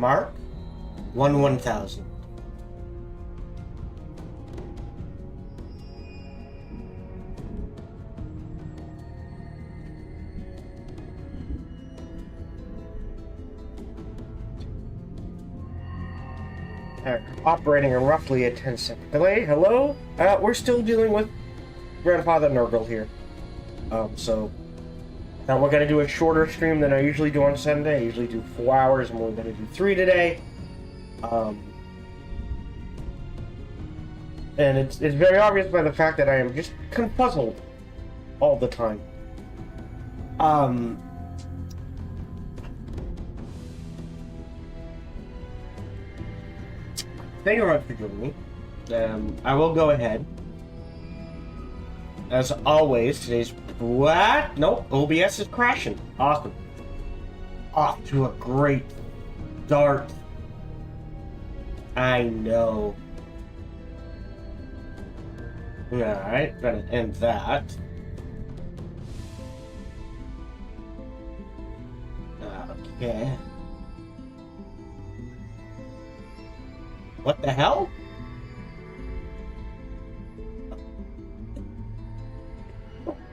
Mark 1000. Operating in roughly a 10-second delay. Hello? We're still dealing with Grandfather Nurgle here. So now we're gonna do a shorter stream than I usually do on Sunday. I usually do 4 hours, and we're gonna do 3 today. And it's very obvious by the fact that I am just confuzzled all the time. Thank you very much for joining me. I will go ahead. As always, today's... What? Nope, OBS is crashing. Awesome. Off to a great start. I know. Alright, gotta end that. Okay. What the hell?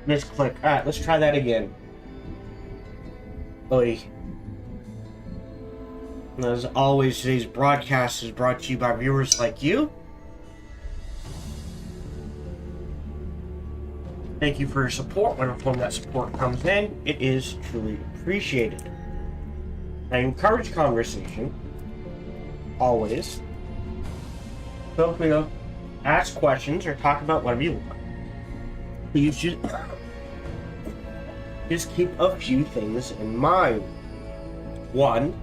Misclick. Alright, let's try that again. Oi. As always, today's broadcast is brought to you by viewers like you. Thank you for your support. Whatever form that support comes in, it is truly appreciated. I encourage conversation. Always. Feel free to ask questions or talk about whatever you want. You should just keep a few things in mind. 1,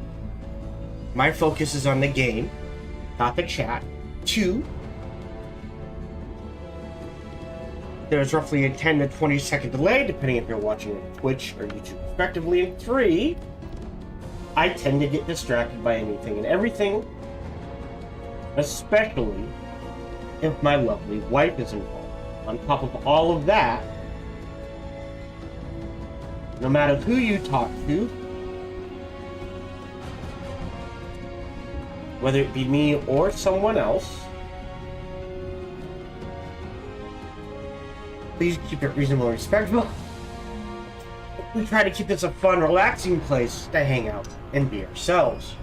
my focus is on the game, not the chat. 2, there's roughly a 10 to 20 second delay, depending if you're watching on Twitch or YouTube respectively. And 3, I tend to get distracted by anything and everything, especially if my lovely wife is involved. On top of all of that, no matter who you talk to, whether it be me or someone else, please keep it reasonable and respectful. We try to keep this a fun, relaxing place to hang out and be ourselves.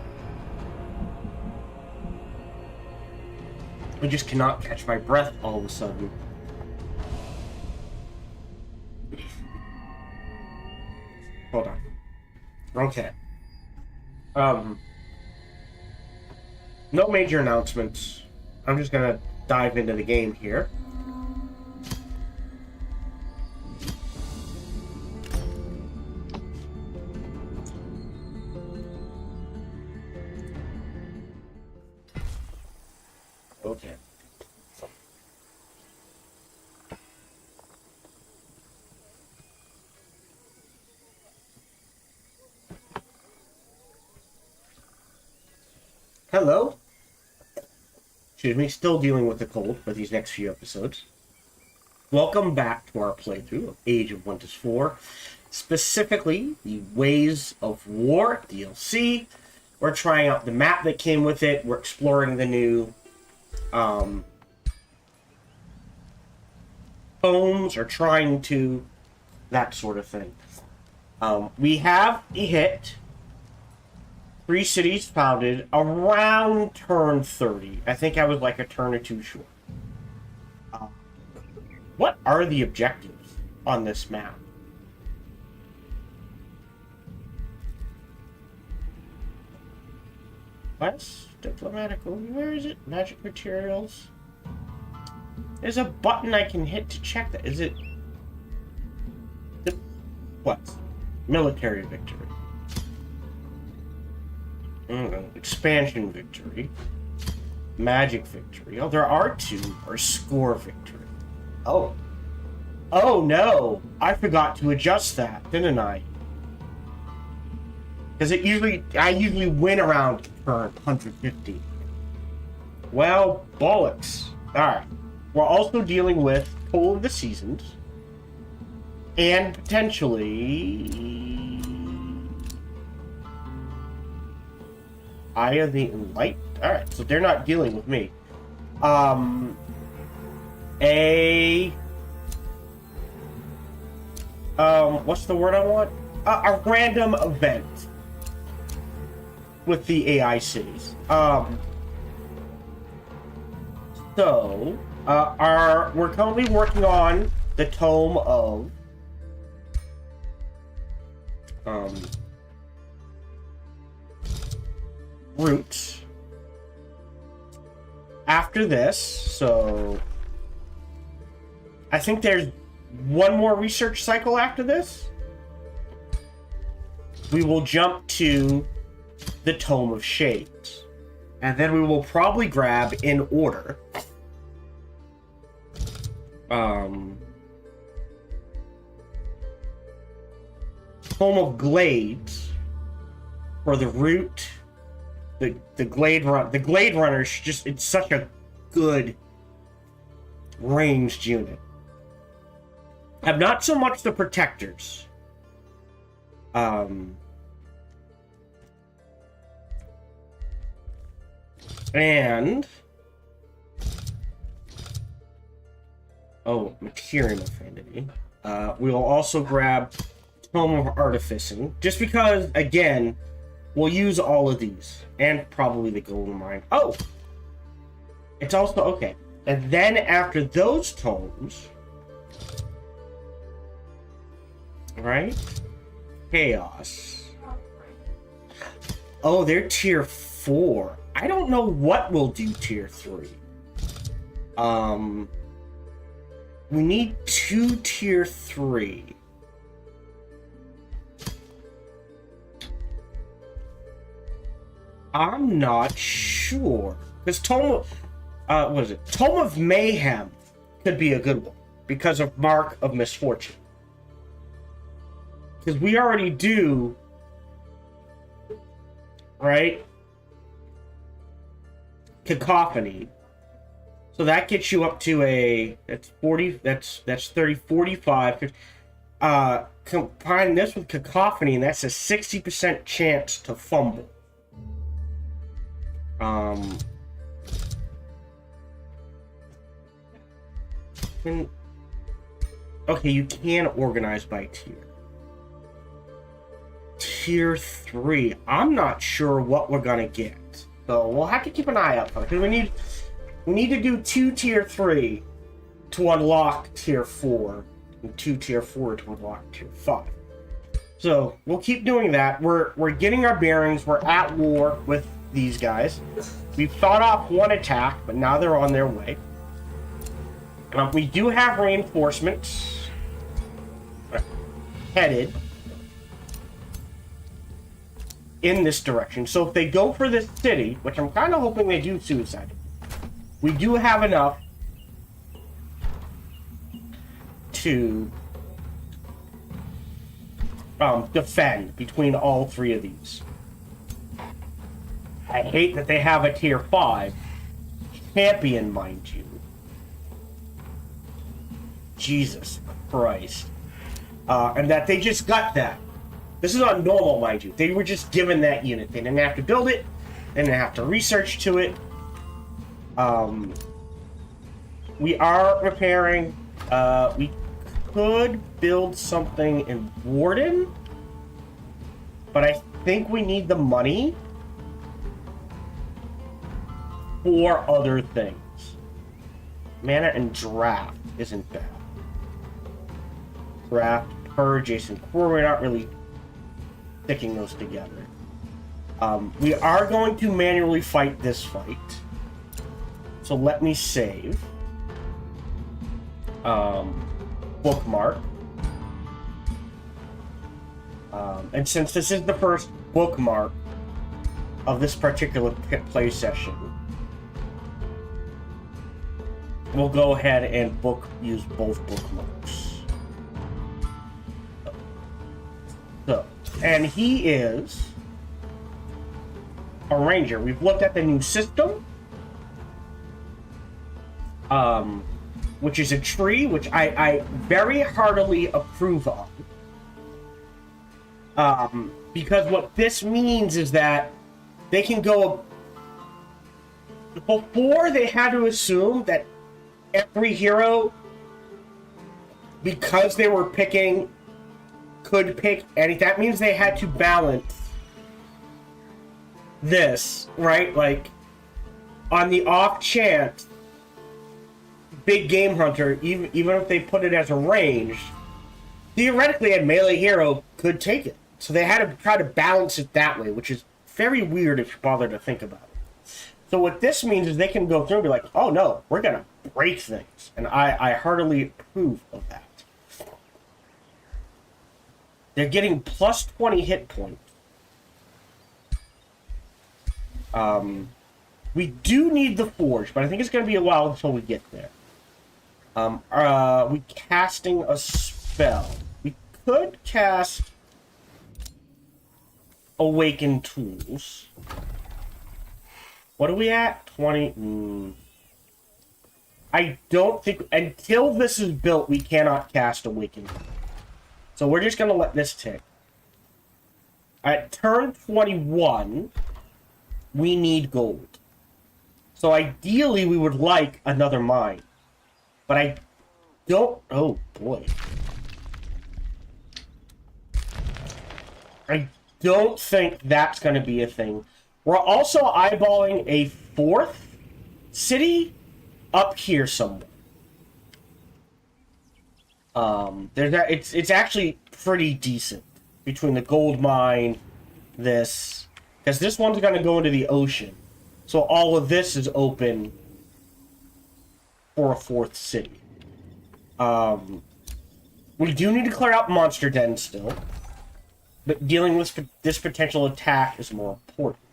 I just cannot catch my breath all of a sudden. Hold on. Okay. No major announcements. I'm just gonna dive into the game here. Okay. Hello. Excuse me, still dealing with the cold for these next few episodes. Welcome back to our playthrough of AoW4, specifically the Ways of War DLC. We're trying out the map that came with it. We're exploring the new homes, or trying to, that sort of thing. We have hit 3 cities founded around turn 30. I think I was like a turn or 2 short. What are the objectives on this map? What's diplomatic? Where is it? Magic materials. There's a button I can hit to check that. Is it... What? Military victory. Expansion victory. Magic victory. Oh, there are 2. Or score victory. Oh. Oh no! I forgot to adjust that, didn't I? Because I usually win around turn 150. Well, bollocks. Alright. We're also dealing with Toll of the Seasons. And potentially... Eye of the Enlightened. Alright, so they're not dealing with me. What's the word I want? A random event with the AI cities. So, we're currently working on the Tome of Roots. After this, so I think there's one more research cycle after this. We will jump to the Tome of Shades. And then we will probably grab in order. Tome of Glades for the root. The Glade Runner's just, it's such a good ranged unit. Have not so much the Protectors. And Material Affinity. We will also grab Tome of Artificing, just because, again, we'll use all of these, and probably the Golden Mine. Oh! It's also, okay. And then after those tomes, right? Chaos. Oh, they're tier 4. I don't know what we'll do tier 3. We need 2 tier 3. I'm not sure. Because Tome of Mayhem could be a good one. Because of Mark of Misfortune. Because we already do, right? Cacophony. So that gets you up to that's 40, that's 30, 45. 50. Combine this with Cacophony, and that's a 60% chance to fumble. Okay, you can organize by tier. Tier 3. I'm not sure what we're gonna get. So we'll have to keep an eye out for it. Because we need to do 2 tier 3 to unlock tier 4. And 2 tier 4 to unlock tier 5. So we'll keep doing that. We're getting our bearings. We're at war with these guys. We've fought off one attack, but now they're on their way. We do have reinforcements headed in this direction. So if they go for this city, which I'm kind of hoping they do suicide, we do have enough to defend between all 3 of these. I hate that they have a tier 5 champion, mind you. Jesus Christ. And that they just got that. This is on normal, mind you. They were just given that unit. They didn't have to build it. They didn't have to research to it. We are repairing. We could build something in Warden. But I think we need the money for other things. Mana and Draft isn't bad. Draft, Purge, Jason Core, we're not really sticking those together. We are going to manually fight this fight. So let me save. Bookmark. And since this is the first bookmark of this particular play session, we'll go ahead and use both bookmarks. So, and he is a ranger. We've looked at the new system, which is a tree, which I very heartily approve of. Because what this means is that they can go... Before, they had to assume that every hero, because they were picking, could pick any. That means they had to balance this, right? Like, on the off chance, big game hunter, even if they put it as a range, theoretically a melee hero could take it. So they had to try to balance it that way, which is very weird if you bother to think about it. So what this means is they can go through and be like, oh no, we're going to break things. And I heartily approve of that. They're getting plus 20 hit points. We do need the Forge, but I think it's going to be a while until we get there. We casting a spell. We could cast Awaken Tools. What are we at? 20. I don't think... Until this is built, we cannot cast Awaken. So we're just going to let this tick. At turn 21, we need gold. So ideally, we would like another mine. But I don't... Oh, boy. I don't think that's going to be a thing. We're also eyeballing a 4th city up here somewhere. It's actually pretty decent between the gold mine, this, because this one's going to go into the ocean. So all of this is open for a 4th city. We do need to clear out monster den still, but dealing with this potential attack is more important.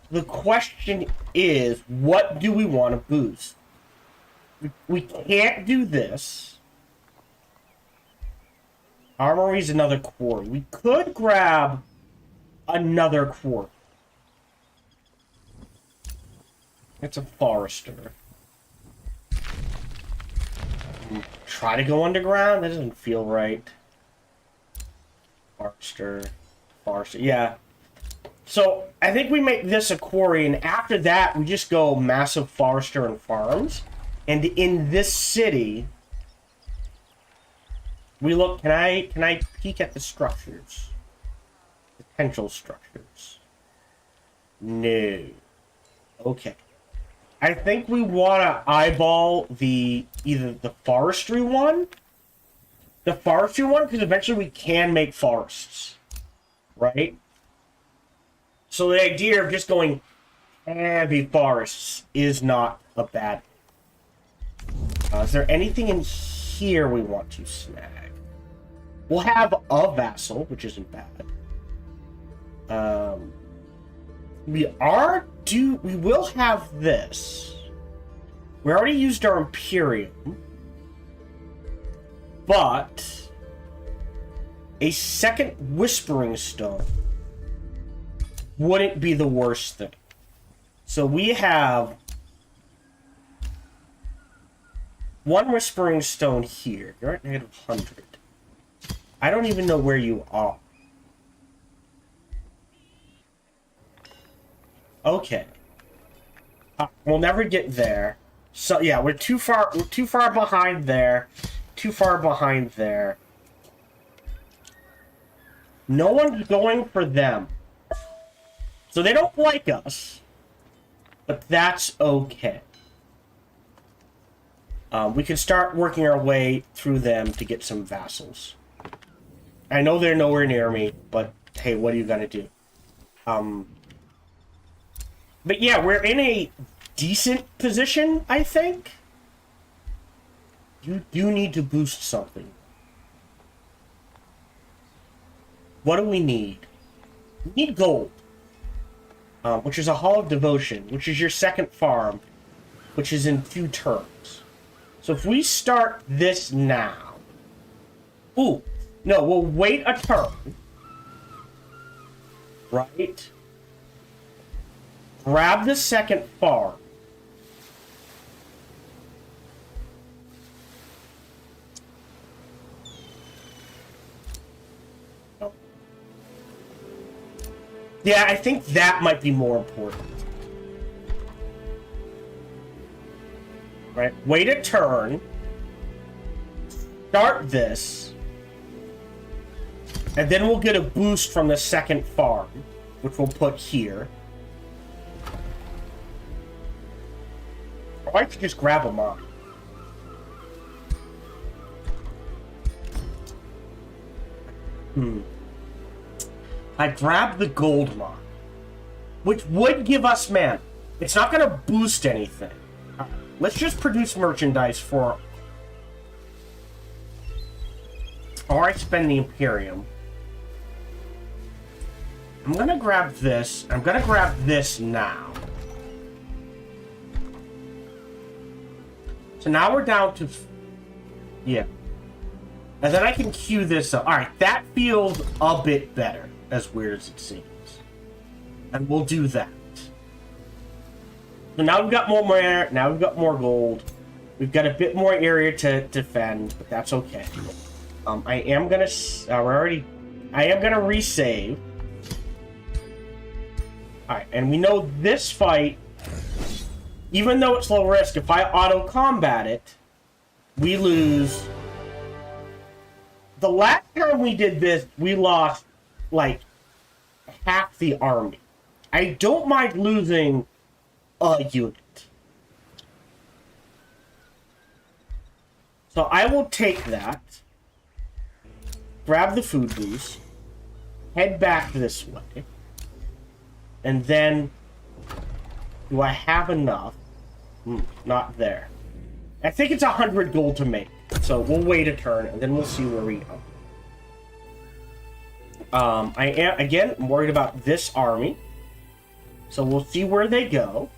The question is, what do we want to boost? We can't do this. Armory's another quarry. We could grab another quarry. It's a forester. Try to go underground? That doesn't feel right. Forester. Yeah. So, I think we make this a quarry, and after that, we just go massive forester and farms. And in this city, we look... Can I peek at the structures? Potential structures. No. Okay. I think we want to eyeball either the forestry one. The forestry one, because eventually we can make forests. Right? So the idea of just going heavy forests is not a bad thing. Is there anything in here we want to snag? We'll have a vassal, which isn't bad. We will have this. We already used our Imperium. But a second Whispering Stone wouldn't be the worst thing. So we have one Whispering Stone here. You're at -100. I don't even know where you are. Okay. We'll never get there. So yeah, we're too far behind there. Too far behind there. No one's going for them. So they don't like us. But that's okay. We can start working our way through them to get some vassals. I know they're nowhere near me, but hey, what are you gonna do? But yeah, we're in a decent position, I think. You do need to boost something. What do we need? We need gold. Which is a Hall of Devotion, which is your second farm, which is in 2 turns. So if we start this now... Ooh, no, we'll wait a turn. Right? Grab the second farm. Yeah, I think that might be more important. Right? Wait a turn. Start this. And then we'll get a boost from the second farm, which we'll put here. Or I could just grab them up. I grabbed the gold mine, which would give us mana. It's not going to boost anything. Let's just produce merchandise for... Or I spend the Imperium. I'm going to grab this. I'm going to grab this now. So now we're down to... Yeah. And then I can queue this up. Alright, that feels a bit better, as weird as it seems. And we'll do that. So now we've got more mana, now we've got more gold. We've got a bit more area to defend, but that's okay. I am gonna... I am gonna resave. Alright, and we know this fight, even though it's low risk, if I auto-combat it, we lose... The last time we did this, we lost, like, half the army. I don't mind losing a unit. So I will take that, grab the food boost, head back this way, and then... Do I have enough? Not there. I think it's 100 gold to make. So we'll wait a turn, and then we'll see where we go. I am, again, I'm worried about this army. So we'll see where they go.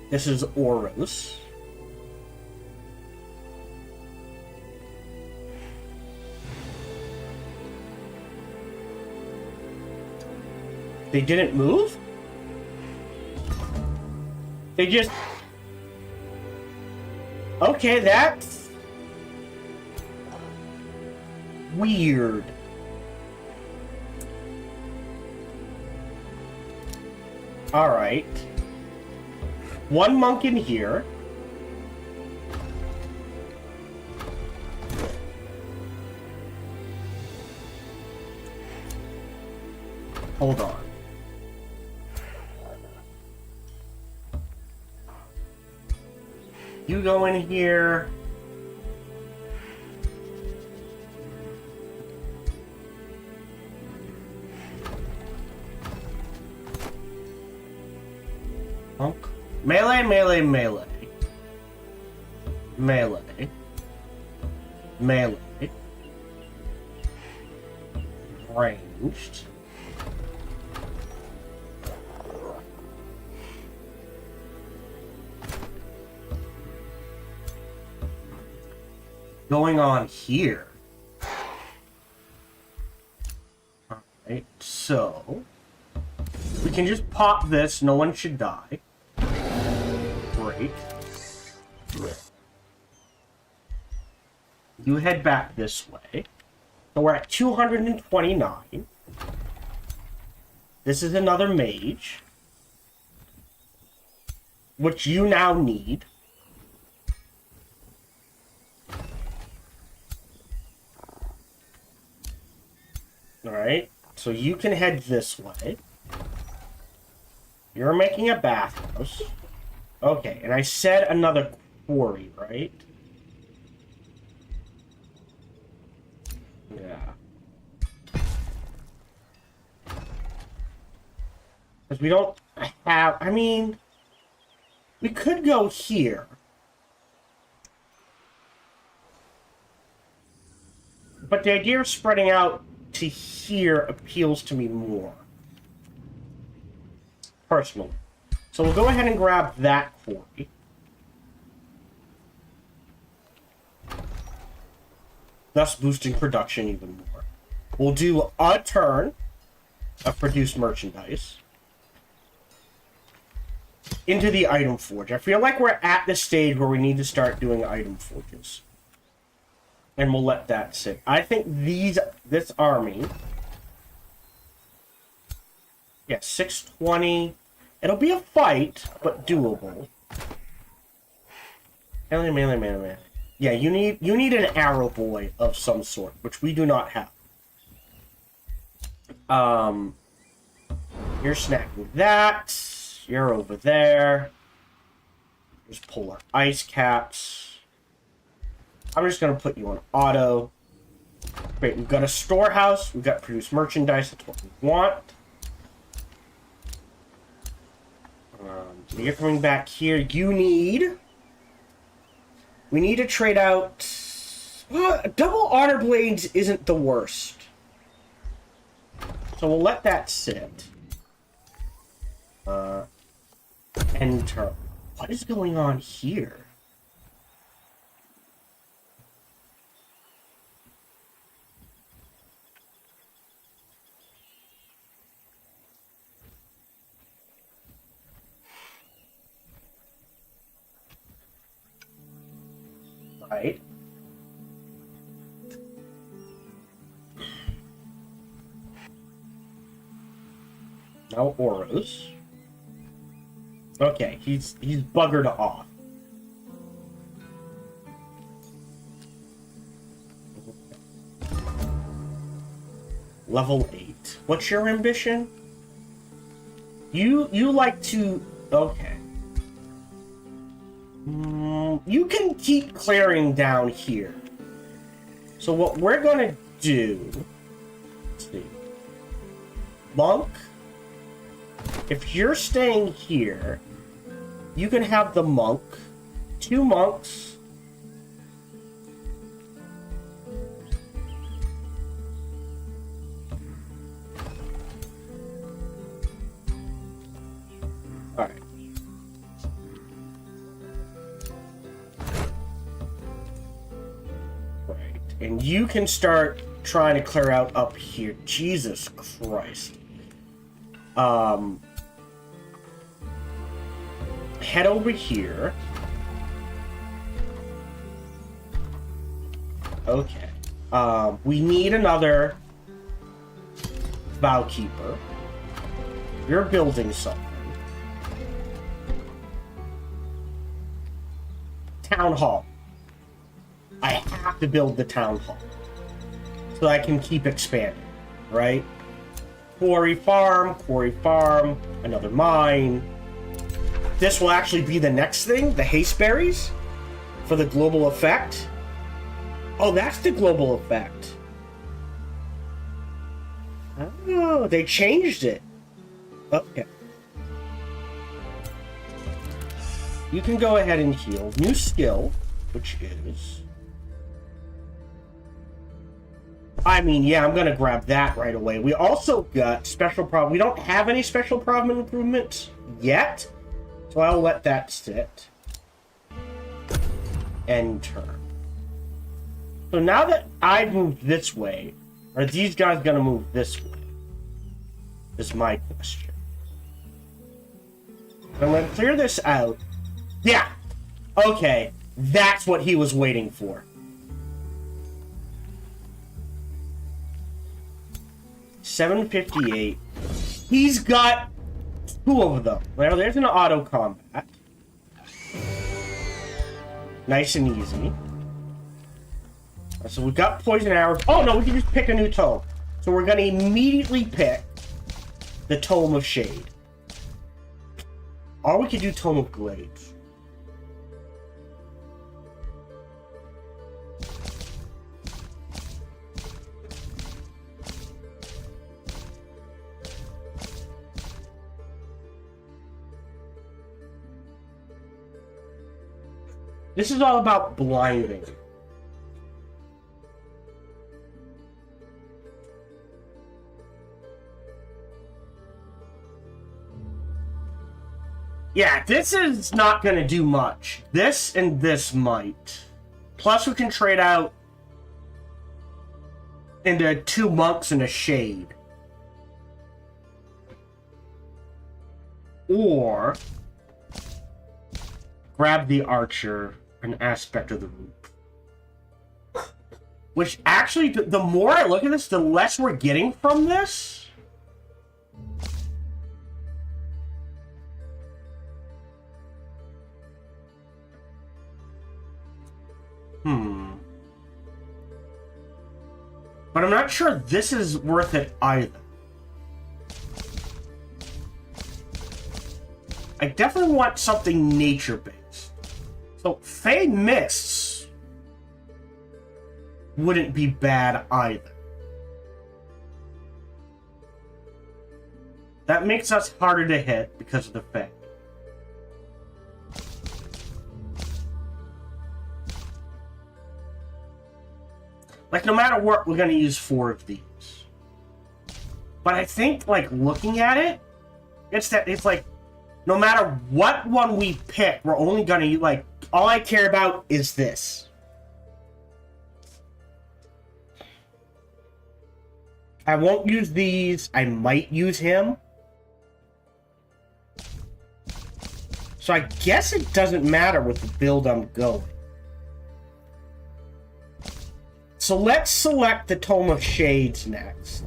This is Oros. They didn't move? They just... Okay, that's... weird. Alright. One monk in here. Hold on. You go in here. Monk. Melee, melee, melee. Melee. Melee. Ranged. Going on here. Alright, so we can just pop this, no one should die. Great. You head back this way. So we're at 229. This is another mage, which you now need. Alright, so you can head this way. You're making a bathhouse. Okay, and I said another quarry, right? Yeah. Because we don't have... I mean... We could go here. But the idea of spreading out to here appeals to me more. Personally. So we'll go ahead and grab that quarry. Thus boosting production even more. We'll do a turn of produce merchandise. into the item forge. I feel like we're at the stage where we need to start doing item forges. And we'll let that sit. I think this army... Yeah, 620. It'll be a fight, but doable. Melee. Yeah, you need an arrow boy of some sort, which we do not have. You're snacking that. You're over there. There's polar ice caps. I'm just gonna put you on auto. Great, we've got a storehouse. We've got produced merchandise. That's what we want. You're coming back here. We need to trade out... Well, double honor blades isn't the worst. So we'll let that sit. Enter. What is going on here? Right. Now Oros. Okay, he's buggered off. Level 8. What's your ambition? You like to... Okay. You can keep clearing down here. So what we're gonna do... Let's see. Monk. If you're staying here, you can have the monk. 2 monks. Alright. Right. And you can start trying to clear out up here. Jesus Christ. Head over here. Okay. We need another Vowkeeper. You're building something. Town Hall. I have to build the Town Hall. So I can keep expanding, right? Quarry farm, another mine. This will actually be the next thing, the haste berries for the global effect. Oh, that's the global effect. Oh, they changed it. Okay. You can go ahead and heal. New skill, which is... I mean, yeah, I'm going to grab that right away. We also got special problem. We don't have any special problem improvements yet. So I'll let that sit. Enter. So now that I've moved this way, are these guys going to move this way? Is my question. I'm going to clear this out. Yeah. Okay. That's what he was waiting for. $758. He's got 2 of them. Well, there's an auto combat. Nice and easy. So we've got poison arrows. Oh no, we can just pick a new tome. So we're going to immediately pick the Tome of Shade. Or we could do Tome of Glades. This is all about blinding. Yeah, this is not going to do much. This and this might. Plus we can trade out into 2 monks and a shade. Or grab the archer, an aspect of the roof. Which actually, the more I look at this, the less we're getting from this. But I'm not sure this is worth it either. I definitely want something nature-based. So, Fey Mists wouldn't be bad either. That makes us harder to hit because of the Fey. Like, no matter what, we're going to use 4 of these. But I think, like, looking at it, it's like, no matter what one we pick, we're only going to, like, all I care about is this. I won't use these. I might use him. So I guess it doesn't matter with the build I'm going. So let's select the Tome of Shades next.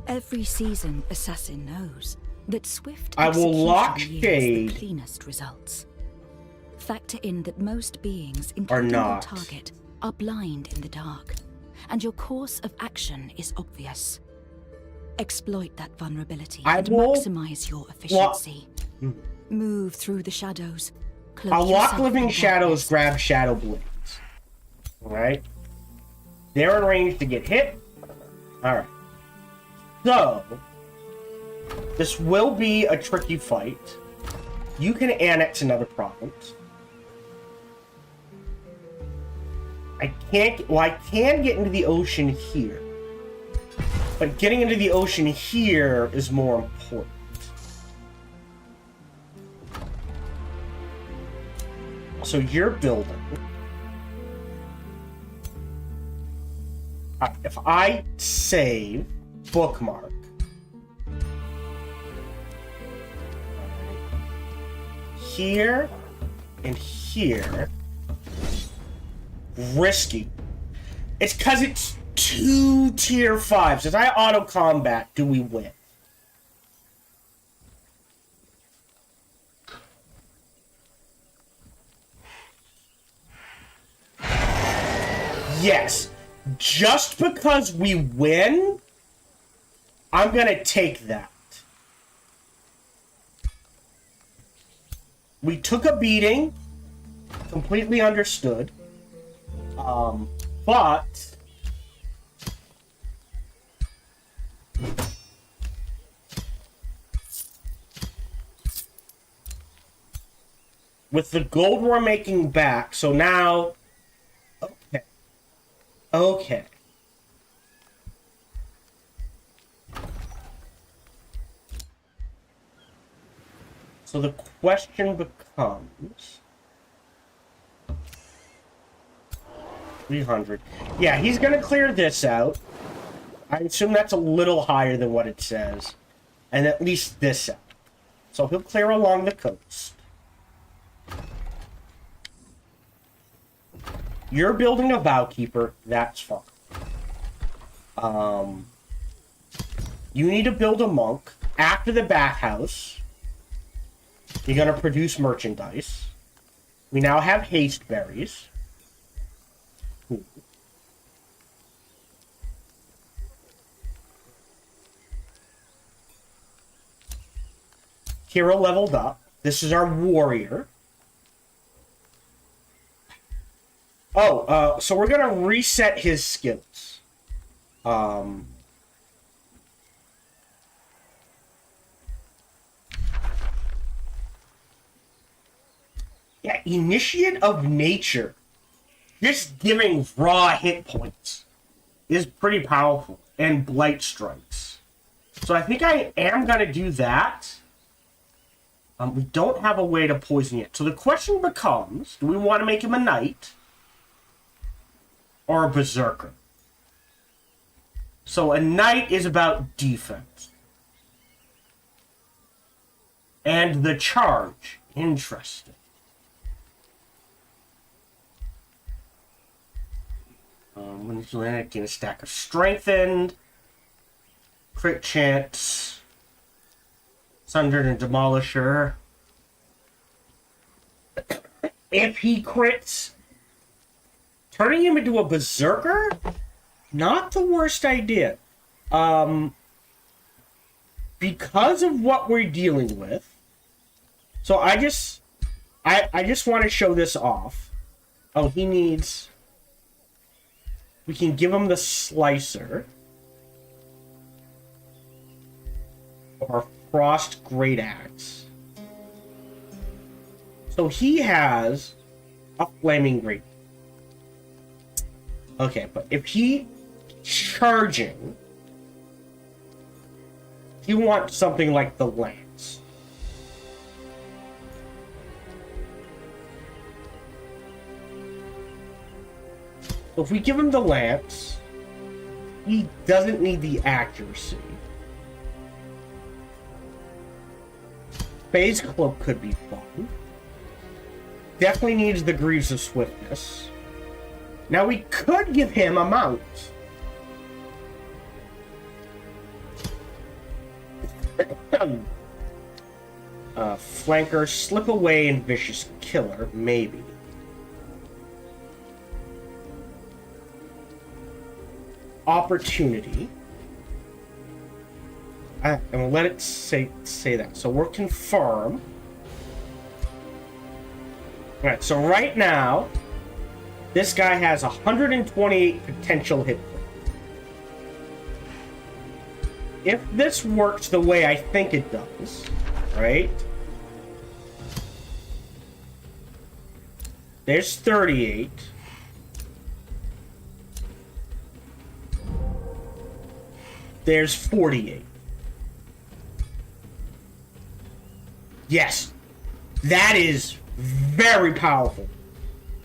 Every seasoned assassin knows that swift I will lock execution Shade. yields the cleanest results. Factor in that most beings, Are including your not. target, are blind in the dark, and your course of action is obvious. Exploit that vulnerability and will maximize your efficiency. Move through the shadows. Cloak I'll lock yourself Living in Shadows, darkness. grab Shadow Blades. Alright? They're in range to get hit. Alright. So, this will be a tricky fight. You can annex another province. I can get into the ocean here. But getting into the ocean here is more important. So you're building. If I save bookmark. Here and here. Risky. It's because it's 2 tier 5s. As I auto combat, do we win? Yes. Just because we win, I'm gonna take that. We took a beating. Completely understood. But with the gold we're making back, so now okay. So the question becomes 300. Yeah, he's gonna clear this out. I assume that's a little higher than what it says. And at least this out. So he'll clear along the coast. You're building a Vowkeeper, that's fine. You need to build a monk. After the bathhouse, you're gonna produce merchandise. We now have haste berries. Cool. Hero leveled up. This is our warrior. Oh, so we're gonna reset his skills. Yeah, Initiate of Nature. Just giving raw hit points is pretty powerful. And Blight Strikes. So I think I am gonna do that. We don't have a way to poison yet. So the question becomes, do we want to make him a knight? Or a berserker? So a knight is about defense. And the charge. Interesting. When he's landed, gain a stack of strengthened. Crit chance. Sundered and Demolisher. If he crits, turning him into a berserker, not the worst idea. Because of what we're dealing with. So I just want to show this off. Oh, he needs... We can give him the Slicer. Or Frost Great Axe. So he has a Flaming Great. Okay, but if he charging, you want something like the Lance. So if we give him the Lance, he doesn't need the accuracy. Phase Cloak could be fun. Definitely needs the Greaves of Swiftness. Now we could give him a mount. Flanker, Slip Away, and Vicious Killer, maybe. Opportunity. And we'll let it say that. So we'll confirm. Alright, so right now, this guy has 128 potential hit points. If this works the way I think it does, right? There's 38. There's 48. Yes. That is very powerful.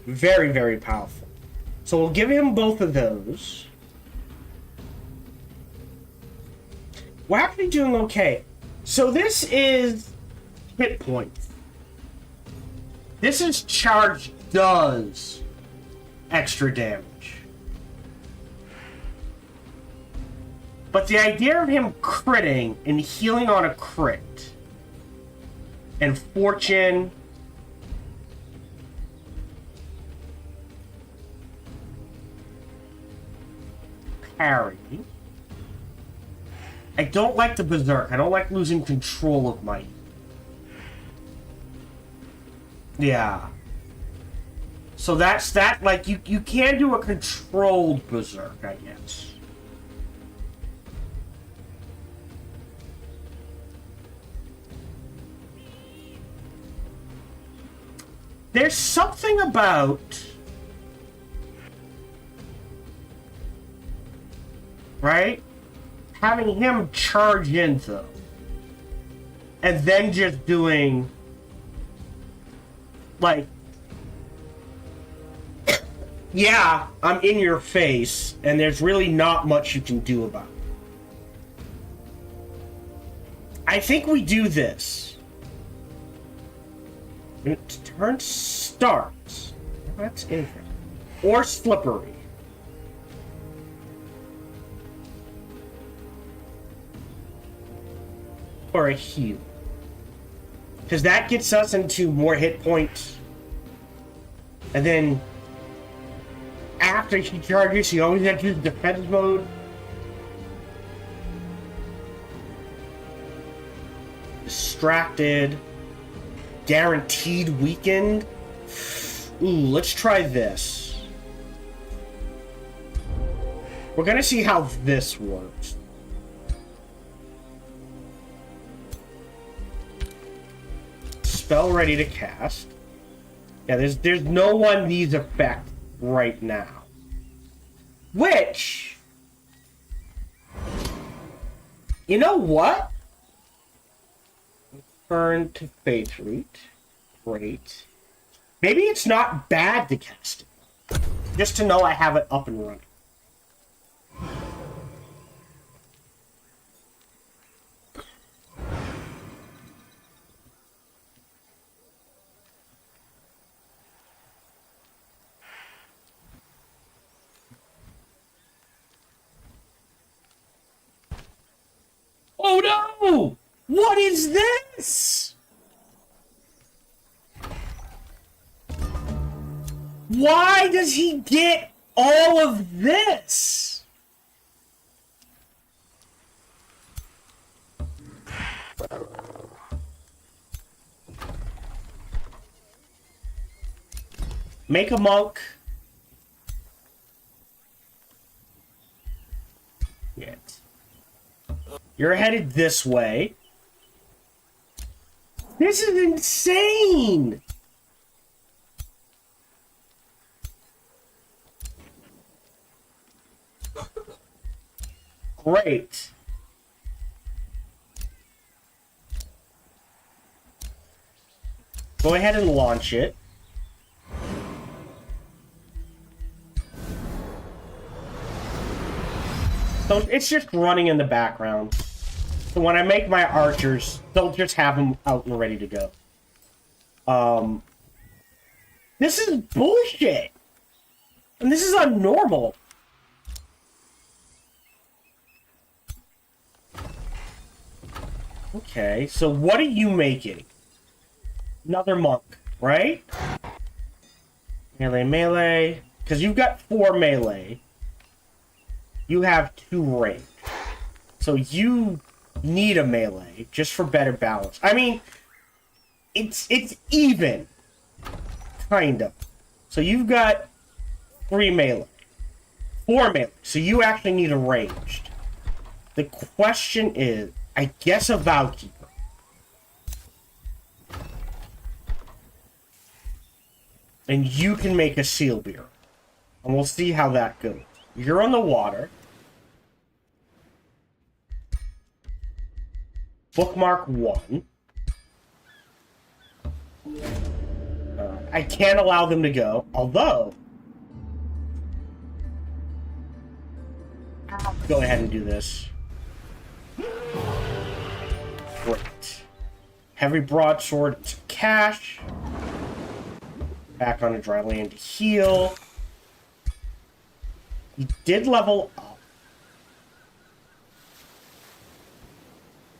Very, very powerful. So we'll give him both of those. We're actually doing okay. So this is hit points. This is charge does extra damage. But the idea of him critting and healing on a crit and fortune parry. I don't like the Berserk. I don't like losing control of my... Yeah. So that's that. Like, you can do a controlled Berserk, I guess. There's something about... Right? Having him charge in, though. And then just doing... Like... Yeah, I'm in your face, and there's really not much you can do about it. I think we do this. Turn starts. That's interesting. Or slippery. Or a heal. Because that gets us into more hit points. And then after he charges, he always enters defense mode. Distracted. Guaranteed weakened. Ooh, let's try this. We're gonna see how this works. Spell ready to cast. Yeah, there's no one needs effect right now. Which, you know what? Turn to Faith Root. Great. Maybe it's not bad to cast it. Just to know I have it up and running. Oh! What is this? Why does he get all of this? Make a monk. Yet. You're headed this way. This is insane! Great. Go ahead and launch it. So it's just running in the background. So when I make my archers, they'll just have them out and ready to go. This is bullshit! And this is unnormal. Okay, so what are you making? Another monk, right? Melee, melee. Because you've got 4 melee. You have 2 range. So you need a melee, just for better balance. I mean, it's even. Kind of. So you've got 3 melee. 4 melee. So you actually need a ranged. The question is, I guess a Valkyrie. And you can make a seal beer. And we'll see how that goes. You're on the water. Bookmark 1. I can't allow them to go, although... I'll go ahead and do this. Great. Heavy broadsword, it's cash. Back on a dry land to heal. He did level up.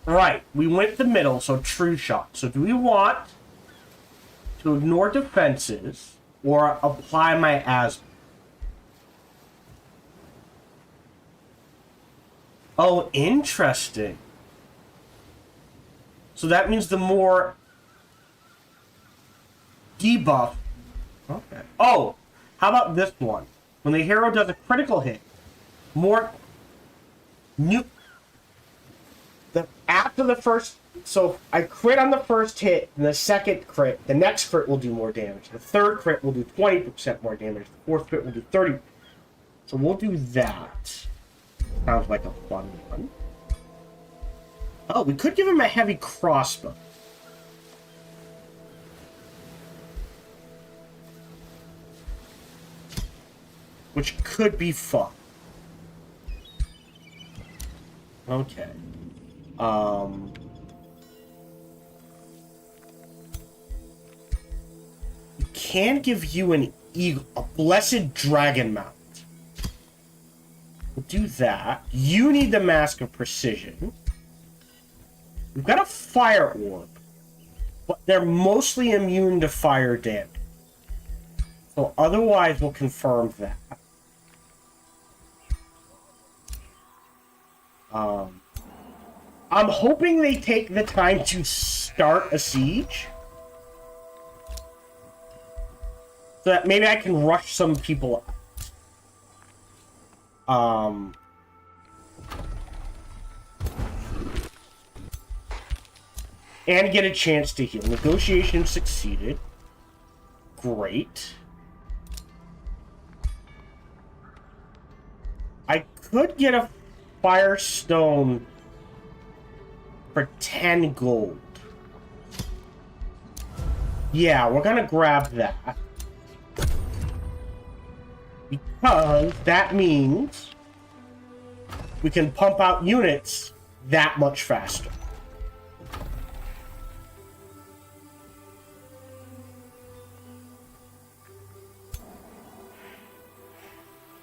Right, we went the middle, so true shot. So do we want to ignore defenses or apply my asthma? Oh, interesting. So that means the more debuff. Okay. Oh, how about this one? When the hero does a critical hit, more new. After the first, so I crit on the first hit, and the second crit, the next crit will do more damage. The third crit will do 20% more damage. The fourth crit will do 30%. So we'll do that. Sounds like a fun one. Oh, we could give him a heavy crossbow. Which could be fun. Okay. We can give you an eagle, a blessed dragon mount. We'll do that. You need the Mask of Precision. We've got a fire orb, but they're mostly immune to fire damage. So otherwise, we'll confirm that. I'm hoping they take the time to start a siege. So that maybe I can rush some people out. And get a chance to heal. Negotiation succeeded. Great. I could get a Firestone for 10 gold. Yeah, we're gonna grab that. Because that means we can pump out units that much faster.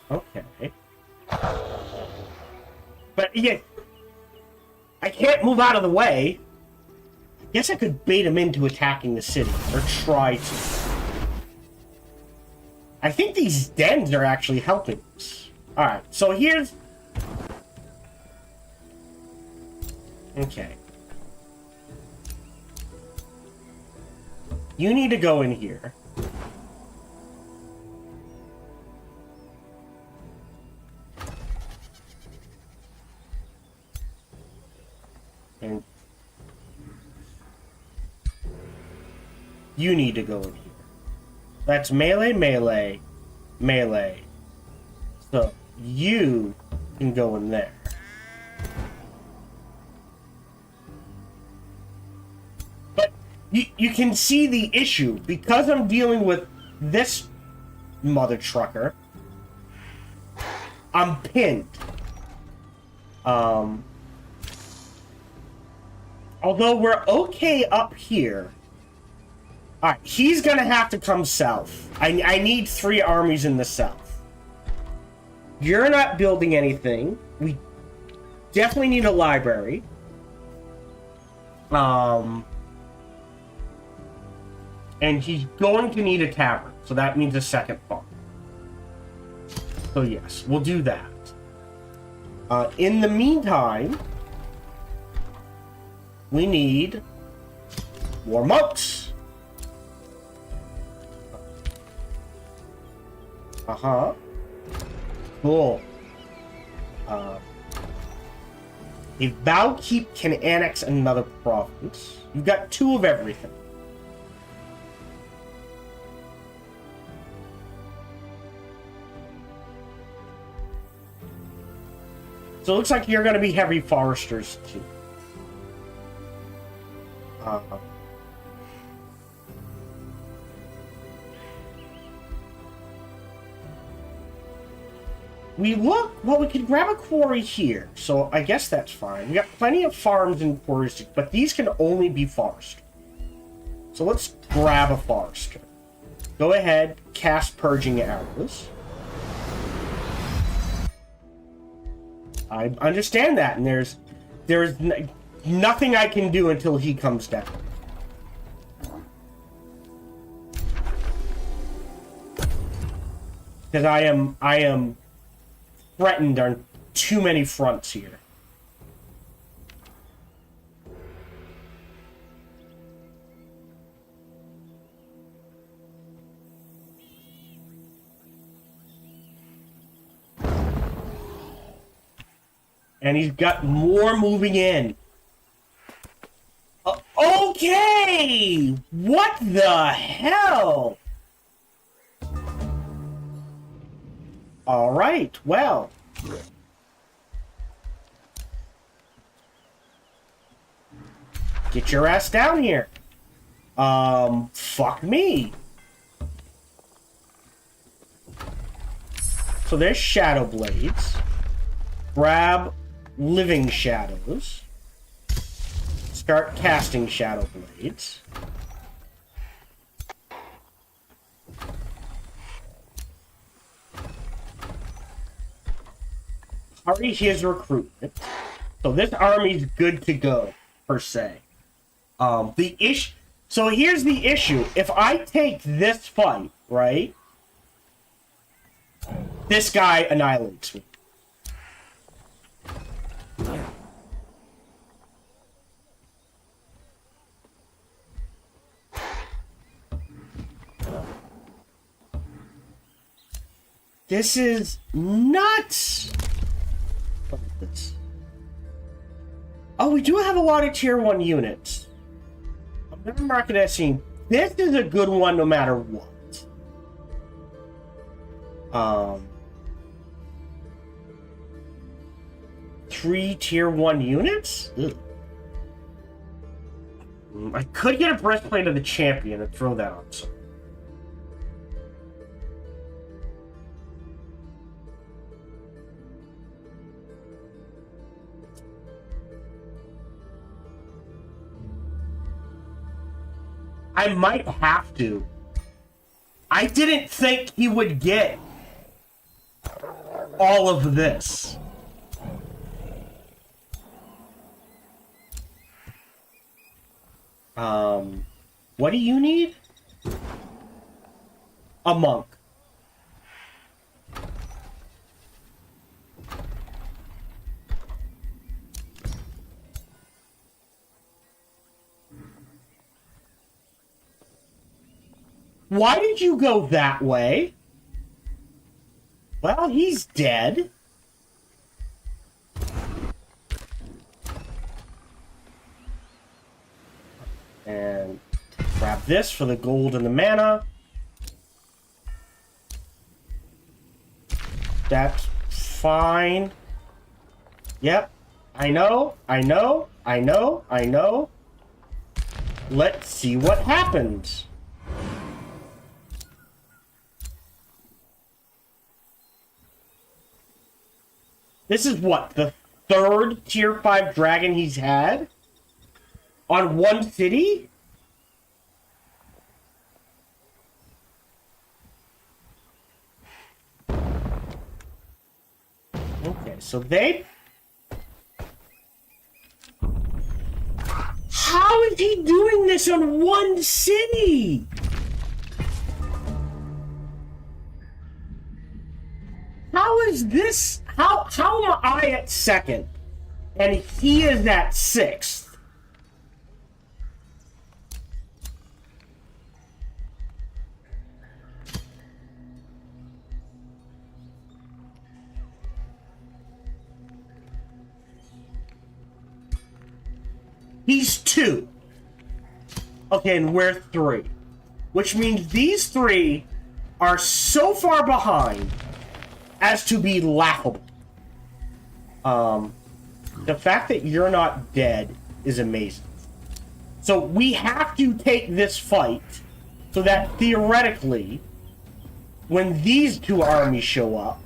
Okay. But yeah, I can't move out of the way. I guess I could bait him into attacking the city, or try to. I think these dens are actually helping us. Alright, so here's... Okay. You need to go in here. And you need to go in here. That's melee, melee, melee. So you can go in there. But you can see the issue. Because I'm dealing with this mother trucker, I'm pinned. Although we're okay up here. Alright, he's gonna have to come south. I need 3 armies in the south. You're not building anything. We definitely need a library. And he's going to need a tavern. So that means a second farm. So yes, we'll do that. In the meantime, we need more monks. Cool. If Valkeep can annex another province, you've got 2 of everything. So it looks like you're going to be heavy foresters too. Well, we could grab a quarry here, so I guess that's fine. We got plenty of farms and quarries, but these can only be foresters. So let's grab a forester. Go ahead, cast Purging Arrows. I understand that, and there's nothing I can do until he comes down. Because I am threatened on too many fronts here. And he's got more moving in. Okay! What the hell? Alright, well. Get your ass down here. Fuck me. So there's Shadow Blades. Grab Living Shadows. Start casting Shadow Blades. Hurry his recruitment. So this army's good to go, per se. So here's the issue. If I take this fight, right? This guy annihilates me. This is nuts! Look at this. Oh, we do have a lot of tier 1 units. I'm never marking that scene. This is a good one no matter what. 3 tier 1 units? Ugh. I could get a breastplate of the champion and throw that on some. I might have to. I didn't think he would get all of this. What do you need? A monk. Why did you go that way? Well, he's dead. And grab this for the gold and the mana. That's fine. Yep. I know. Let's see what happens. This is what, the third tier 5 dragon he's had? On one city? Okay, so they... How is he doing this on one city? How is this... How am I at second? And he is at sixth? He's 2. Okay, and we're 3. Which means these 3 are so far behind as to be laughable. The fact that you're not dead is amazing. So we have to take this fight so that theoretically, when these 2 armies show up,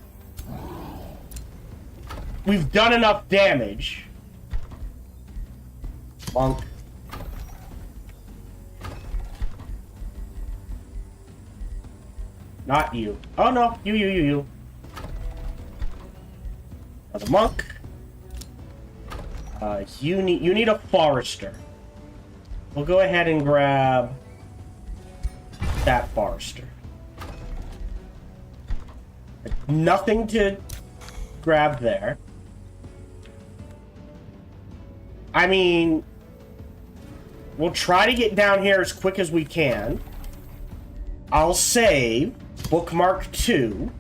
we've done enough damage. Monk. Not you. Oh no, you. The monk. You need a forester. We'll go ahead and grab that forester. Nothing to grab there. I mean, we'll try to get down here as quick as we can. I'll save bookmark 2.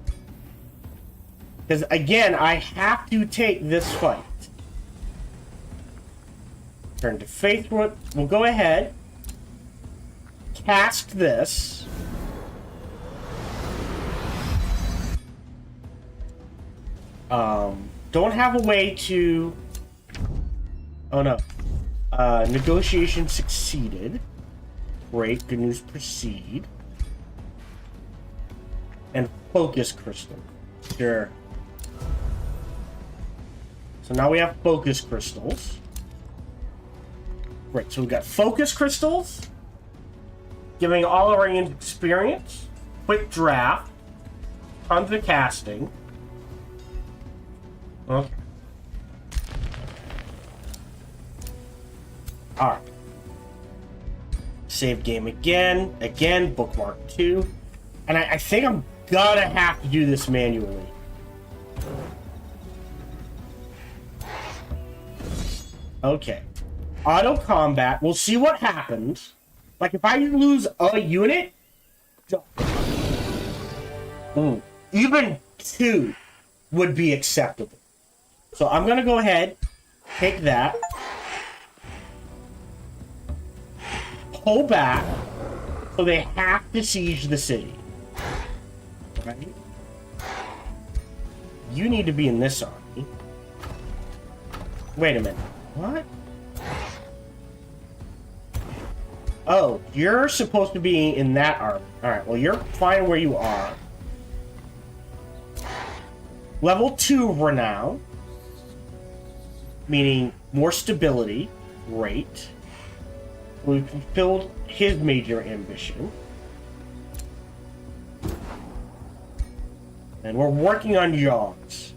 Because, again, I have to take this fight. Turn to Faithwood. We'll go ahead. Cast this. Don't have a way to... Oh, no. Negotiation succeeded. Great. Good news. Proceed. And focus crystal. Sure. So now we have focus crystals. Great. So we've got focus crystals. Giving all of our experience. Quick draft. Tons of casting. Okay. Alright. Save game again. Again, bookmark 2. And I think I'm gonna have to do this manually. Okay. Auto combat. We'll see what happens. Like, if I lose a unit... Ooh, even 2 would be acceptable. So I'm gonna go ahead, take that, pull back, so they have to siege the city. Right? You need to be in this army. Wait a minute. What? Oh, you're supposed to be in that army. Alright, well, you're fine where you are. Level 2 renown. Meaning more stability. Great. We've fulfilled his major ambition. And we're working on Yogg's.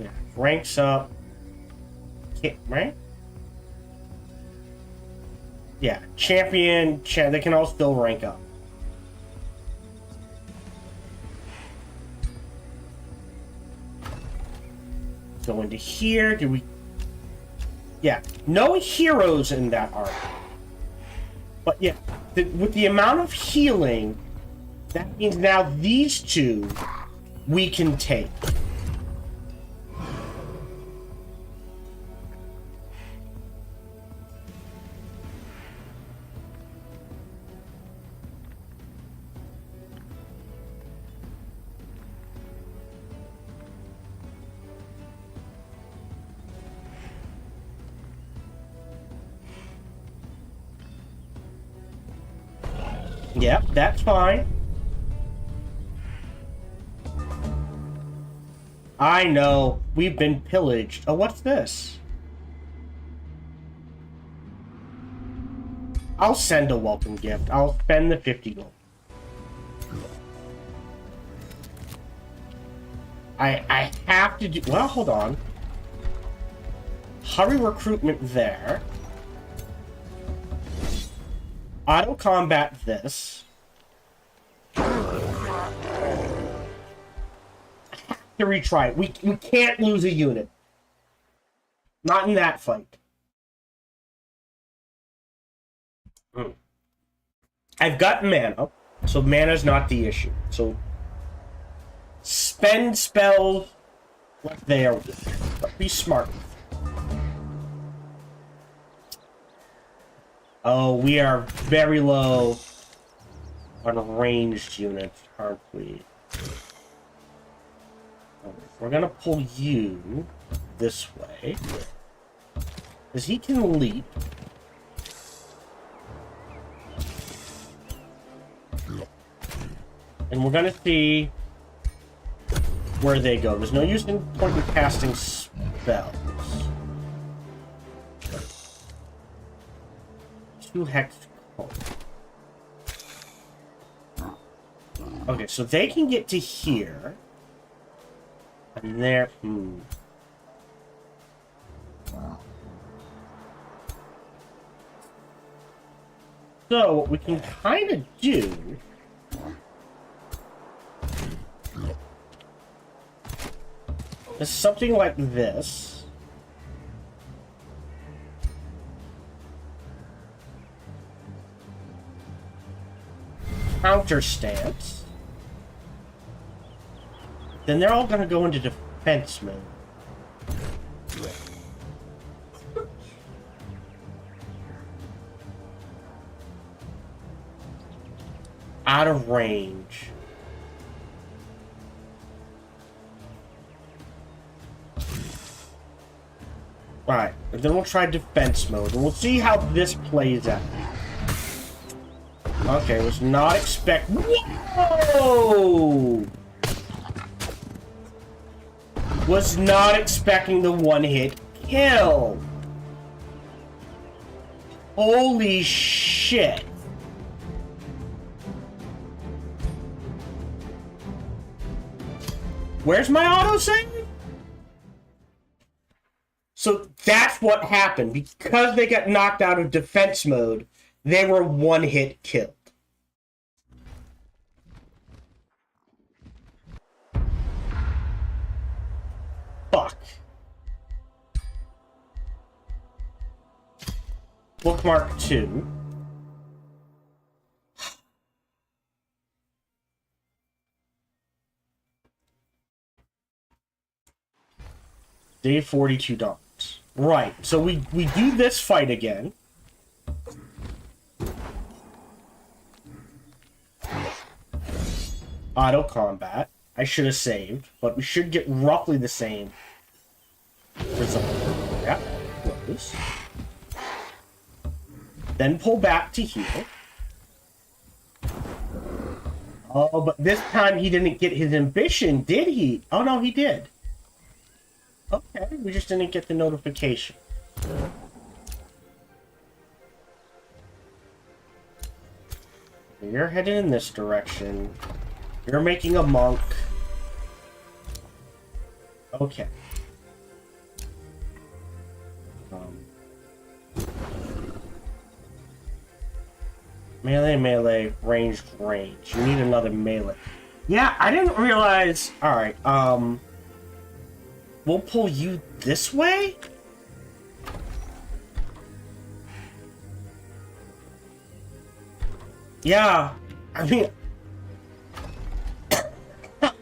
Yeah, ranks up. Right? Yeah, champion, they can all still rank up. Go into here. Do we... Yeah, no heroes in that arc. But yeah, with the amount of healing, that means now these two we can take. Yep, that's fine. I know. We've been pillaged. Oh, what's this? I'll send a welcome gift. I'll spend the 50 gold. I have to do... Well, hold on. Hurry recruitment there. Auto combat this. To retry it. We can't lose a unit. Not in that fight. I've got mana, so mana's not the issue. So spend spells like they are weak, but be smart. Oh, we are very low on ranged units, aren't we? We're gonna pull you this way, because he can leap. And we're gonna see where they go. There's no use in point in casting spells. 2 hex code. Okay, so they can get to here. And there. So what we can kind of do is something like this. Counter stance. Then they're all going to go into defense mode. Out of range. Alright, and then we'll try defense mode, and we'll see how this plays out. Okay, was not expect. Whoa! Was not expecting the one-hit kill. Holy shit. Where's my autosave? So that's what happened. Because they got knocked out of defense mode, they were one-hit killed. Fuck. Bookmark 2. Day $42. Right, so we do this fight again. Auto combat. I should have saved, but we should get roughly the same result. Yeah, close. Then pull back to heal. Oh, but this time he didn't get his ambition, did he? Oh no, he did. Okay, we just didn't get the notification. You're headed in this direction. You're making a monk. Okay. Melee, melee, ranged, range. You need another melee. Yeah, I didn't realize... Alright, we'll pull you this way? Yeah, I mean...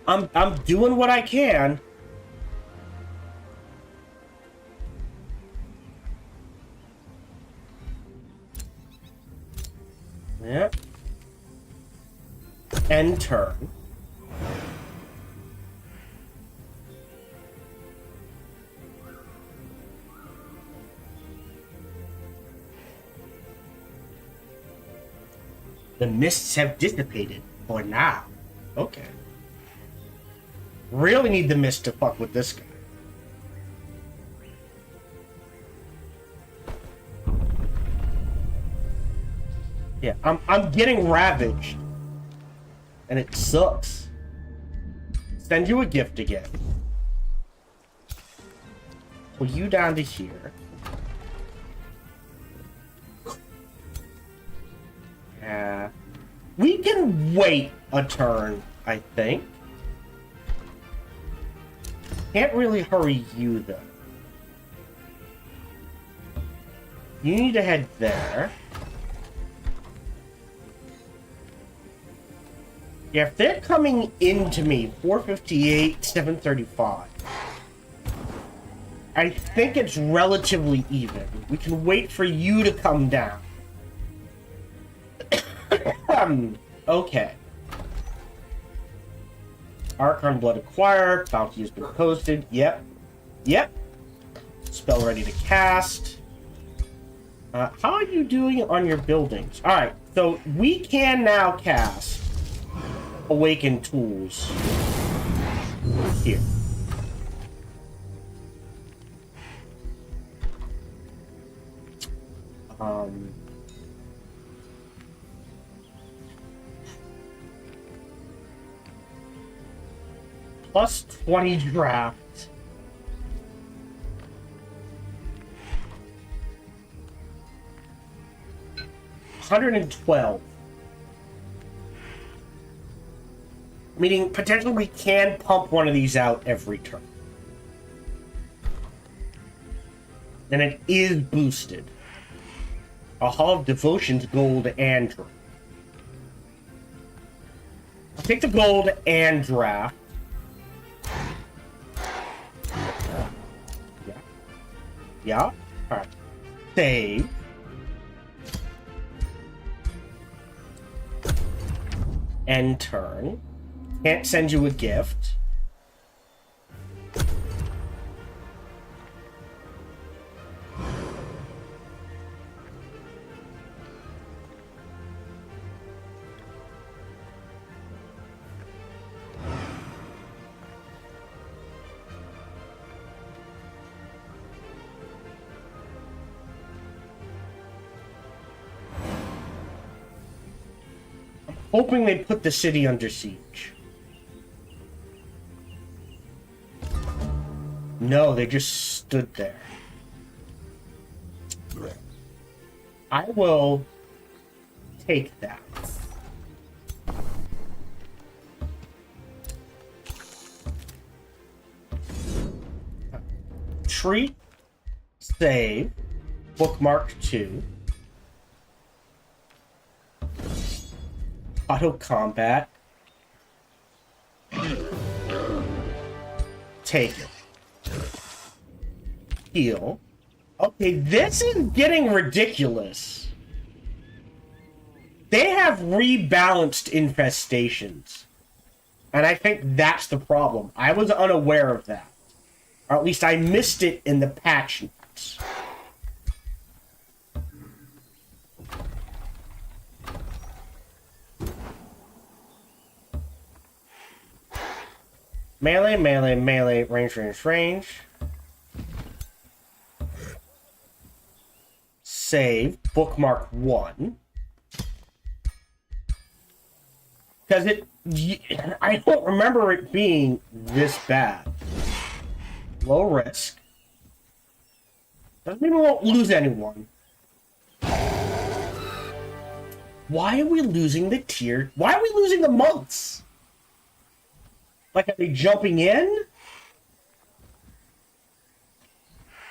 I'm doing what I can. Yep. End turn. The mists have dissipated for now. Okay. Really need the mist to fuck with this guy. Yeah, I'm getting ravaged. And it sucks. Send you a gift again. Pull you down to here. Yeah. We can wait a turn, I think. Can't really hurry you, though. You need to head there. Yeah, if they're coming into me, 458, 735. I think it's relatively even. We can wait for you to come down. Okay. Archon Blood acquired. Bounty has been posted. Yep. Yep. Spell ready to cast. How are you doing on your buildings? Alright, so we can now cast Awaken Tools here. Plus 20 draft. $112. Meaning, potentially we can pump one of these out every turn. And it is boosted. A Hall of Devotion's gold and draft. I'll take the gold and draft. Yeah. Yeah. Alright. Save. End turn. Can't send you a gift. I'm hoping they put the city under siege. No, they just stood there. I will take that. Treat, save, bookmark 2. Auto combat. Take it. Heal. Okay, this is getting ridiculous. They have rebalanced infestations. And I think that's the problem. I was unaware of that. Or at least I missed it in the patch notes. Melee, melee, melee, range, range, range. Save, bookmark 1. Because I don't remember it being this bad. Low risk. Doesn't mean we won't lose anyone. Why are we losing the tier? Why are we losing the monks? Like, are they jumping in?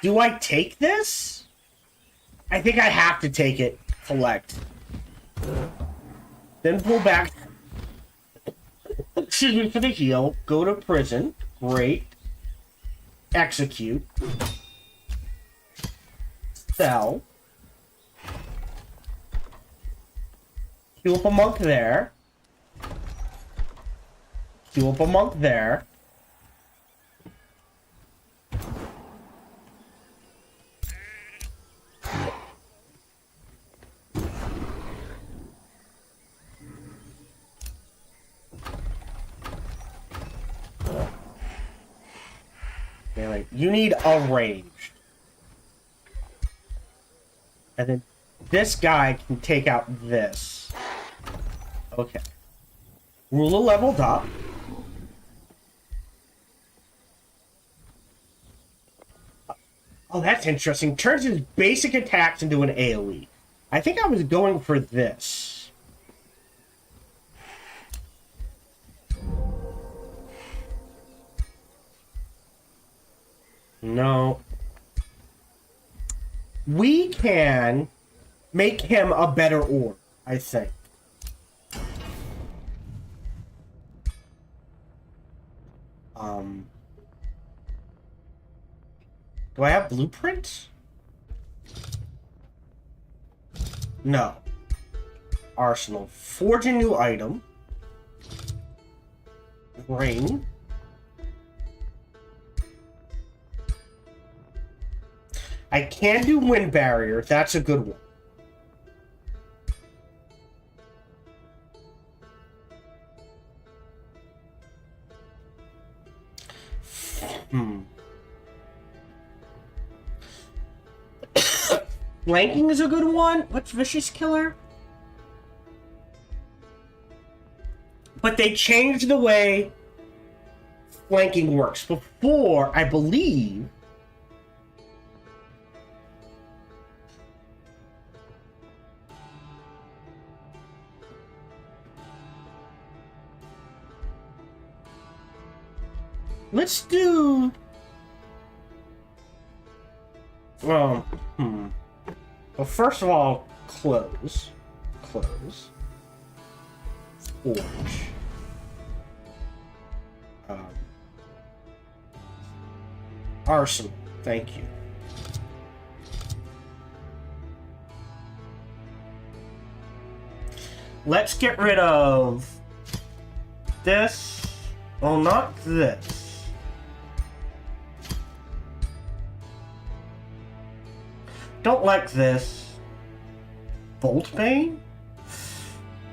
Do I take this? I think I have to take it. Collect. Then pull back. Excuse me, for the heal. Go to prison. Great. Execute. Sell. Heal up a monk there. Heal up a monk there. Like, you need arranged. And then this guy can take out this. Okay. Ruler leveled up. Oh, that's interesting. Turns his basic attacks into an AoE. I think I was going for this. No. We can make him a better orb, I think. Do I have blueprints? No. Arsenal. Forge a new item. Ring. I can do wind barrier. That's a good one. Flanking is a good one. What's Vicious Killer? But they changed the way flanking works. Before, I believe, let's do... Well, Well, first of all, close. Close. Forge. Arsenal. Thank you. Let's get rid of this. Well, not this. Don't like this. Boltbane?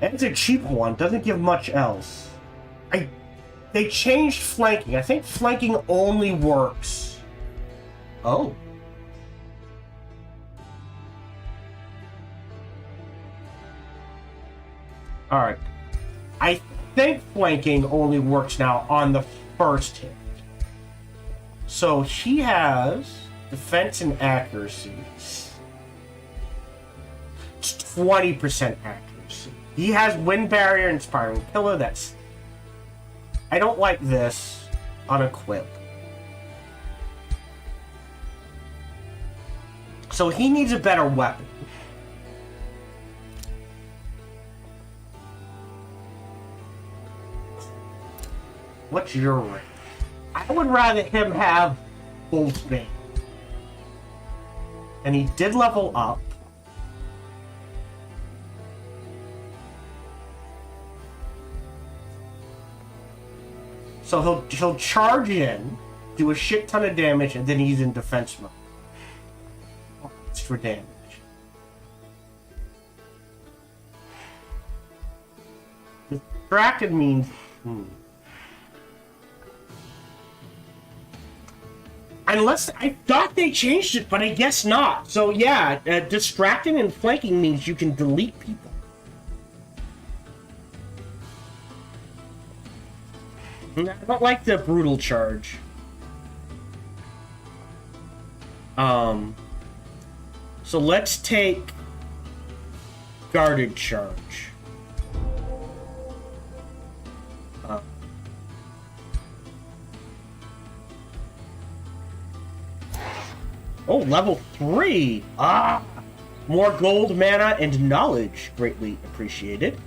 It's a cheap one. Doesn't give much else. They changed flanking. I think flanking only works. Oh. Alright. I think flanking only works now on the first hit. So he has defense and accuracy. 20% accuracy. He has wind barrier, inspiring killer. That's... I don't like this on equip. So he needs a better weapon. What's your rank? I would rather him have Boltbane. And he did level up. So he'll charge in, do a shit ton of damage, and then he's in defense mode. Extra damage. Distracted means... Unless... I thought they changed it, but I guess not. So yeah, distracting and flanking means you can delete people. I don't like the brutal charge. So let's take guarded charge. Oh, level 3! Ah! More gold, mana, and knowledge. Greatly appreciated.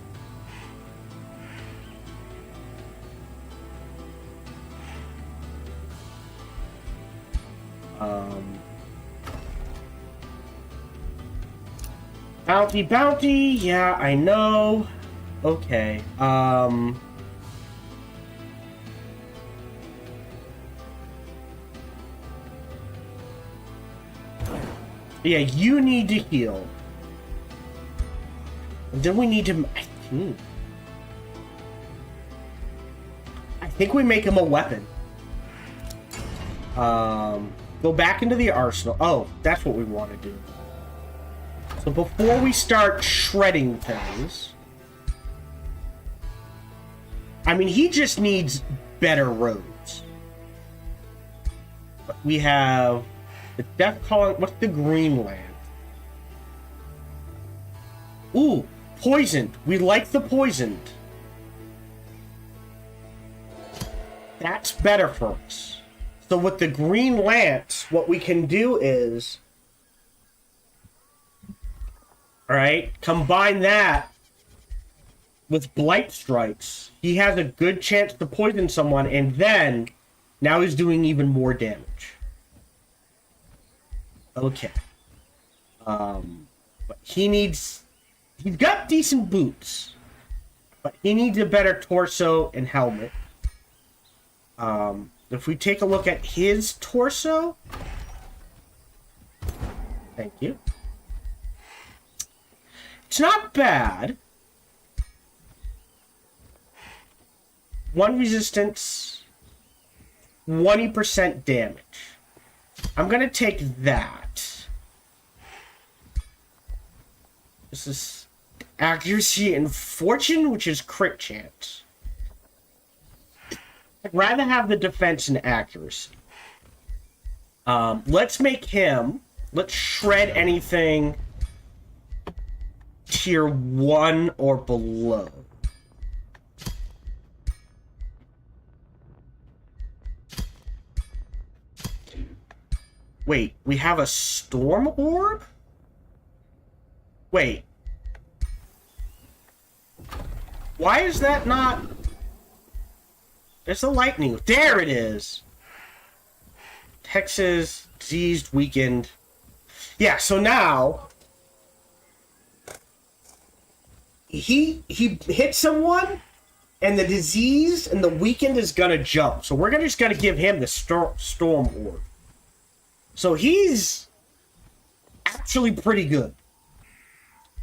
Bounty, bounty! Yeah, I know. Okay. Yeah, you need to heal. And then we need to... I think we make him a weapon. Go back into the arsenal. Oh, that's what we want to do. So before we start shredding things... I mean, he just needs better roads. But we have... The Death Calling... What's the green land? Ooh, poisoned. We like the poisoned. That's better for us. So with the green lance, what we can do is... Alright, combine that with Blight Strikes. He has a good chance to poison someone, and then now he's doing even more damage. Okay. But he needs... He's got decent boots, but he needs a better torso and helmet. If we take a look at his torso... Thank you. It's not bad. 1 resistance, 20% damage. I'm gonna take that. This is accuracy and fortune, which is crit chance. I'd rather have the defense and accuracy. Let's make him... Let's shred anything tier 1 or below. Wait, we have a storm orb? Wait. Why is that not... There's the lightning. There it is! Texas, diseased, weakened. Yeah, so now... He hits someone, and the disease and the weakened is gonna jump. So we're just gonna give him the storm orb. So he's actually pretty good.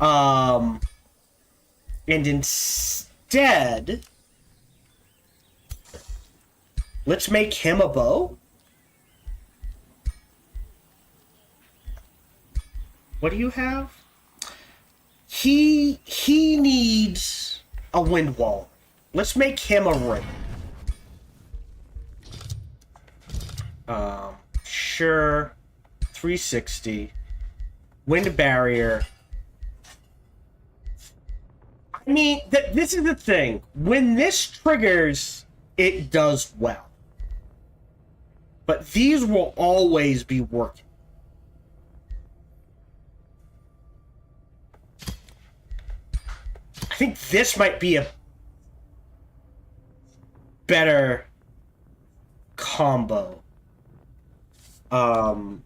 And instead, let's make him a bow. What do you have? He needs a wind wall. Let's make him a ring. Sure. 360. Wind barrier. I mean, this is the thing. When this triggers, it does well. But these will always be working. I think this might be a better combo. So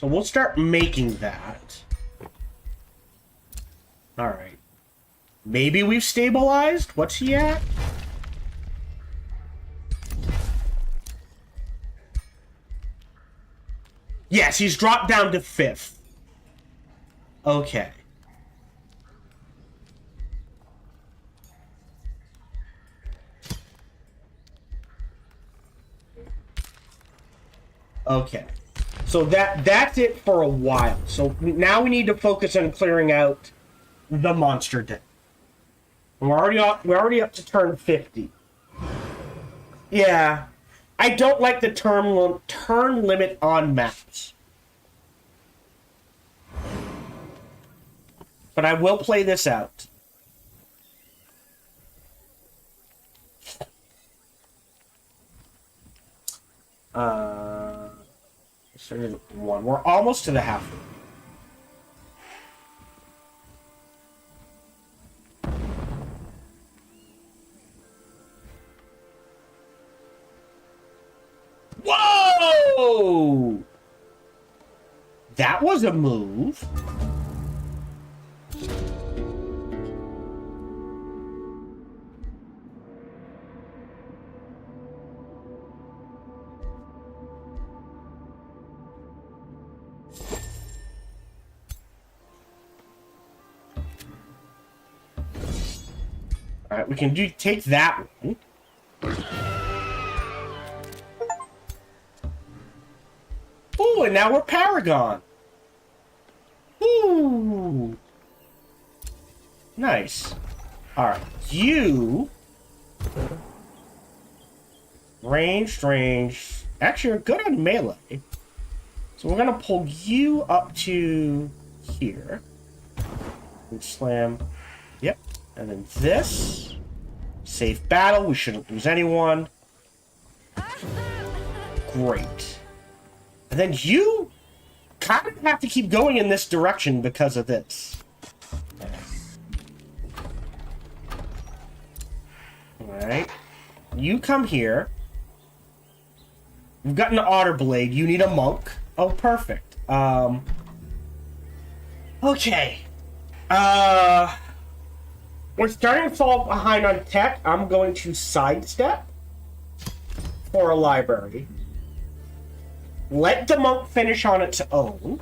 we'll start making that. Alright. Maybe we've stabilized? What's he at? Yes, he's dropped down to 5th. Okay. Okay. So that's it for a while. So now we need to focus on clearing out the monster den. We're already up to turn 50. Yeah. I don't like the turn limit on maps. But I will play this out. One. We're almost to the halfway. Whoa! That was a move. All right, we can take that one. Ooh, and now we're Paragon. Ooh. Nice. Alright, you... Range. Actually, you're good on melee. So we're gonna pull you up to here. And slam. Yep. And then this. Safe battle. We shouldn't lose anyone. Great. And then you kind of have to keep going in this direction because of this. Alright. You come here. You've got an otter blade. You need a monk. Oh, perfect. Okay. We're starting to fall behind on tech. I'm going to sidestep for a library. Let the monk finish on its own.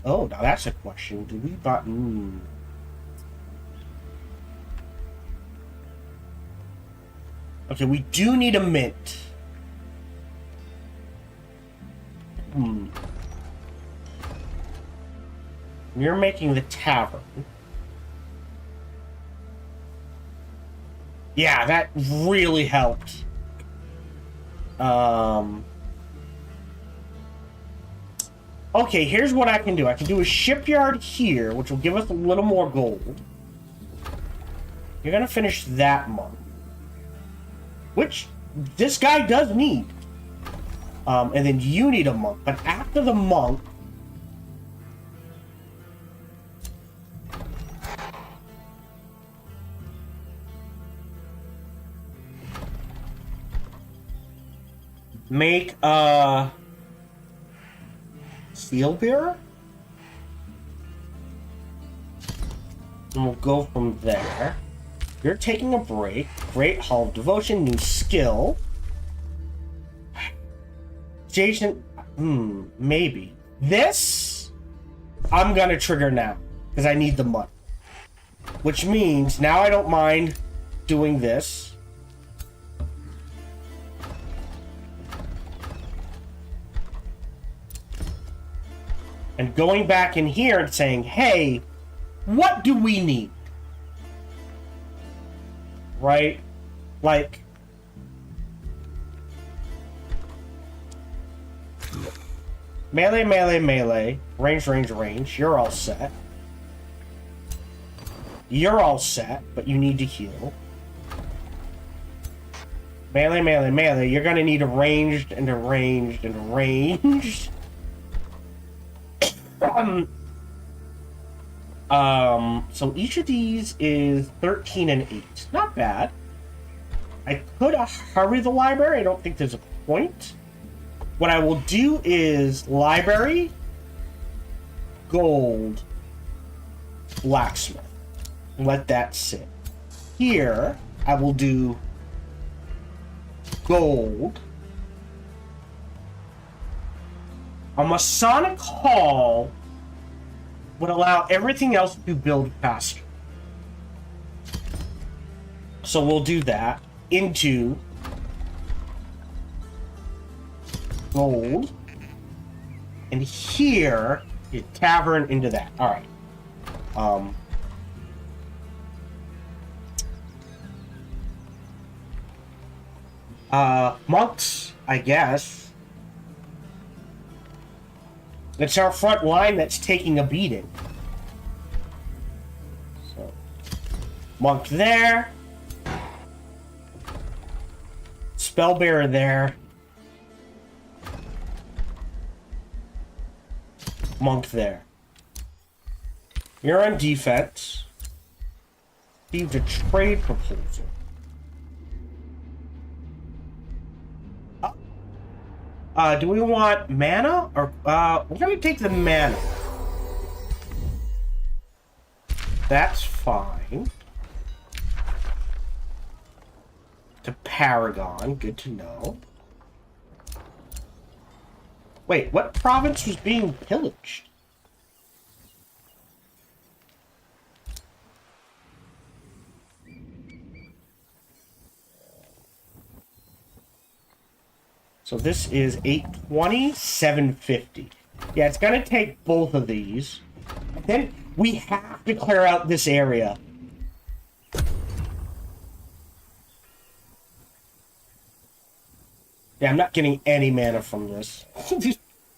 Oh, now that's a question. Do we buy... Okay, we do need a mint. You're making the tavern. Yeah, that really helped. Okay, here's what I can do. I can do a shipyard here, which will give us a little more gold. You're gonna finish that monk. Which this guy does need. And then you need a monk. But after the monk... Make a... Seal bearer? And we'll go from there. You're taking a break. Great. Hall of Devotion. New skill. Jason... maybe. This... I'm gonna trigger now. Because I need the money. Which means, now I don't mind doing this. And going back in here and saying, hey, what do we need? Right? Like... Melee, melee, melee. Range, range, range. You're all set. You're all set, but you need to heal. Melee, melee, melee. You're gonna need a ranged and a ranged and a ranged. So each of these is 13 and 8. Not bad. I could hurry the library. I don't think there's a point. What I will do is library, gold, blacksmith. Let that sit. Here, I will do gold. A Masonic Hall would allow everything else to build faster. So we'll do that into gold. And here, your tavern into that. Alright. Monks, I guess. It's our front line that's taking a beating. So, monk there. Spellbearer there. Monk there. You're on defense. Received a trade proposal. Do we want mana? Or, we're gonna take the mana. That's fine. To Paragon, good to know. Wait, what province was being pillaged? So this is 820, 750. Yeah, it's gonna take both of these. Then we have to clear out this area. Yeah, I'm not getting any mana from this.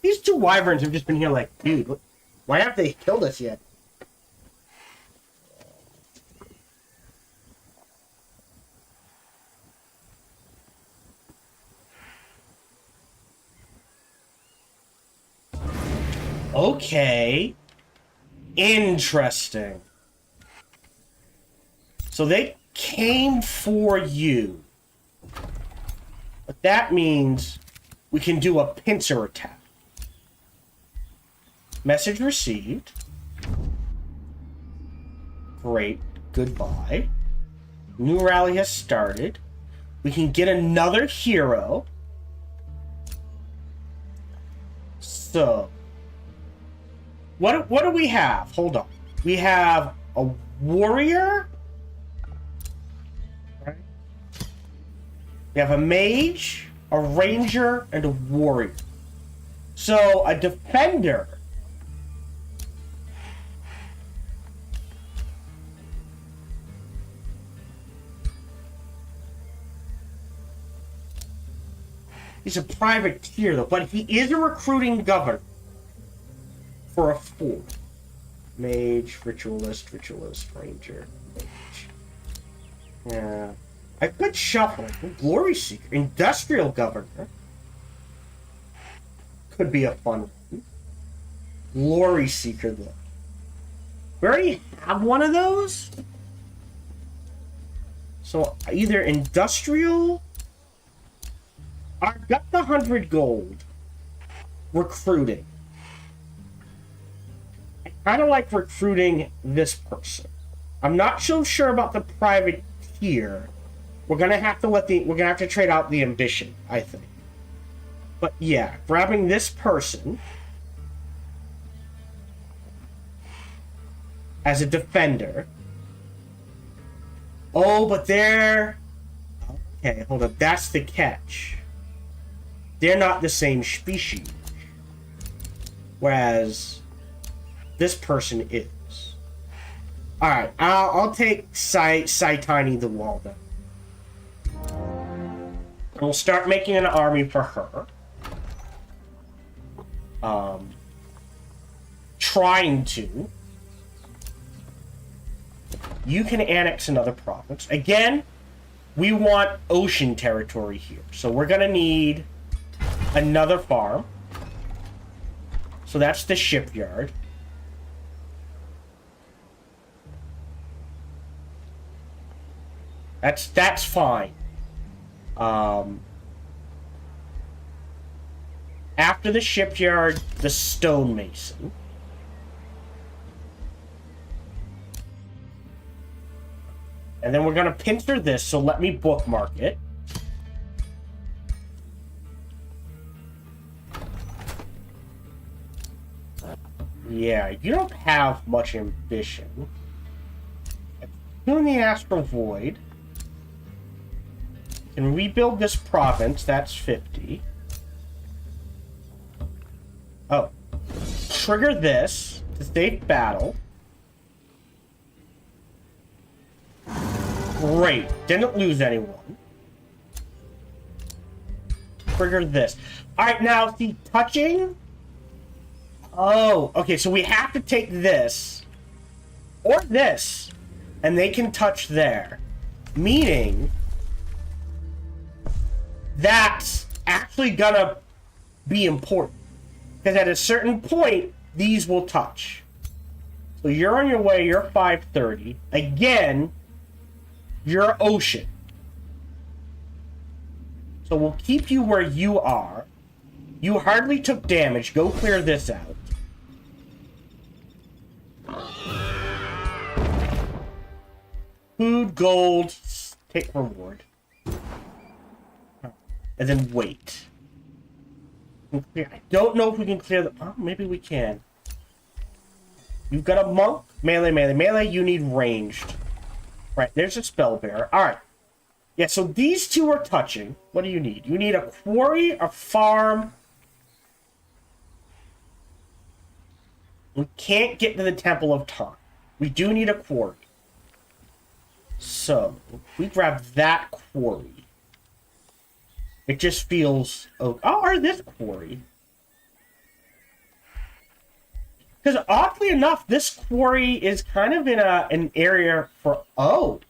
these two wyverns have just been here like, dude, why haven't they killed us yet? Okay. Interesting. So they came for you. But that means we can do a pincer attack. Message received. Great. Goodbye. New rally has started. We can get another hero. So, what do we have? Hold on. We have a warrior. Right? We have a mage, a ranger, and a warrior. So, a defender. He's a privateer, though, but he is a recruiting governor for a 4. Mage, ritualist, ranger, mage. Yeah. I could shuffle. Glory Seeker, industrial governor. Could be a fun one. Glory Seeker, though. We already have one of those. So either industrial. I've got the 100 gold. Recruiting. I kind of like recruiting this person. I'm not so sure about the privateer. We're gonna have to trade out the ambition, I think. But yeah, grabbing this person as a defender. Oh, but they're okay. Hold up, that's the catch. They're not the same species. Whereas this person is. Alright, I'll take Tiny the Wall then. And we'll start making an army for her. Trying to. You can annex another province. Again, we want ocean territory here. So we're gonna need another farm. So that's the shipyard. That's fine. After the shipyard, the stonemason. And then we're gonna pincer this, so let me bookmark it. Yeah, you don't have much ambition. Doing the Astral Void. Can rebuild this province, that's 50. Oh. Trigger this to save battle. Great. Didn't lose anyone. trigger this. All right, now see touching. Oh, okay. So we have to take this or this, and they can touch there, meaning that's actually gonna be important because at a certain point these will touch. So you're on your way. You're 530 again. You're ocean. So we'll keep you where you are. You hardly took damage. Go clear this out. Food, gold, take reward. And then wait. I don't know if we can clear the... Oh, maybe we can. You've got a monk. Melee, melee, melee. You need ranged. Right, there's a spell bearer. Alright. Yeah, so these two are touching. What do you need? You need a quarry, a farm. We can't get to the Temple of Time. We do need a quarry. So, we grab that quarry. It just feels... Oh, or this quarry. Because oddly enough, this quarry is kind of in an area for... Oh.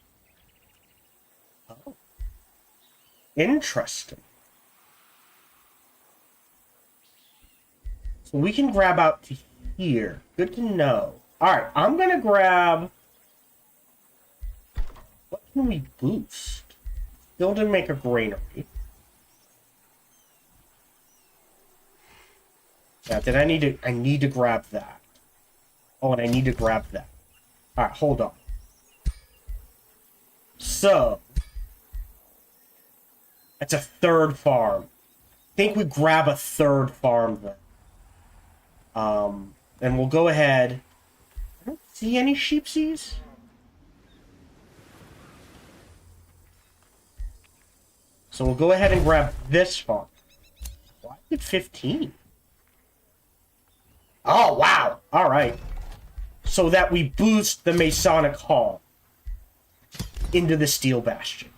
Interesting. So we can grab out to here. Good to know. Alright, I'm going to grab... What can we boost? Still didn't make a granary. Yeah, then I need to grab that. Oh, and I need to grab that. Alright, hold on. So... That's a third farm. I think we grab a third farm then. And we'll go ahead. I don't see any sheepsies. So we'll go ahead and grab this farm. Why did 15? Oh, wow. All right. So that we boost the Masonic Hall into the Steel Bastion.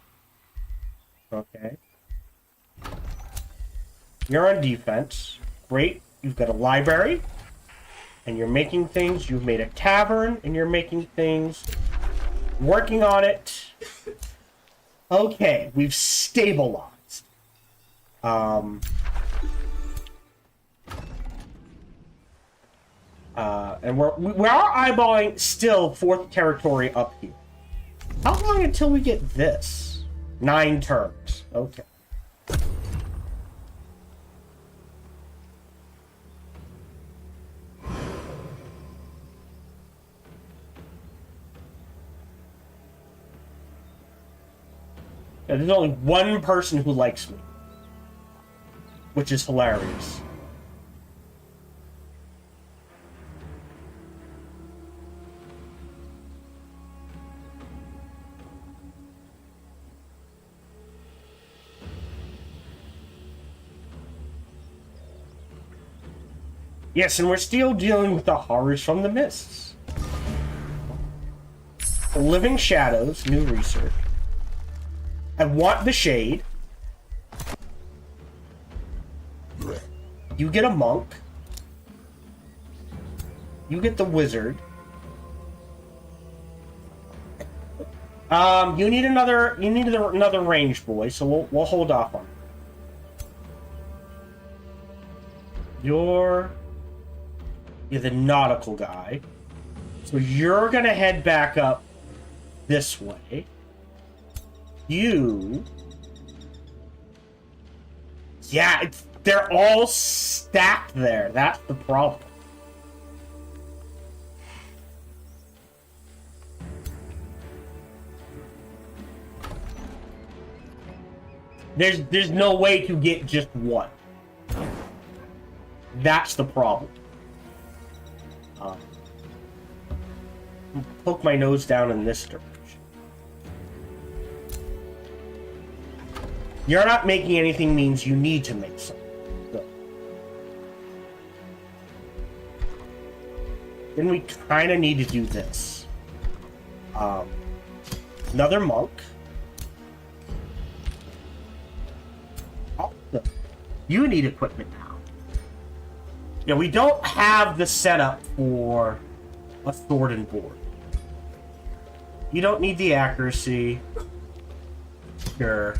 Okay. You're on defense. Great. You've got a library. And you're making things. You've made a tavern. And you're making things. Working on it. Okay. We've stabilized. And we are eyeballing still 4th territory up here. How long until we get this? 9 turns. Okay. Yeah, there's only one person who likes me. Which is hilarious. Yes, and we're still dealing with the horrors from the mists. Living Shadows, new research. I want the shade. You get a monk. You get the wizard. You need another ranged boy, so we'll hold off on it. You're the nautical guy. So you're gonna head back up this way. Yeah, they're all stacked there. That's the problem. There's no way to get just one. That's the problem. Poke my nose down in this direction. You're not making anything means you need to make something. Good. Then we kind of need to do this. Another monk. Oh, You need equipment now. Yeah, we don't have the setup for a sword and board. You don't need the accuracy. Sure.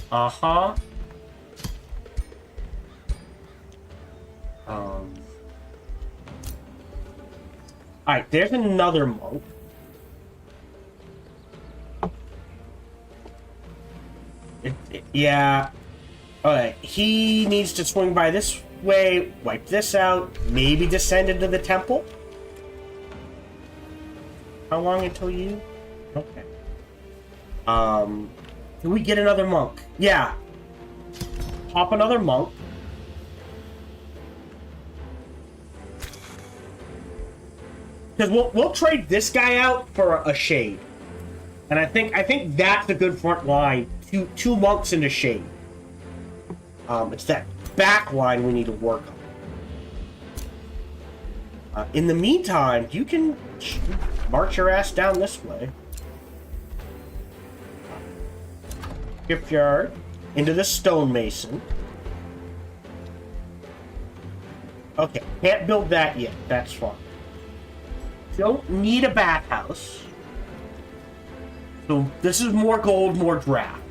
Uh-huh. Alright, there's another monk. Yeah. Alright, he needs to swing by this way, wipe this out, maybe descend into the temple. How long until you? Okay. Can we get another monk? Yeah. Pop another monk. Because we'll trade this guy out for a shade. And I think that's a good front line. Two monks and a shade. It's that back line we need to work on. In the meantime, you can march your ass down this way. Shipyard into the stonemason. Okay, can't build that yet. That's fine. Don't need a bathhouse. So this is more gold, more draft.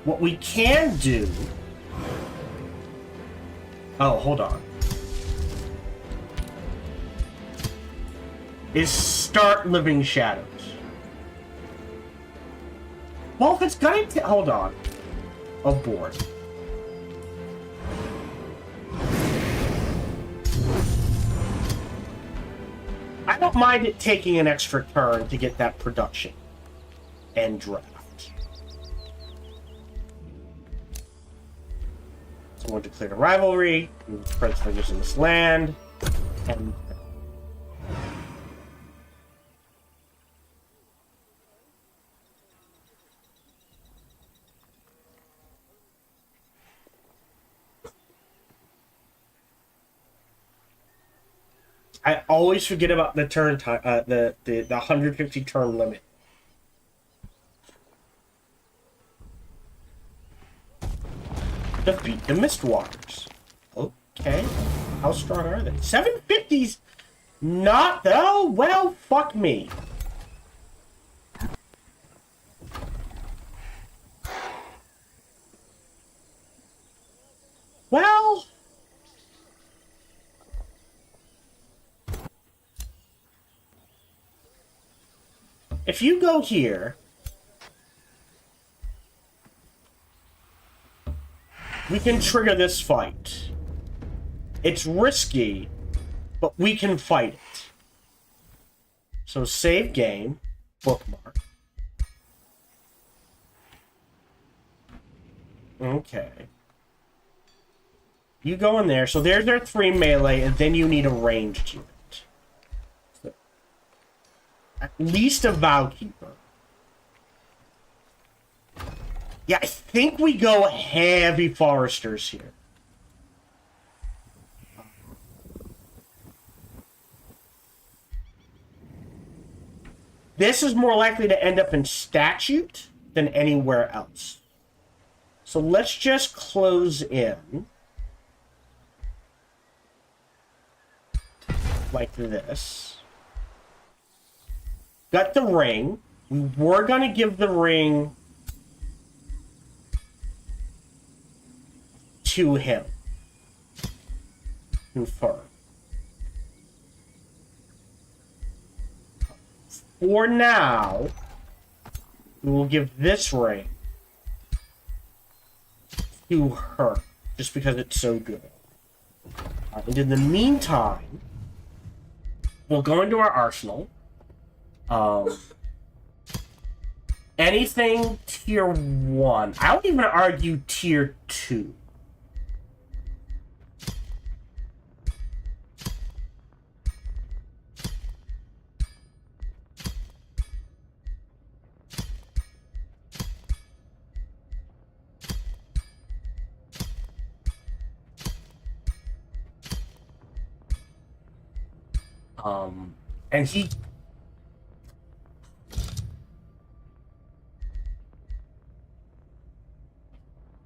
What we can do... Oh, hold on. Is start Living Shadows. Well, if it's going to... Hold on. Abort. I don't mind it taking an extra turn to get that production and draft. Someone declared a rivalry. Prince figures in this land. And I always forget about the turn time, the 150 turn limit. Defeat the Mistwalkers. Okay. How strong are they? 750's not though. Well, fuck me. Well, if you go here, we can trigger this fight. It's risky, but we can fight it. So save game, bookmark. Okay. You go in there. So there's our 3 melee, and then you need a ranged unit. So, at least a Vowkeeper. Yeah, I think we go heavy foresters here. This is more likely to end up in statute than anywhere else. So let's just close in. Like this. Got the ring. We were going to give the ring to him. Confirm. For now, we will give this ring to her, just because it's so good. And in the meantime, we'll go into our arsenal. Anything tier 1. I would even argue tier 2. And he...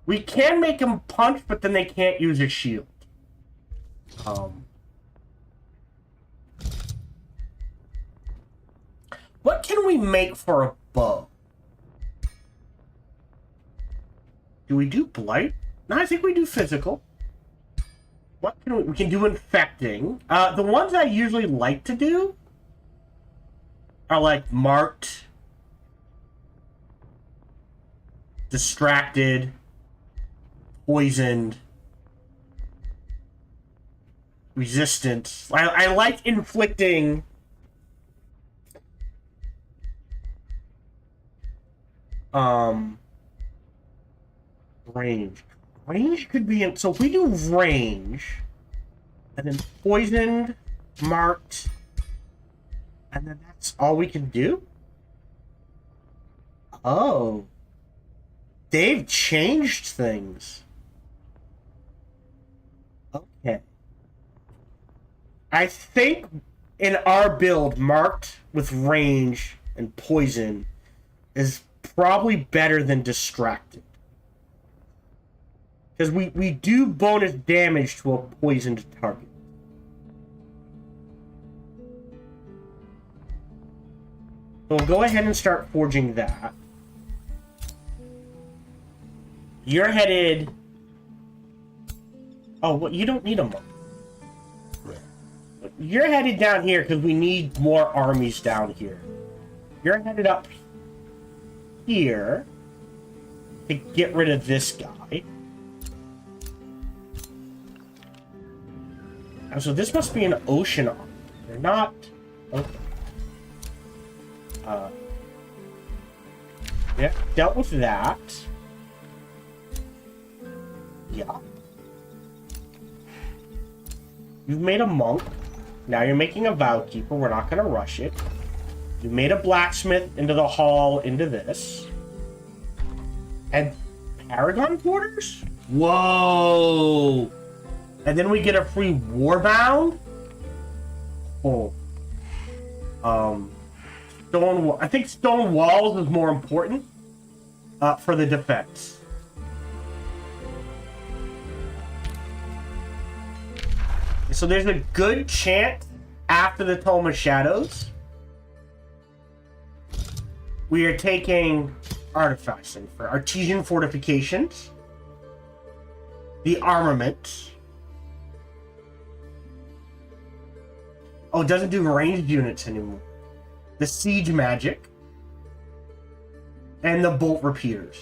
We can make them punch, but then they can't use a shield. What can we make for a bow? Do we do blight? No, I think we do physical. What can we can do infecting. The ones I usually like to do are like marked, distracted, poisoned, resistant. I like inflicting range. Range could be in, so if we do range and then poisoned, marked, and then that's all we can do? Oh. They've changed things. Okay. I think in our build, marked with range and poison is probably better than distracted. Because we do bonus damage to a poisoned target. So we'll go ahead and start forging that. You're headed... Oh, well, you don't need a monk. You're headed down here because we need more armies down here. You're headed up here to get rid of this guy. Oh, so this must be an ocean army. They're not... Okay. Yeah, dealt with that. Yeah. You've made a monk. Now you're making a vow keeper. We're not going to rush it. You made a blacksmith into the hall into this. And Paragon quarters? Whoa! And then we get a free warbound? Oh. I think stone walls is more important for the defense. So there's a good chance after the Tome of Shadows we are taking artifacts in for artesian fortifications, the armament. Oh, it doesn't do ranged units anymore. The siege magic, and the bolt repeaters.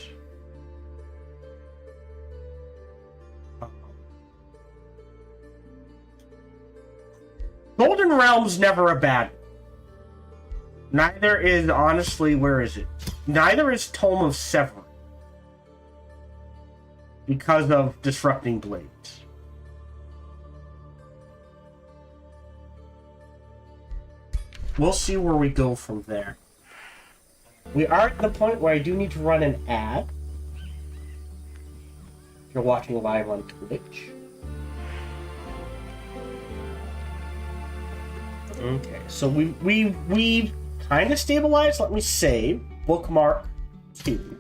Golden Realm's never a bad one. Neither is, honestly, where is it? Neither is Tome of Severin. Because of Disrupting Blades. We'll see where we go from there. We are at the point where I do need to run an ad. If you're watching live on Twitch. Okay, so we've kind of stabilized. Let me save. Bookmark 2.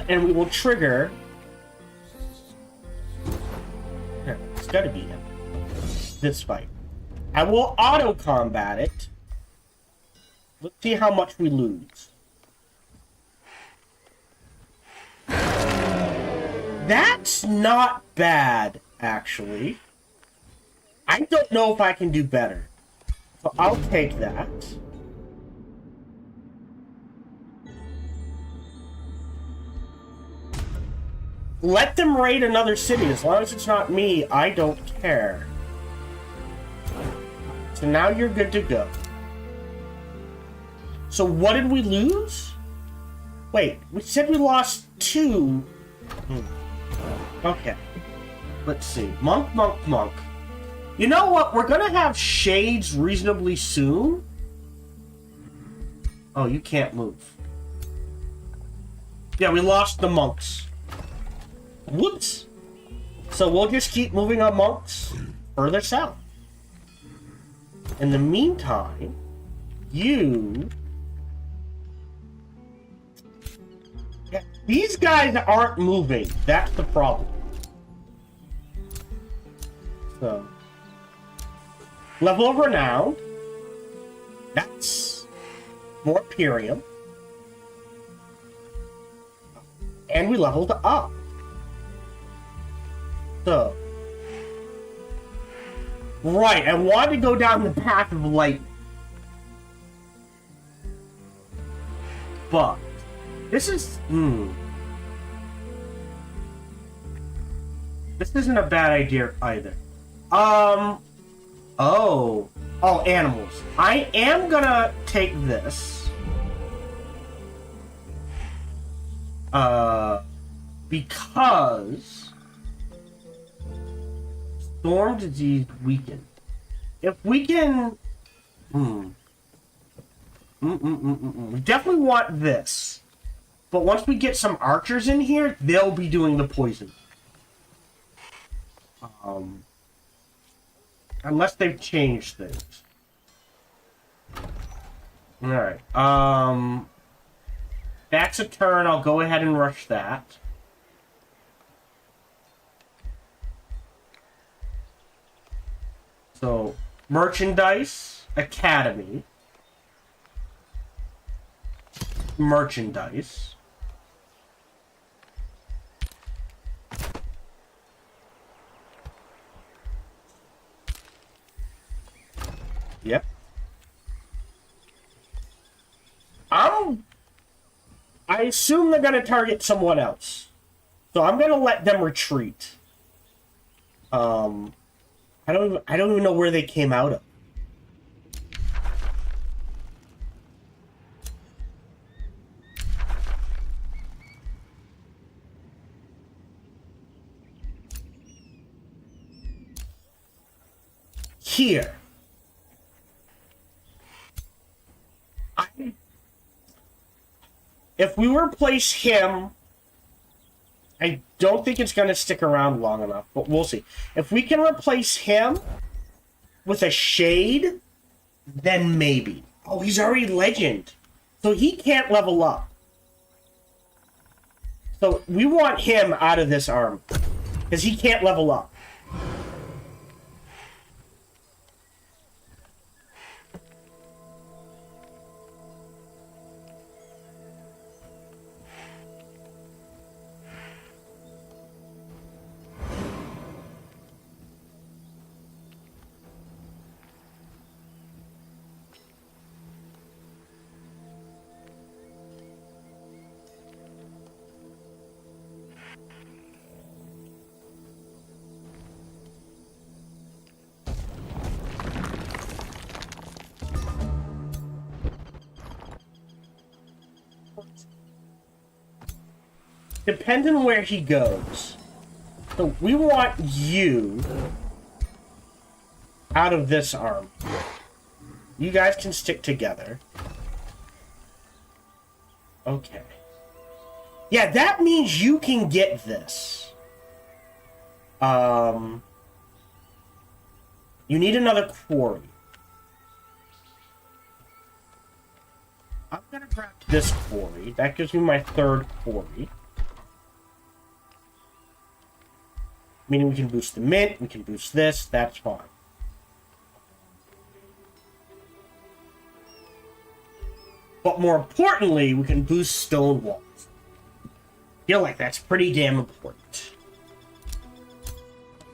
And we will trigger... It's gotta be him. This fight. I will auto-combat it. Let's see how much we lose. That's not bad, actually. I don't know if I can do better. So I'll take that. Let them raid another city. As long as it's not me, I don't care. So now you're good to go. So what did we lose? Wait, we said we lost 2. Okay. Let's see. Monk, monk, monk. You know what? We're gonna have shades reasonably soon. Oh, you can't move. Yeah, we lost the monks. Whoops. So we'll just keep moving our monks further south. In the meantime, you These guys aren't moving. That's the problem. So, level of renown. That's more Purium. And we leveled up. So, right, I wanted to go down the path of light. But this is this isn't a bad idea either. Oh, animals. I am gonna take this. Because storm disease weakened. If we can, we definitely want this. But once we get some archers in here, they'll be doing the poison. Unless they've changed things. Alright. That's a turn. I'll go ahead and rush that. So, merchandise, academy. Merchandise. Yep. I assume they're gonna target someone else. So I'm gonna let them retreat. I don't even know where they came out of. Here. If we replace him, I don't think it's going to stick around long enough, but we'll see. If we can replace him with a shade, then maybe. Oh, he's already legend. So he can't level up. So we want him out of this arm, because he can't level up. Depending on where he goes. So we want you out of this arm. You guys can stick together. Okay. Yeah, that means you can get this. You need another quarry. I'm gonna grab this quarry. That gives me my third quarry. Meaning we can boost the mint, we can boost this, that's fine. But more importantly, we can boost stone walls. Feel like that's pretty damn important.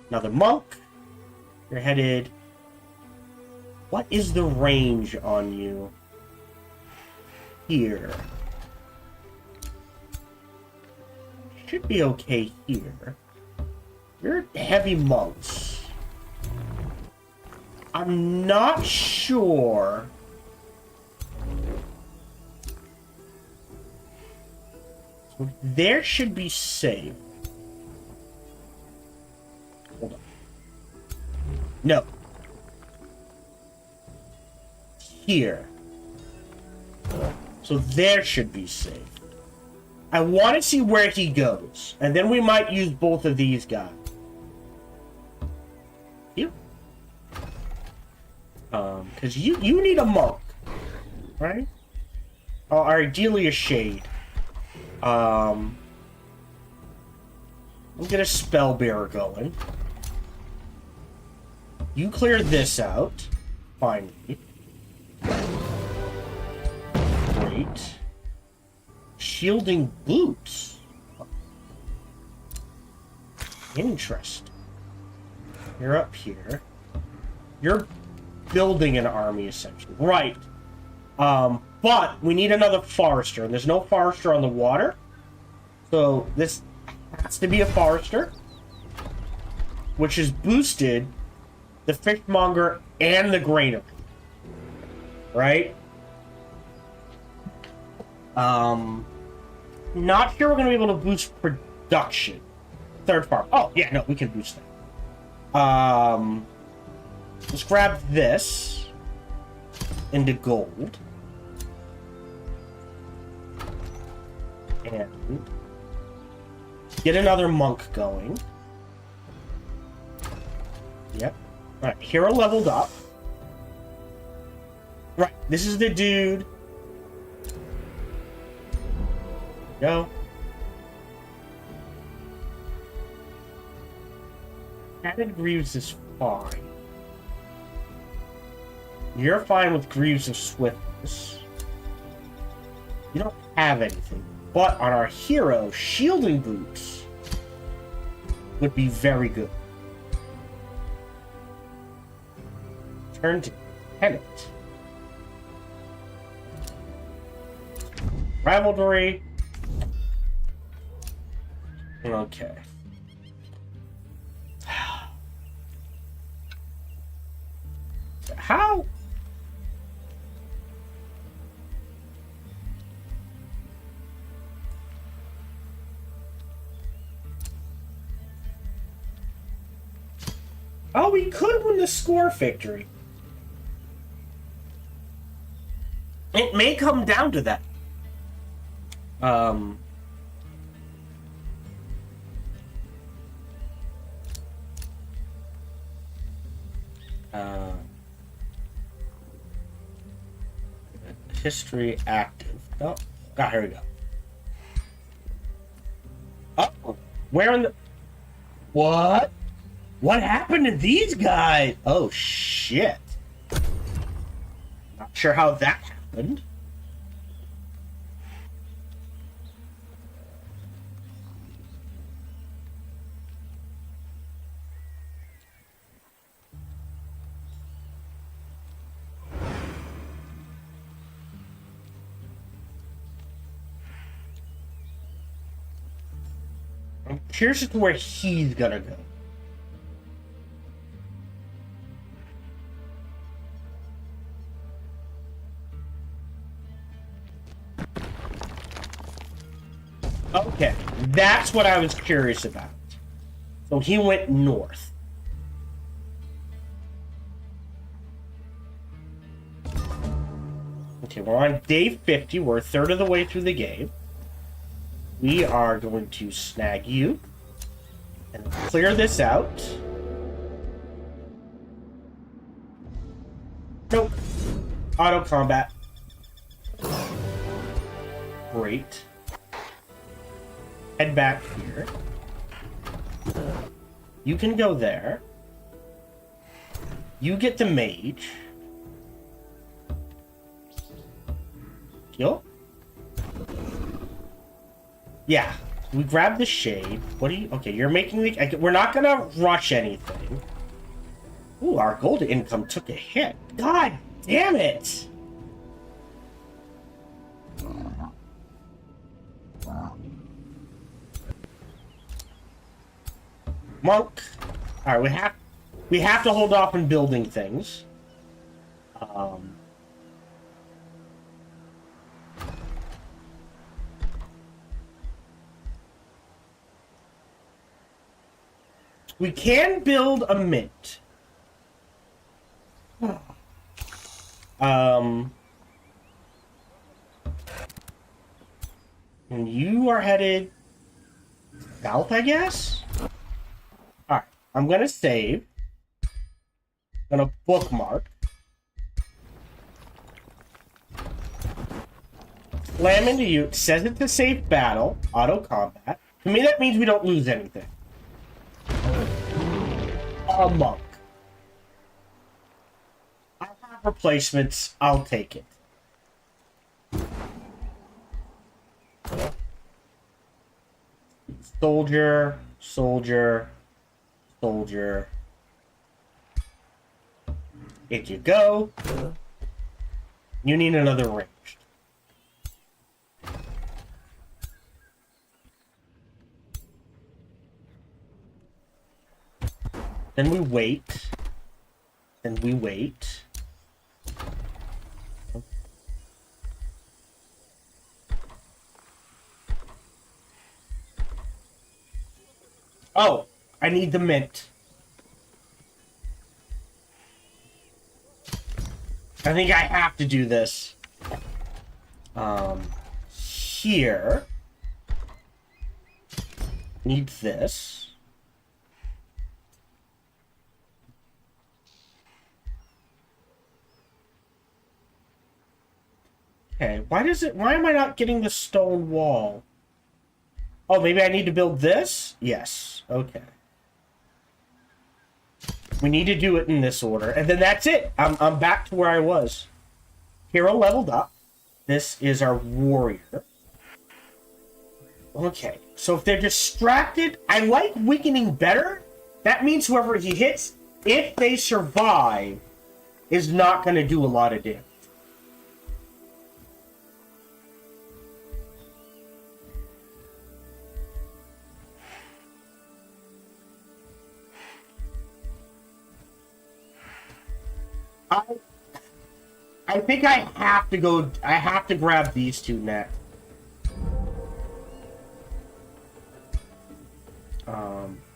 Another monk. You're headed... What is the range on you? Here. Should be okay here. You're heavy monks. I'm not sure. So there should be safe. Hold on. No. Here. So there should be safe. I want to see where he goes, and then we might use both of these guys. You. Because you need a monk, right? Or ideally a shade. We'll get a spell bearer going. You clear this out. Finally. Great. Shielding boots. Interesting. You're up here. You're building an army, essentially. Right. But we need another forester, and there's no forester on the water. So this has to be a forester, which has boosted the fishmonger and the granary. Right? Not sure we're going to be able to boost production. Third farm. Oh, yeah, no, we can boost that. Let's grab this into gold. And get another monk going. Yep. Alright, hero leveled up. Right, this is the dude. Go. Added Greaves is fine. You're fine with Greaves of Swiftness. You don't have anything. But on our hero, Shielding Boots would be very good. Turn to Tenet. Rivalry. Okay. How? Oh, we could win the score victory. It may come down to that. History active. Oh, here we go. Oh, where in the... What? What happened to these guys? Oh, shit. Not sure how that happened. I'm curious as to where he's gonna go. Okay, that's what I was curious about. So he went north. Okay, we're on day 50. We're a third of the way through the game. We are going to snag you and clear this out. Nope. Auto combat. Great. Head back here. You can go there. You get the mage. Kill. Yeah, we grab the shade. What do you... Okay, you're making the... We're not gonna rush anything. Ooh, our gold income took a hit. God damn it! Monk. Alright, we have to hold off on building things. We can build a mint. And you are headed south, I guess? Alright, I'm gonna save. I'm gonna bookmark. Slam into you. It says it's a safe battle. Auto combat. To me, that means we don't lose anything. A monk. I have replacements. I'll take it. Soldier, soldier, soldier. In you go. You need another ranged. Then we wait. Then we wait. Oh, I need the mint. I think I have to do this. Here. Need this. Okay, why am I not getting the stone wall? Oh, maybe I need to build this? Yes, okay. We need to do it in this order, and then that's it. I'm back to where I was. Hero leveled up. This is our warrior. Okay, so if they're distracted, I like weakening better. That means whoever he hits, if they survive, is not going to do a lot of damage. I think I have to go. I have to grab these two next.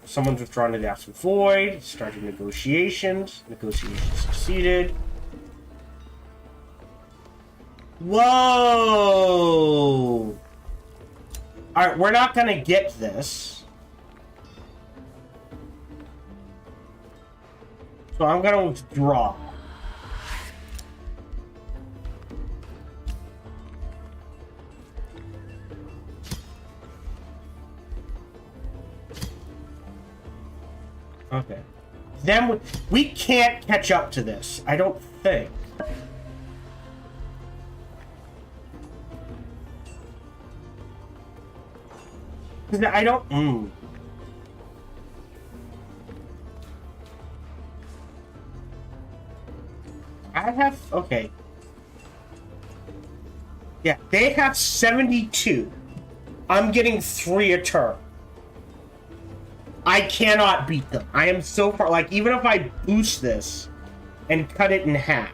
Someone's withdrawn to the Absolute Void. Starting negotiations. Negotiations succeeded. Whoa! Alright, we're not gonna get this. So I'm gonna withdraw. Okay. Then we can't catch up to this. I don't think. I don't. I have. Okay. Yeah, they have 72. I'm getting 3 a turn. I cannot beat them. I am so far. Like, even if I boost this and cut it in half.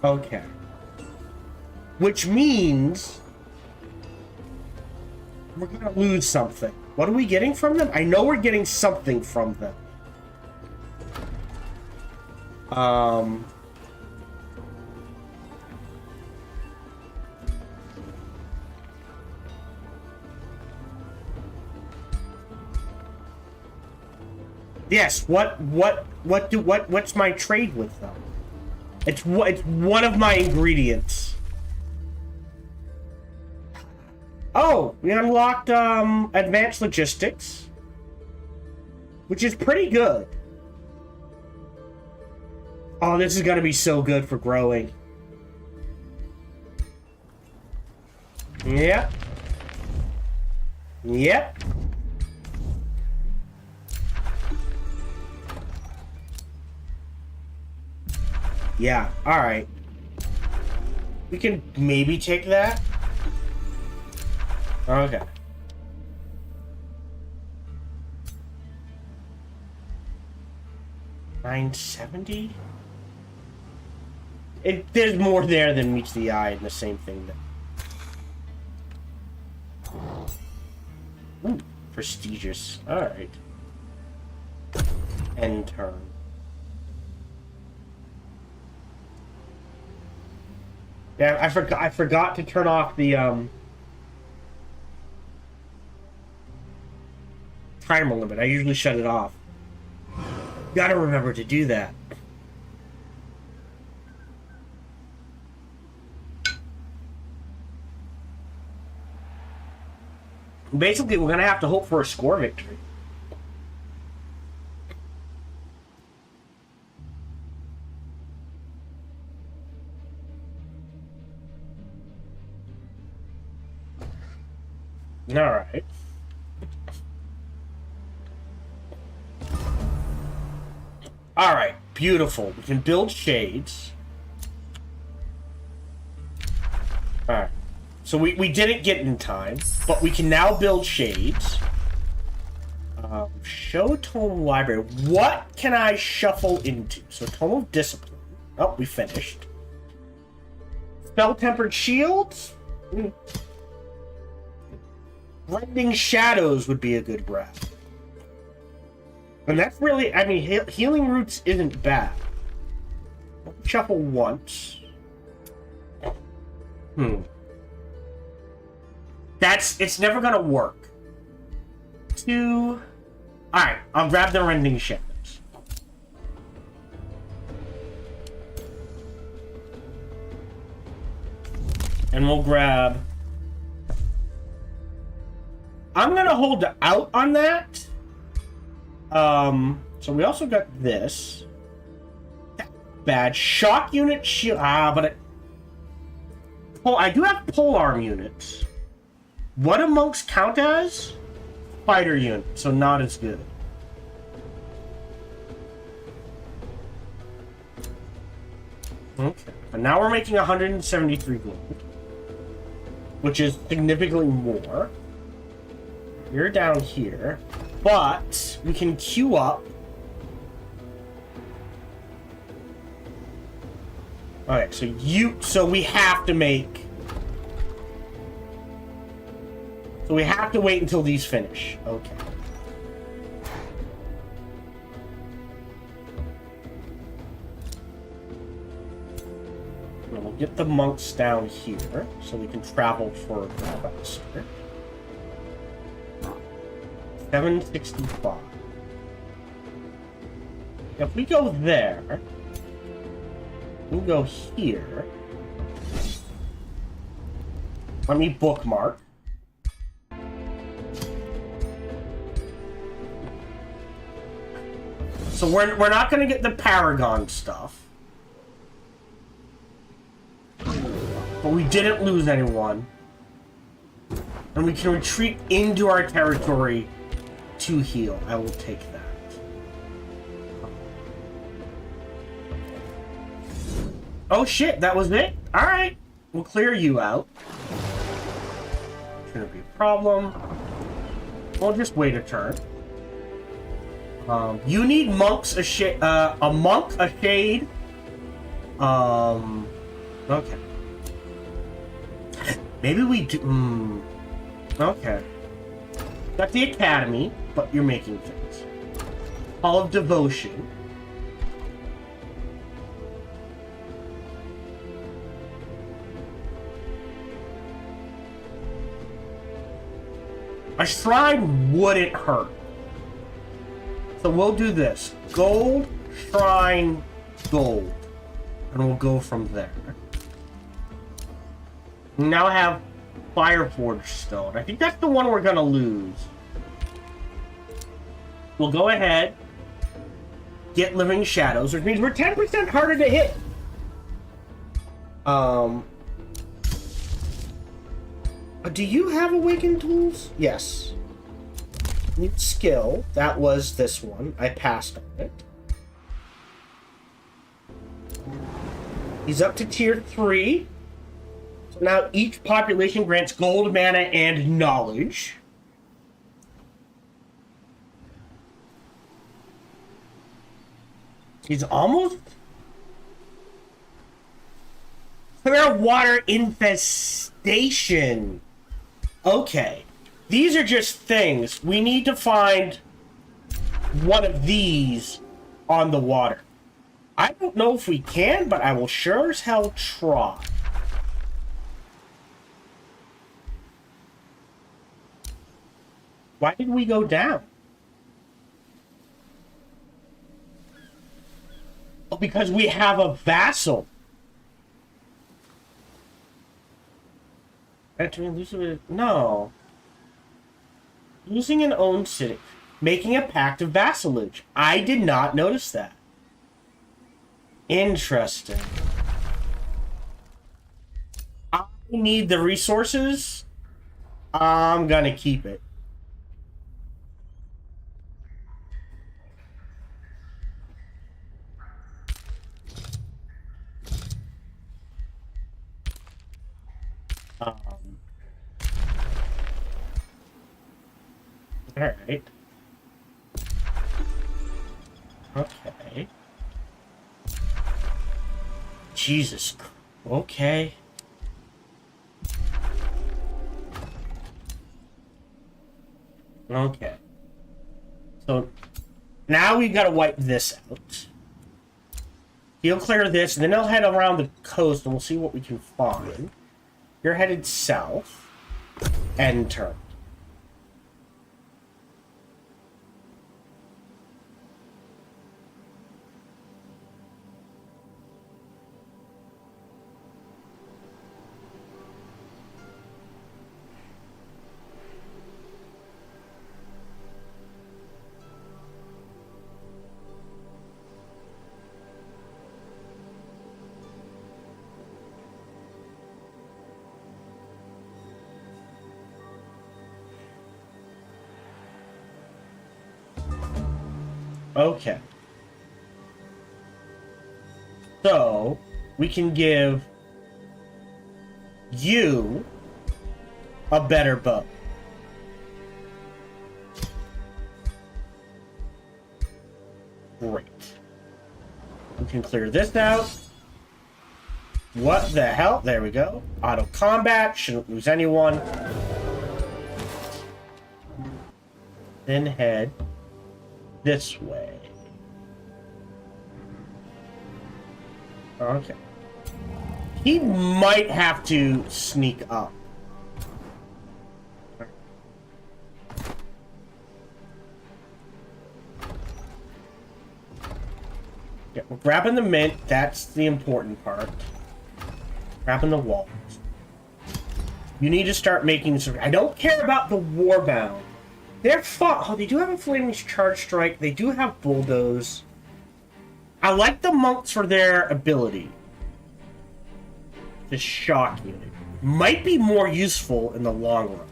Okay. Which means we're gonna lose something. What are we getting from them? I know we're getting something from them. Yes, what's my trade with them? It's one of my ingredients. Oh, we unlocked advanced logistics, which is pretty good. Oh, this is gonna be so good for growing. Yep. Yep. Yeah, alright. We can maybe take that. Okay. $970? There's more there than meets the eye in the same thing. Ooh, prestigious. Alright. End turn. Yeah, I forgot to turn off the timer limit. I usually shut it off. Gotta remember to do that. Basically, we're gonna have to hope for a score victory. All right. All right. Beautiful. We can build shades. All right. So we didn't get it in time, but we can now build shades. Show Tome Library. What can I shuffle into? So Tome of Discipline. Oh, we finished. Spell-Tempered Shields? Rending Shadows would be a good grab. And that's really, I mean, Healing Roots isn't bad. Shuffle once. It's never gonna work. 2. Alright, I'll grab the Rending Shadows. And we'll grab... I'm gonna hold out on that. So we also got this. Bad. Shock unit shield. But I do have polearm units. What do monks count as? Fighter unit, so not as good. Okay, but now we're making 173 gold, which is significantly more. You're down here, but we can queue up. Alright, so we have to make... So we have to wait until these finish. Okay. We'll get the monks down here so we can travel for faster. 765. If we go there, we'll go here. Let me bookmark. So we're not going to get the Paragon stuff. But we didn't lose anyone. And we can retreat into our territory to heal. I will take that. Oh shit, that was it? Alright. We'll clear you out. Shouldn't be a problem. We'll just wait a turn. You need monks a monk, a shade. Okay. Maybe we do. Okay. Got the academy, but you're making things. Hall of Devotion. A shrine wouldn't hurt. So we'll do this. Gold, shrine, gold. And we'll go from there. We now have Fireforged Stone. I think that's the one we're gonna lose. We'll go ahead, get Living Shadows, which means we're 10% harder to hit. Do you have Awakened Tools? Yes. Need skill. That was this one. I passed on it. He's up to tier 3. So now each population grants gold, mana, and knowledge. He's almost... Clear water infestation. Okay. These are just things. We need to find one of these on the water. I don't know if we can, but I will sure as hell try. Why did we go down? Oh, because we have a vassal. No. Losing an own city. Making a pact of vassalage. I did not notice that. Interesting. I need the resources. I'm gonna keep it. All right. Okay. Jesus. Okay. Okay. So now we gotta wipe this out. He'll clear this, and then I'll head around the coast, and we'll see what we can find. You're headed south. End turn. Okay. So, we can give you a better bow. Great. We can clear this out. What the hell? There we go. Auto combat. Shouldn't lose anyone. Then head this way. Okay. He might have to sneak up. Yeah, we're grabbing the mint. That's the important part. Grabbing the walls. You need to start making some... I don't care about the Warbound. They're fun. Oh, they do have a Flaming Charge Strike. They do have Bulldoze. I like the monks for their ability to shock you. Might be more useful in the long run.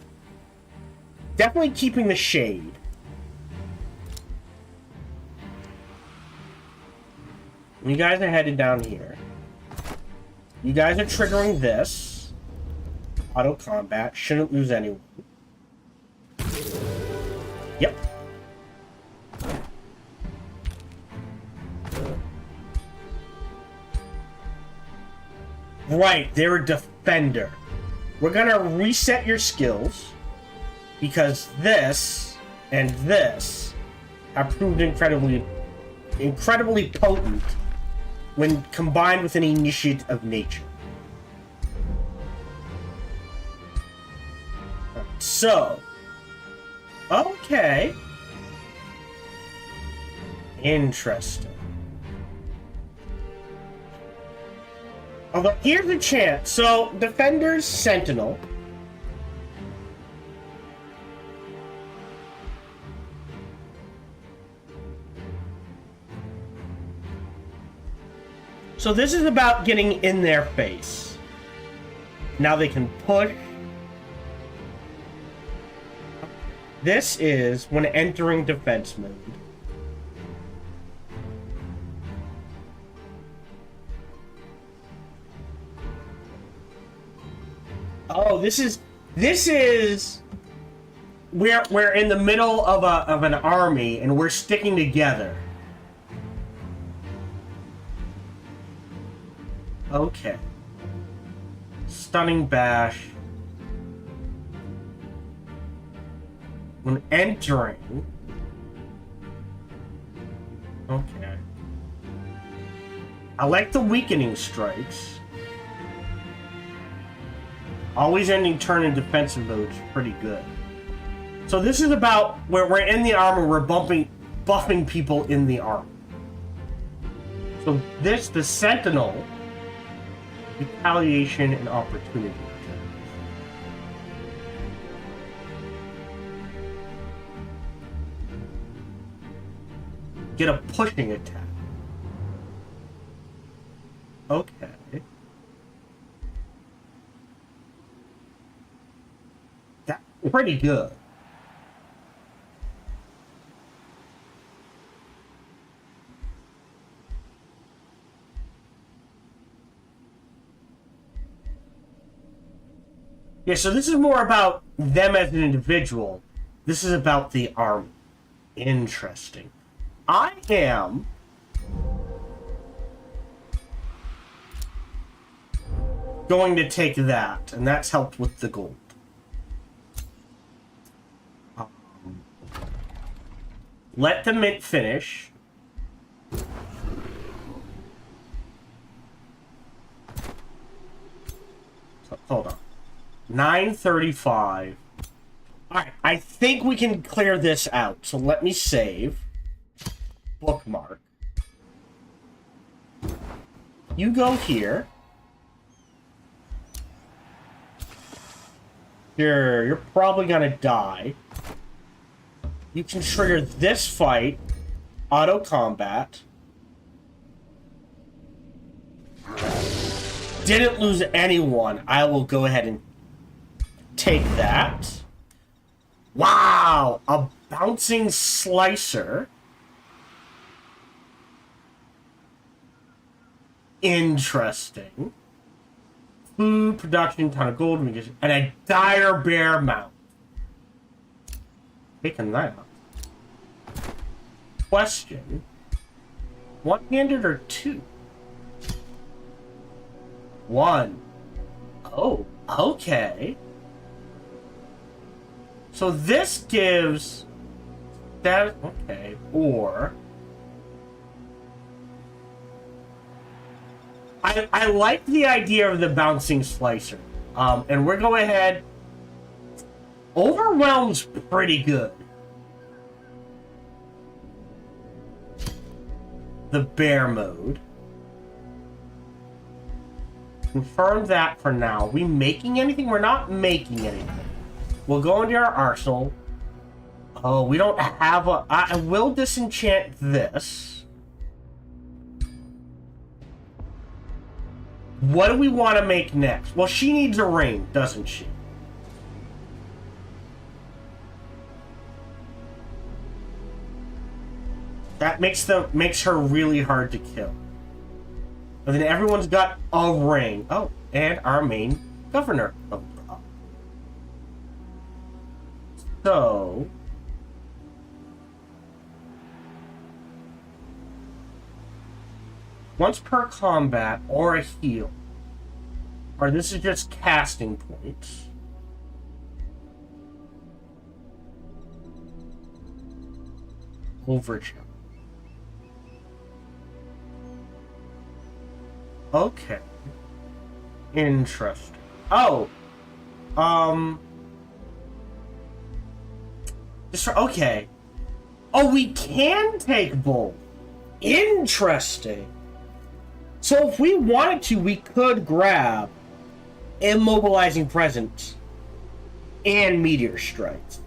Definitely keeping the shade. You guys are headed down here. You guys are triggering this. Auto combat. Shouldn't lose anyone. Yep. Right, they're a defender. We're gonna reset your skills because this and this have proved incredibly potent when combined with an initiate of nature. So, okay. Interesting. Although, here's a chance. So, Defender's Sentinel. So this is about getting in their face. Now they can push. This is when entering defense mode. Oh, this is we're in the middle of an army and we're sticking together. Okay. Stunning bash. When entering. Okay. I like the weakening strikes. Always ending turn in defensive mode is pretty good. So this is about where we're in the armor, we're buffing people in the armor. So this, the Sentinel, retaliation and opportunity. get a pushing attack. Okay. That's pretty good. Yeah, so this is more about them as an individual. This is about the army. Interesting. I am going to take that, and that's helped with the gold. Let the mint finish. So, hold on. 935. Alright, I think we can clear this out. So let me save. Bookmark. You go here. You're probably gonna die. You can trigger this fight. Auto combat. Didn't lose anyone. I will go ahead and take that. Wow! A bouncing slicer. Interesting. Food, production, ton of gold, and a dire bear mount. Taking that. Question. One-handed or two? One. Oh, okay. So this gives that, okay, or I like the idea of the bouncing slicer. And we're going ahead. Overwhelm's pretty good. The bear mode. Confirm that for now. Are we making anything? We're not making anything. We'll go into our arsenal. Oh, we don't have a... I will disenchant this. What do we want to make next? Well, she needs a ring, doesn't she? That makes her really hard to kill. And then everyone's got a ring. Oh, and our main governor. So... once per combat or a heal. Or this is just casting points. Overture. Okay. Interesting. Oh. Okay. Oh, we can take both. Interesting. So if we wanted to, we could grab Immobilizing Presence and Meteor Strikes.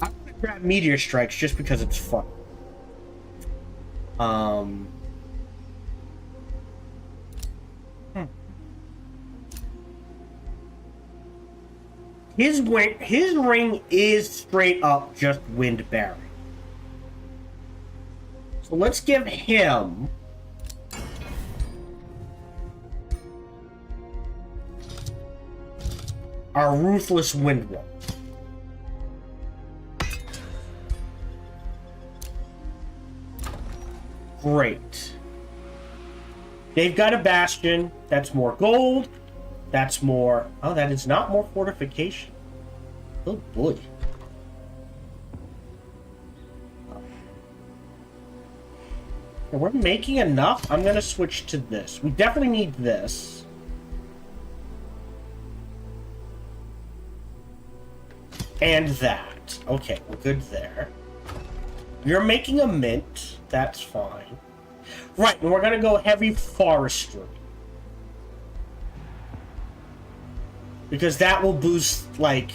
I'm gonna grab Meteor Strikes just because it's fun. His ring is straight up just wind bearing. So let's give him our Ruthless Wind Wall. Great. They've got a bastion. That's more gold. That's more... oh, that is not more fortification. Oh, boy. We're making enough. I'm going to switch to this. We definitely need this. And that. Okay, we're good there. You're making a mint. That's fine. Right, and we're going to go heavy forestry. Because that will boost, like...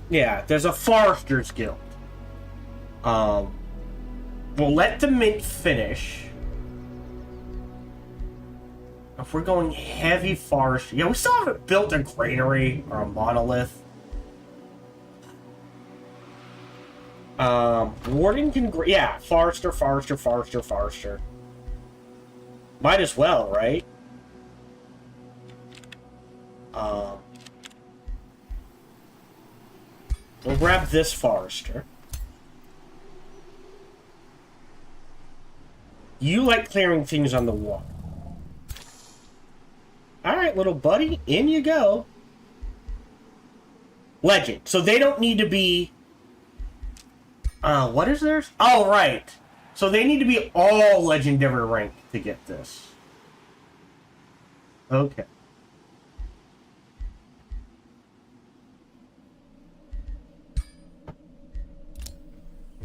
yeah, there's a Forester's Guild. We'll let the mint finish. If we're going heavy forestry, yeah, we still haven't built a granary or a monolith. Warden can, yeah, forester. Might as well, right? We'll grab this forester. You like clearing things on the wall. Alright, little buddy, in you go. Legend. So they don't need to be... what is theirs? Oh, right. So they need to be all legendary rank to get this. Okay.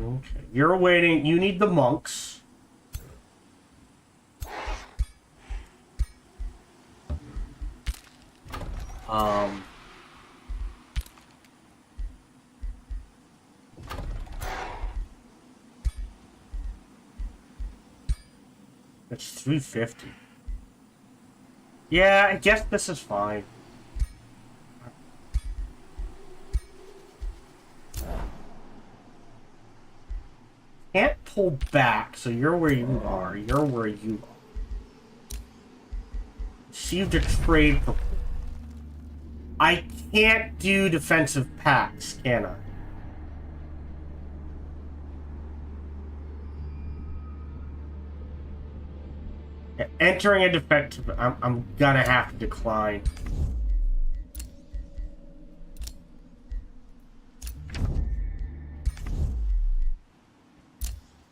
Okay. You're waiting. You need the monks. It's 350. Yeah, I guess this is fine. Can't pull back, so you're where you are. You're where you are. Received a trade proposal. I can't do defensive pacts, can I? Entering a defective, I'm gonna have to decline.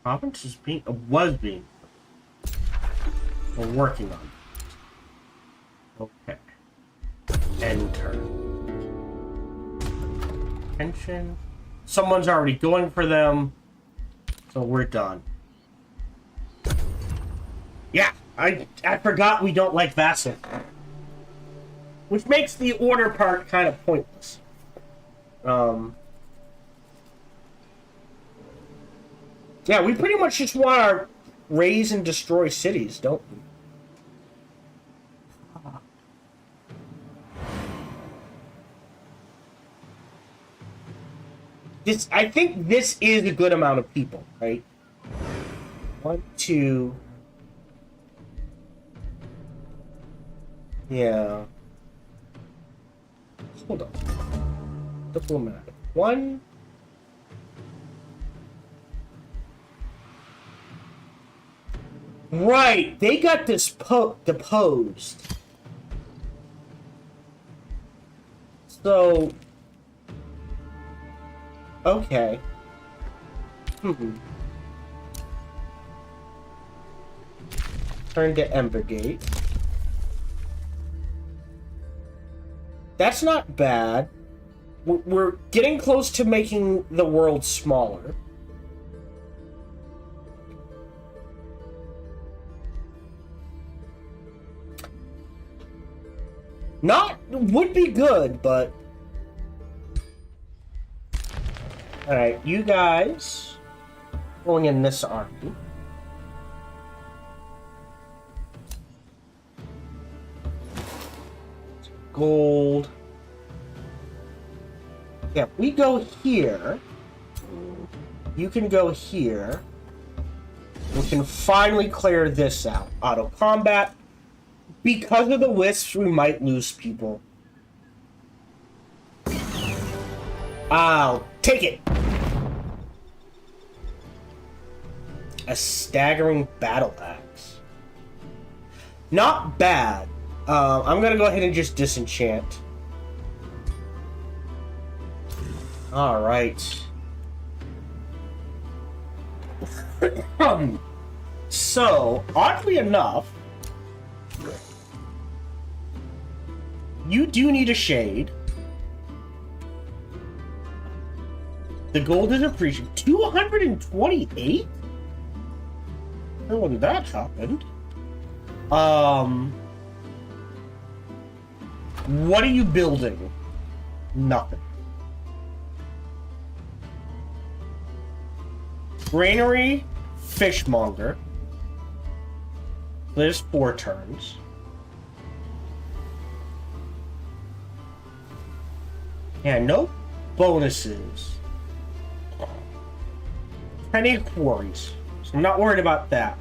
Province is was being. We're working on it. Okay. Enter. Attention. Someone's already going for them, so we're done. Yeah, I forgot we don't like vassal, which makes the order part kind of pointless. Yeah, we pretty much just want to raise and destroy cities, don't we? I think this is a good amount of people, right? 1, 2. Yeah. Hold on. Diplomatic. 1. Right, they got deposed. So, okay. Turn to Embergate. That's not bad. We're getting close to making the world smaller. Would be good, but... Alright, you guys... going in this army. Gold. Yeah, we go here. You can go here. We can finally clear this out. Auto combat. Because of the wisps, we might lose people. I'll take it. A staggering battle axe. Not bad. I'm gonna go ahead and just disenchant. Alright. So, oddly enough, you do need a shade. The gold is appreciated. 228? When that happened. What are you building? Nothing. Granary, fishmonger. There's 4 turns. Yeah, no bonuses. Penny quarries. So I'm not worried about that.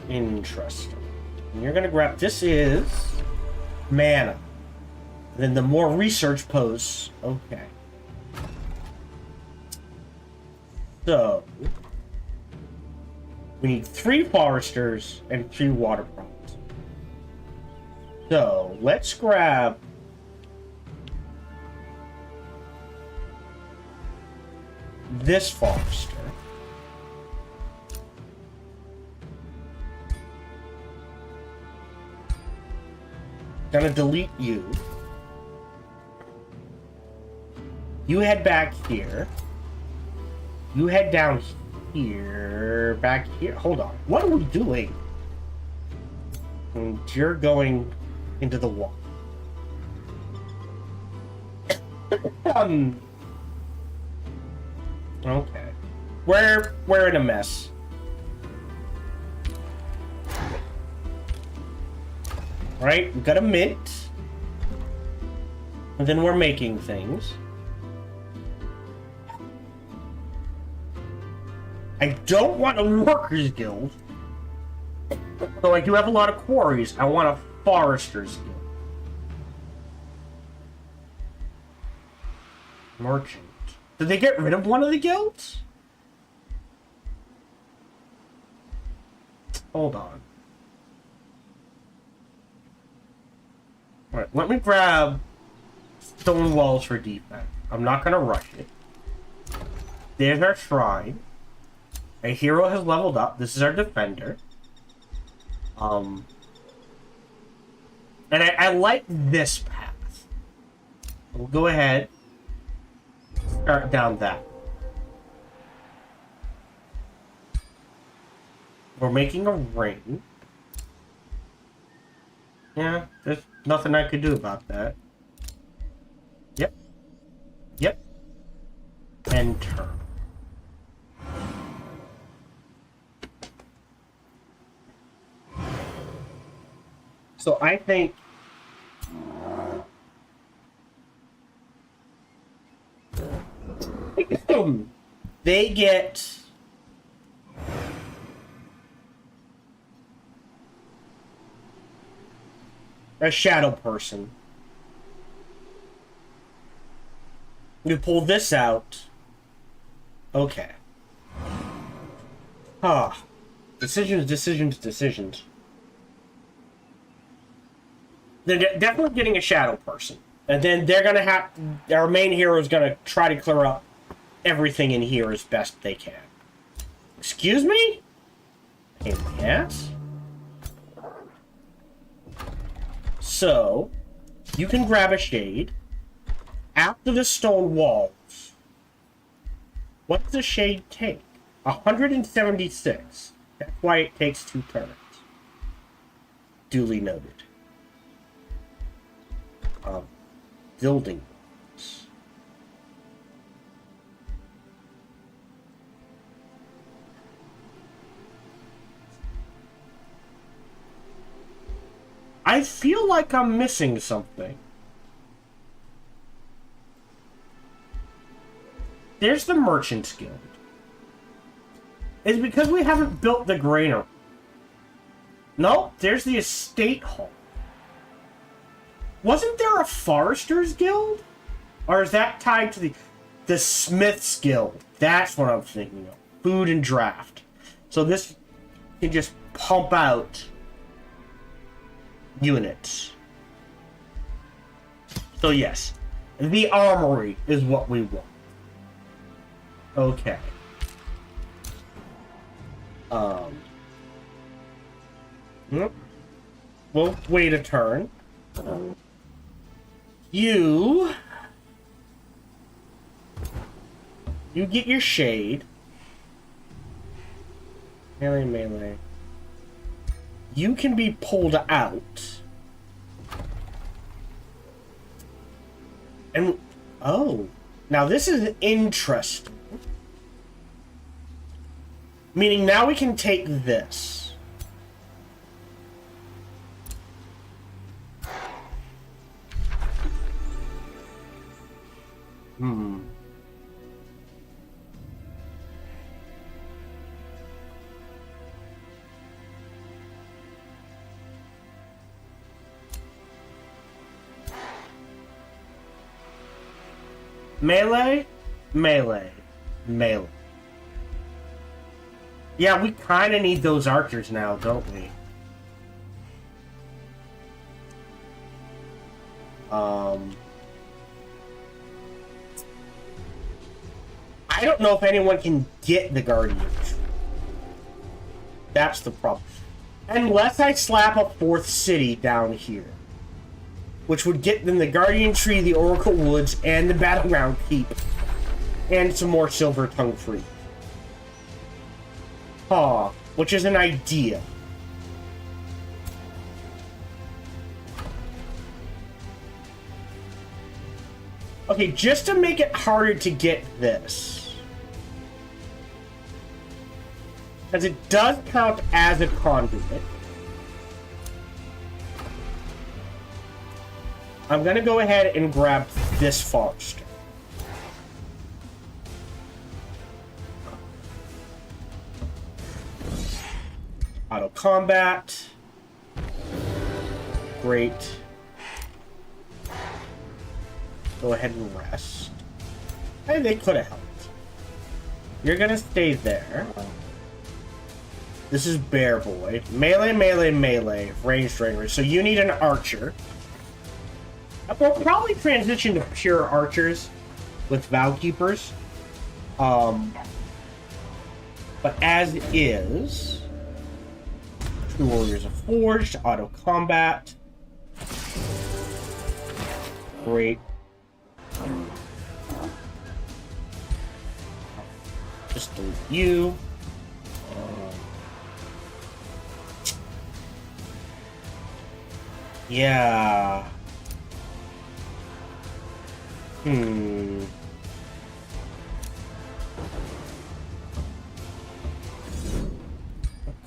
Interesting. And you're gonna grab, this is mana. And then the more research posts. Okay. So we need 3 foresters and 3 water props. So let's grab this forester. Gonna delete you. You head back here. You head down here. Back here. Hold on. What are we doing? And you're going into the wall. Okay. We're in a mess. Right? We got a mint. And then we're making things. I don't want a workers guild. So I do have a lot of quarries. I want a foresters guild. Merchant. Did they get rid of one of the guilds? Hold on. Alright, let me grab stone walls for defense. I'm not gonna rush it. There's our shrine. A hero has leveled up. This is our defender. And I like this path. We'll go ahead. Start down that. We're making a ring. Yeah, there's nothing I could do about that. Yep. Yep. And turn. So I think they get a shadow person. You pull this out. Okay. Ah. Decisions, decisions, decisions. They're definitely getting a shadow person. And then they're gonna have... Our main hero is gonna try to clear up everything in here as best they can. Excuse me? Yes? So, you can grab a shade. After the stone walls, what does the shade take? 176. That's why it takes 2 turns. Duly noted. Building blocks. I feel like I'm missing something. There's the Merchant's Guild. It's because we haven't built the granary. No, there's the Estate Hall. Wasn't there a Forester's Guild? Or is that tied to the Smith's Guild? That's what I'm thinking of. Food and draft. So this can just pump out units. So yes, the armory is what we want. Okay. We'll wait a turn. You get your shade. Melee, melee. You can be pulled out. And Oh. Now this is interesting. Meaning now we can take this. Melee, melee, melee. Yeah, we kind of need those archers now, don't we? I don't know if anyone can get the Guardians. That's the problem. Unless I slap a 4th city down here. Which would get them the Guardian Tree, the Oracle Woods, and the Battleground Keep. And some more Silver Tongue Free. Which is an idea. Okay, just to make it harder to get this. Because it does count as a conduit. I'm gonna go ahead and grab this Forester. Auto combat. Great. Go ahead and rest. And they could have helped. You're gonna stay there. This is Bear Boy. Melee, melee, melee. Ranged, ranged. So you need an archer. We'll probably transition to pure archers with Vow Keepers. But as is, 2 Warriors of Forged, auto combat. Great. Just delete you. Yeah.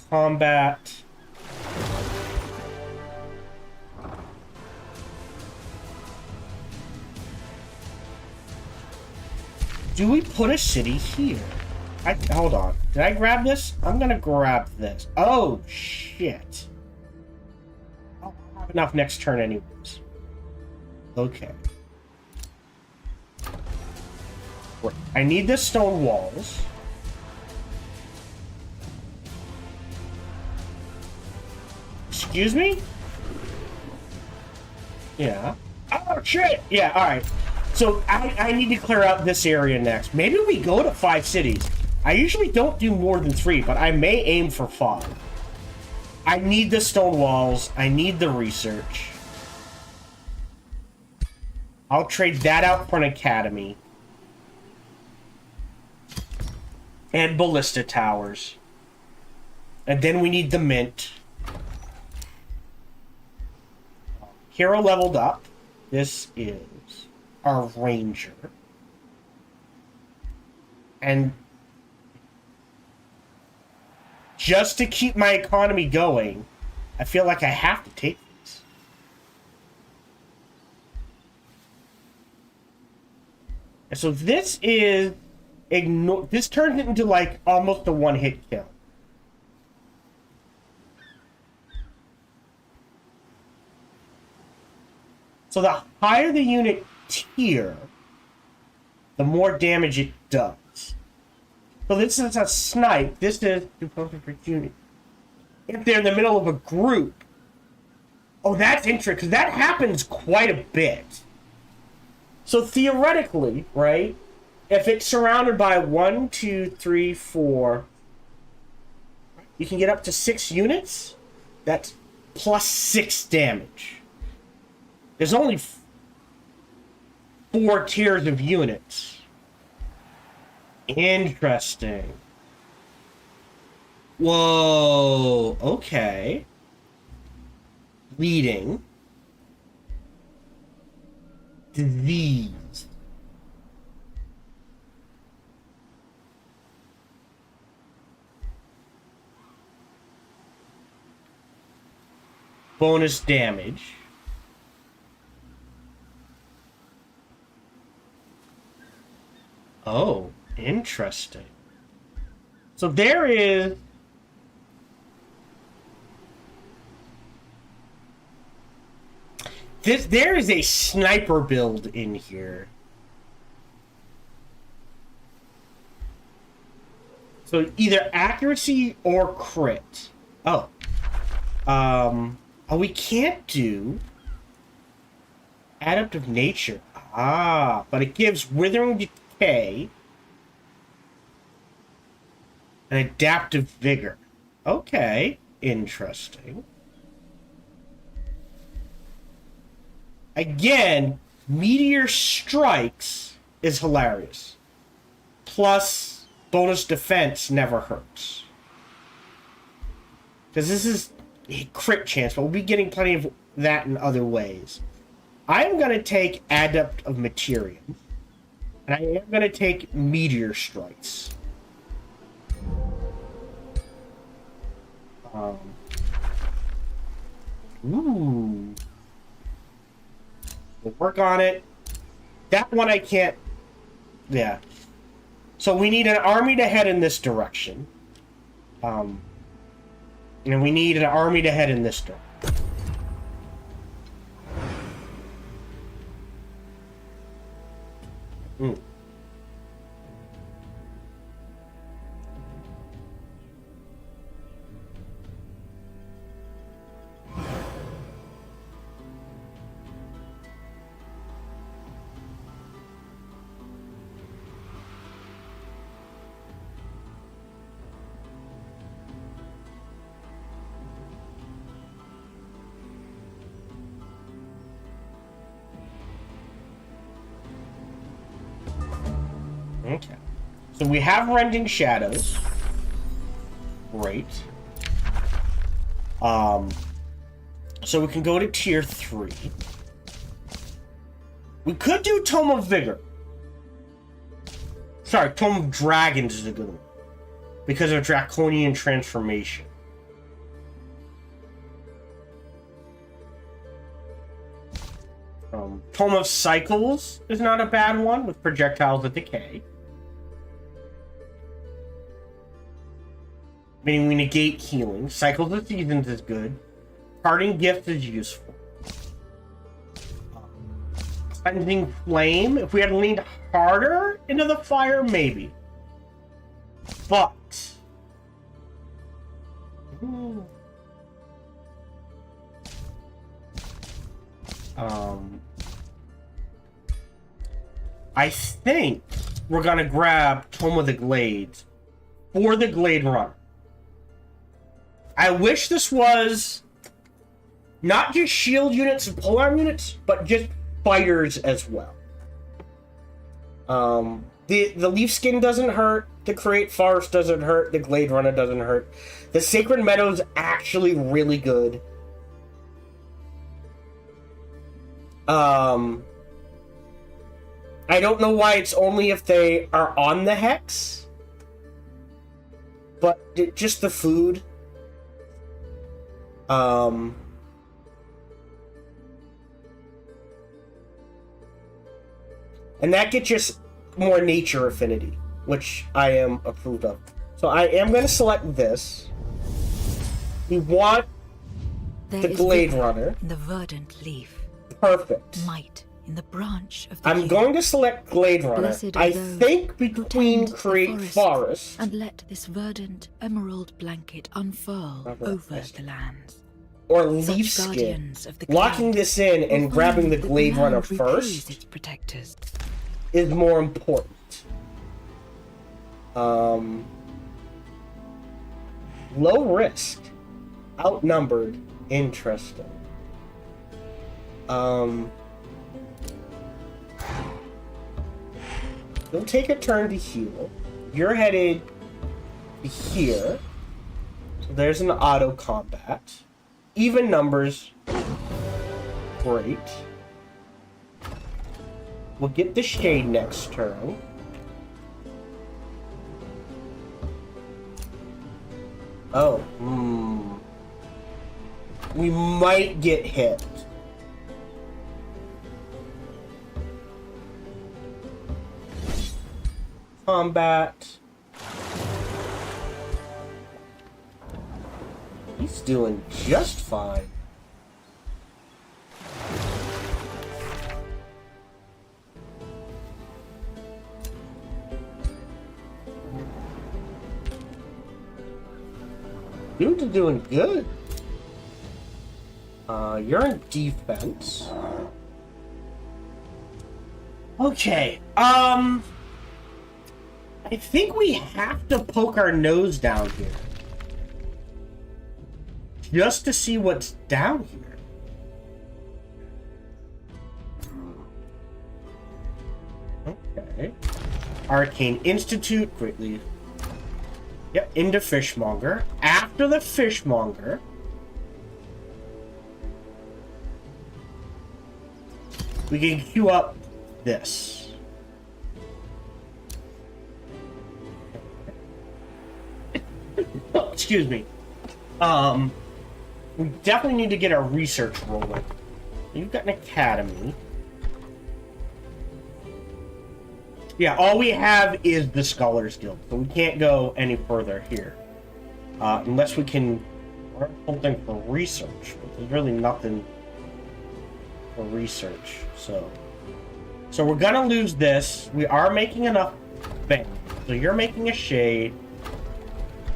Combat. Do we put a city here? Hold on. Did I grab this? I'm gonna grab this. Oh, shit. I'll have enough next turn anyways. Okay. I need the stone walls. Excuse me? Yeah. Oh, shit! Yeah, alright. So, I need to clear out this area next. Maybe we go to 5 cities. I usually don't do more than 3, but I may aim for 5. I need the stone walls. I need the research. I'll trade that out for an academy. And ballista towers. And then we need the mint. Hero leveled up. This is our ranger. And just to keep my economy going, I feel like I have to take these. And so this is this turns it into like almost a one-hit kill. So the higher the unit tier, the more damage it does. So this is a snipe. This is per unit. If they're in the middle of a group. Oh, that's interesting, because that happens quite a bit. So theoretically, right? If it's surrounded by 1, 2, 3, 4, you can get up to 6 units. That's plus 6 damage. There's only 4 tiers of units. Interesting. Whoa, okay. Leading. Disease. bonus damage. Oh, interesting. So there is... there is a sniper build in here. So either accuracy or crit. Oh. Oh, we can't do adaptive nature. Ah, but it gives withering decay and adaptive vigor. Okay, interesting. Again, meteor strikes is hilarious. Plus, bonus defense never hurts. Because this is a crit chance, but we'll be getting plenty of that in other ways. I'm going to take Adept of Materium. And I am going to take Meteor Strikes. Ooh. We'll work on it. That one I can't... Yeah. So we need an army to head in this direction. And we need an army to head in this direction. Mm. Okay. So we have Rending Shadows. Great. So we can go to tier 3. We could do Tome of Vigor. Sorry, Tome of Dragons is a good one. Because of Draconian Transformation. Tome of Cycles is not a bad one with Projectiles of Decay. Meaning we negate healing. Cycles of Seasons is good. Parting Gift is useful. Cleansing Flame. If we had leaned harder into the fire, maybe. But... Ooh. I think we're gonna grab Tome of the Glades for the Glade Runner. I wish this was not just shield units and polearm units, but just fighters as well. The Leaf Skin doesn't hurt, the Create Forest doesn't hurt, the Glade Runner doesn't hurt. The Sacred Meadow's actually really good. I don't know why it's only if they are on the Hex. But just the food. And that gets us more nature affinity, which I am approved of. So I am going to select this. We want the Glade Runner. The verdant leaf. Perfect. Might in the branch of the I'm going to select Glade Runner. I think between Create Forest and let this verdant emerald blanket unfurl over the lands. Or Leaf Skin. Locking this in and grabbing the Glade Runner first its protectors. is more important. Low risk. Outnumbered. Interesting. You'll take a turn to heal. You're headed here. So there's an auto combat. Even numbers. Great. We'll get the Shade next turn. Oh, We might get hit. Combat. He's doing just fine. Dude's doing good. You're in defense. Okay. I think we have to poke our nose down here. Just to see what's down here. Okay. Arcane Institute, greatly. Yep, into Fishmonger. After the Fishmonger, we can queue up this. Oh, excuse me. We definitely need to get our research rolling. You've got an academy. Yeah, all we have is the Scholars Guild, so we can't go any further here. Unless we can learn something for research, but there's really nothing for research, so we're gonna lose this. We are making enough bank. So you're making a shade.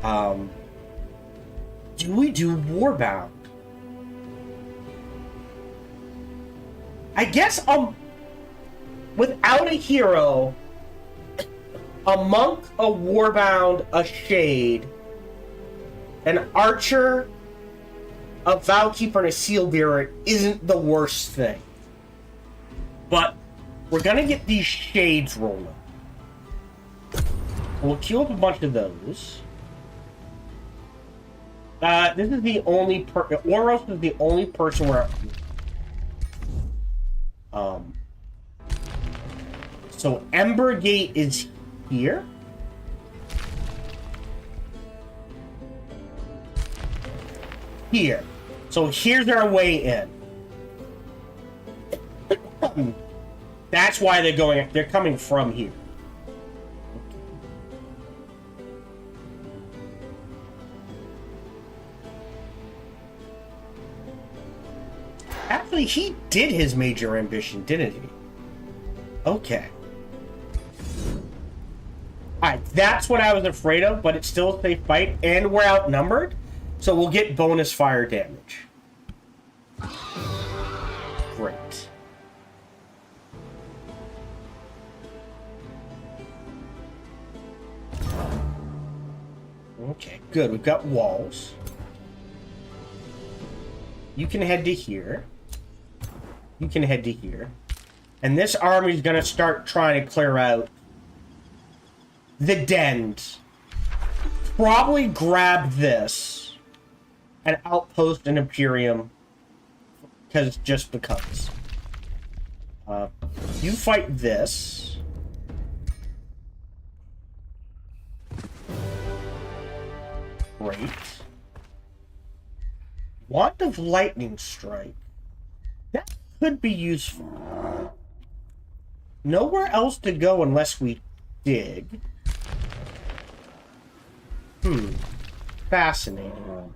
Do we do Warbound? I guess without a hero, a monk, a Warbound, a shade, an archer, a Vowkeeper, and a Sealbearer isn't the worst thing. But we're gonna get these shades rolling. We'll queue up a bunch of those. This is the only Oros is the only person where so Embergate is here. Here. So here's our way in. That's why they're coming from here. Actually, he did his major ambition, didn't he? Okay. Alright, that's what I was afraid of, but it's still a safe fight, and we're outnumbered, so we'll get bonus fire damage. Great. Okay, good. We've got walls. You can head to here. You can head to here. And this army's gonna start trying to clear out the dens. Probably grab this. And outpost an Imperium. Just because. You fight this. Great. Wand of Lightning Strike. That could be useful. Nowhere else to go unless we dig. Fascinating.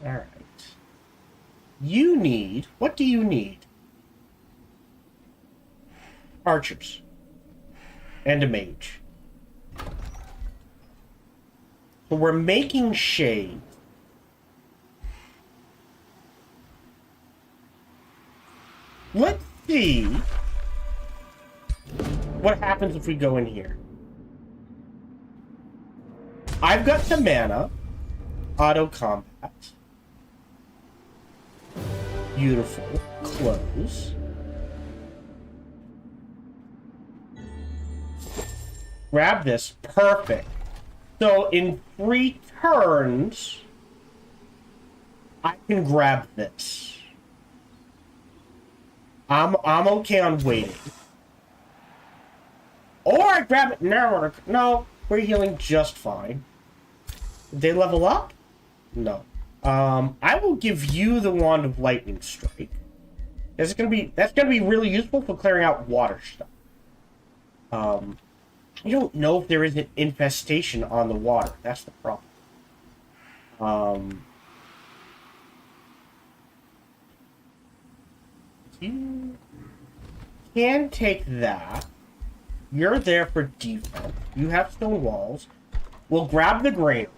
Alright. You need... What do you need? Archers. And a mage. So we're making shade. Let's see what happens if we go in here. I've got the mana. Auto combat. Beautiful. Close. Grab this. Perfect. So in 3 turns, I can grab this. I'm okay on waiting. Or I grab it now. No, we're healing just fine. Did they level up? No. I will give you the Wand of Lightning Strike. That's gonna be really useful for clearing out water stuff. You don't know if there is an infestation on the water. That's the problem. You can take that. You're there for defense. You have stone walls. We'll grab the granary,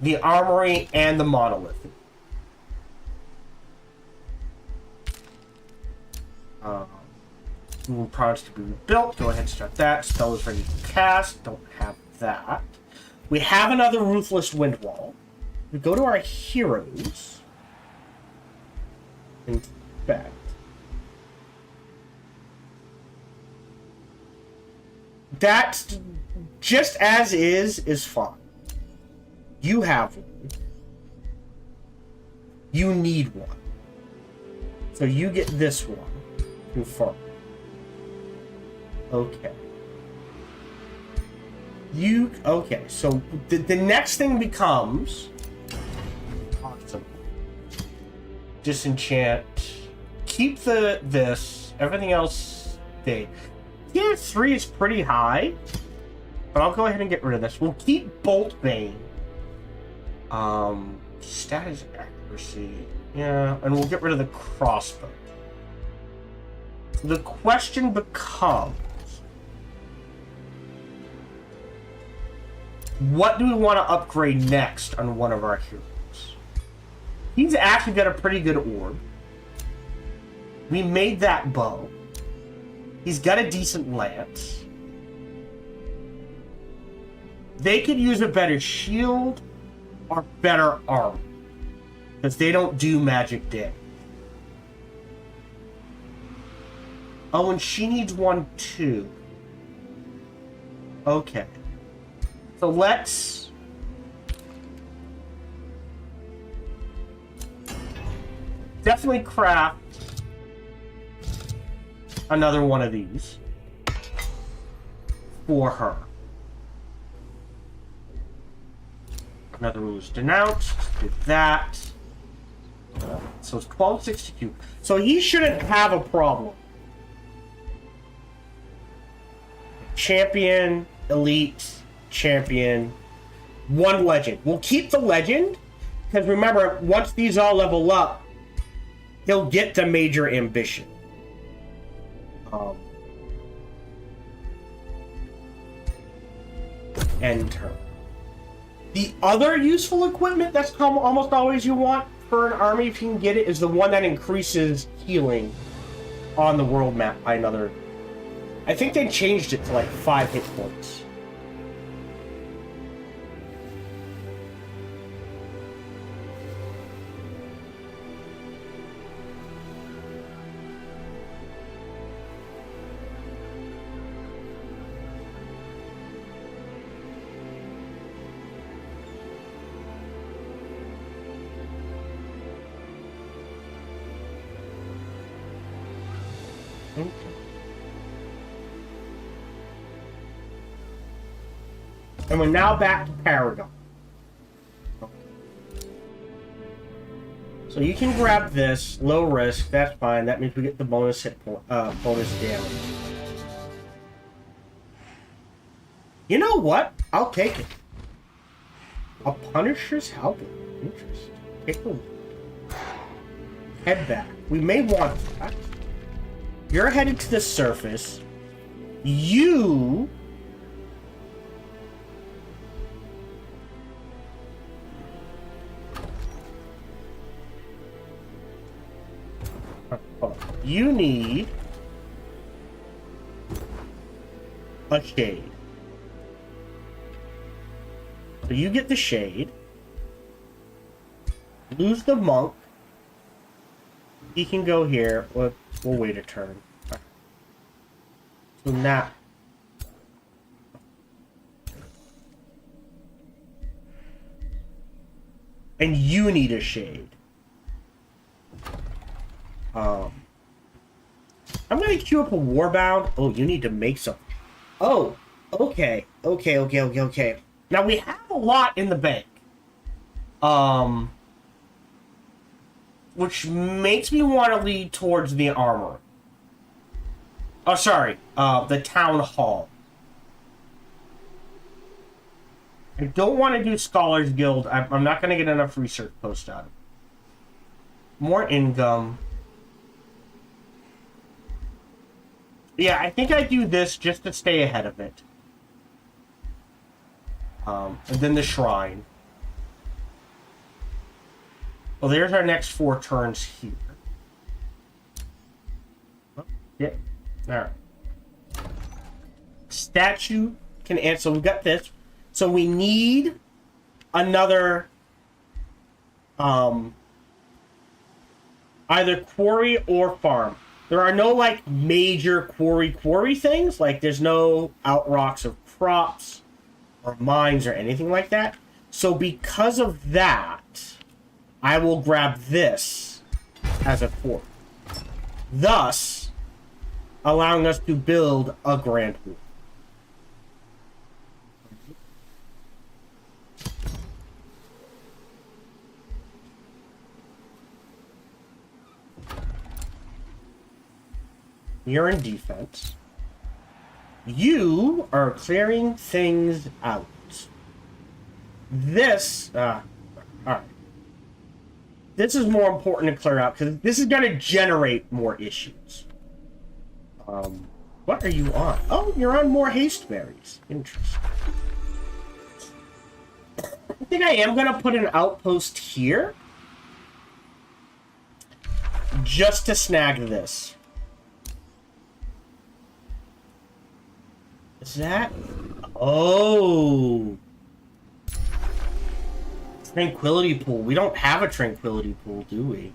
the armory, and the monolith. Products to be rebuilt. Go ahead and start that. Spell is ready to cast. Don't have that. We have another Ruthless Wind Wall. We go to our heroes. Inspect. That's just as is fine. You have one. You need one. So you get this one. Confirm. Okay. Okay, so the next thing becomes awesome. Disenchant. Keep this. Everything else stay. Yeah, 3 is pretty high. But I'll go ahead and get rid of this. We'll keep Bolt Bane. Status accuracy. Yeah, and we'll get rid of the crossbow. The question becomes, what do we want to upgrade next on one of our heroes? He's actually got a pretty good orb. We made that bow. He's got a decent lance. They could use a better shield or better armor, because they don't do magic damage. Oh, and she needs one too. Okay. So let's... definitely craft another one of these for her. Another rule is denounced. Did that. So it's 1262. So he shouldn't have a problem. Champion, elite, champion, one legend. We'll keep the legend, because remember, once these all level up, he'll get to major ambition. End turn. The other useful equipment that's almost always you want for an army, if you can get it, is the one that increases healing on the world map by another. I think they changed it to like 5 hit points. And we're now back to Paragon. So you can grab this, low risk, that's fine. That means we get the bonus hit point, bonus damage. You know what? I'll take it. A Punisher's Helping. Interesting. Take a look. Head back. We may want that. You're headed to the surface. You... you need a shade. So you get the shade. Lose the monk. He can go here. We'll wait a turn. So now... and you need a shade. I'm gonna queue up a Warbound. Oh, you need to make some. Oh, Okay, okay. Now we have a lot in the bank. Which makes me want to lead towards the armor. Oh, sorry, the town hall. I don't want to do Scholars Guild. I'm not going to get enough research posts out of it. More income. Yeah, I think I do this just to stay ahead of it. And then the shrine. Well, there's our next 4 turns here. Oh, yeah. Alright. Statue can answer. So we got this. So we need another either quarry or farm. There are no like major quarry things. Like there's no outrocks of crops or mines or anything like that. So because of that, I will grab this as a quarry. Thus, allowing us to build a grand wall. You're in defense. You are clearing things out. This, alright. This is more important to clear out because this is going to generate more issues. What are you on? Oh, you're on more haste berries. Interesting. I think I am going to put an outpost here. Just to snag this. Is that? Oh. Tranquility pool. We don't have a tranquility pool, do we?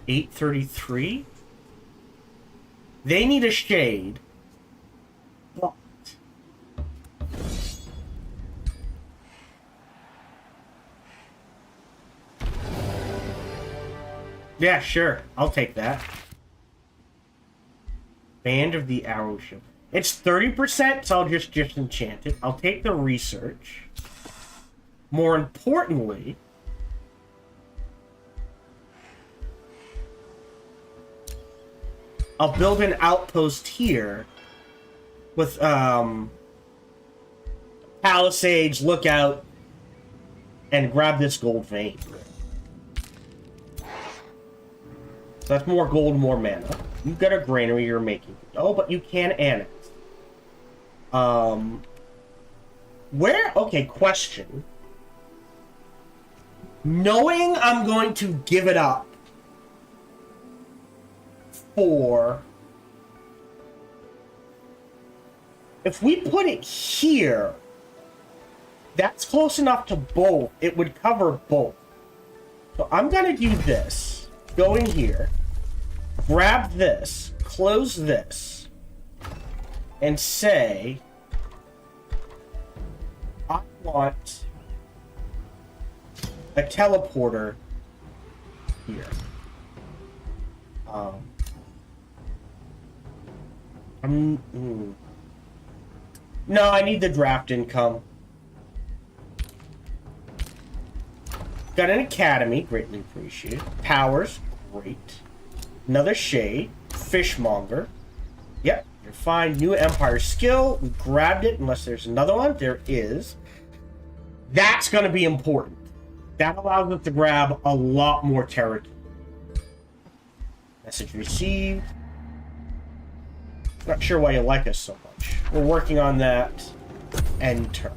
$833? They need a shade. But yeah, sure. I'll take that. Band of the Arrow Ship. It's 30%, so I'll just enchant it. I'll take the research. More importantly, I'll build an outpost here with palisades, lookout, and grab this gold vein. So that's more gold, more mana. You've got a granary you're making. Oh, but you can annex. Where? Okay, question. Knowing I'm going to give it up for... If we put it here, that's close enough to both. It would cover both. So I'm going to do this. Go in here. Grab this. Close this. And say... I want a teleporter here. No, I need the draft income. Got an academy, greatly appreciated. Powers, great. Another shade, fishmonger. Yep, you're fine. New empire skill. We grabbed it, unless there's another one. There is. That's going to be important. That allows us to grab a lot more territory. Message received. Not sure why you like us so much. We're working on that. Enter.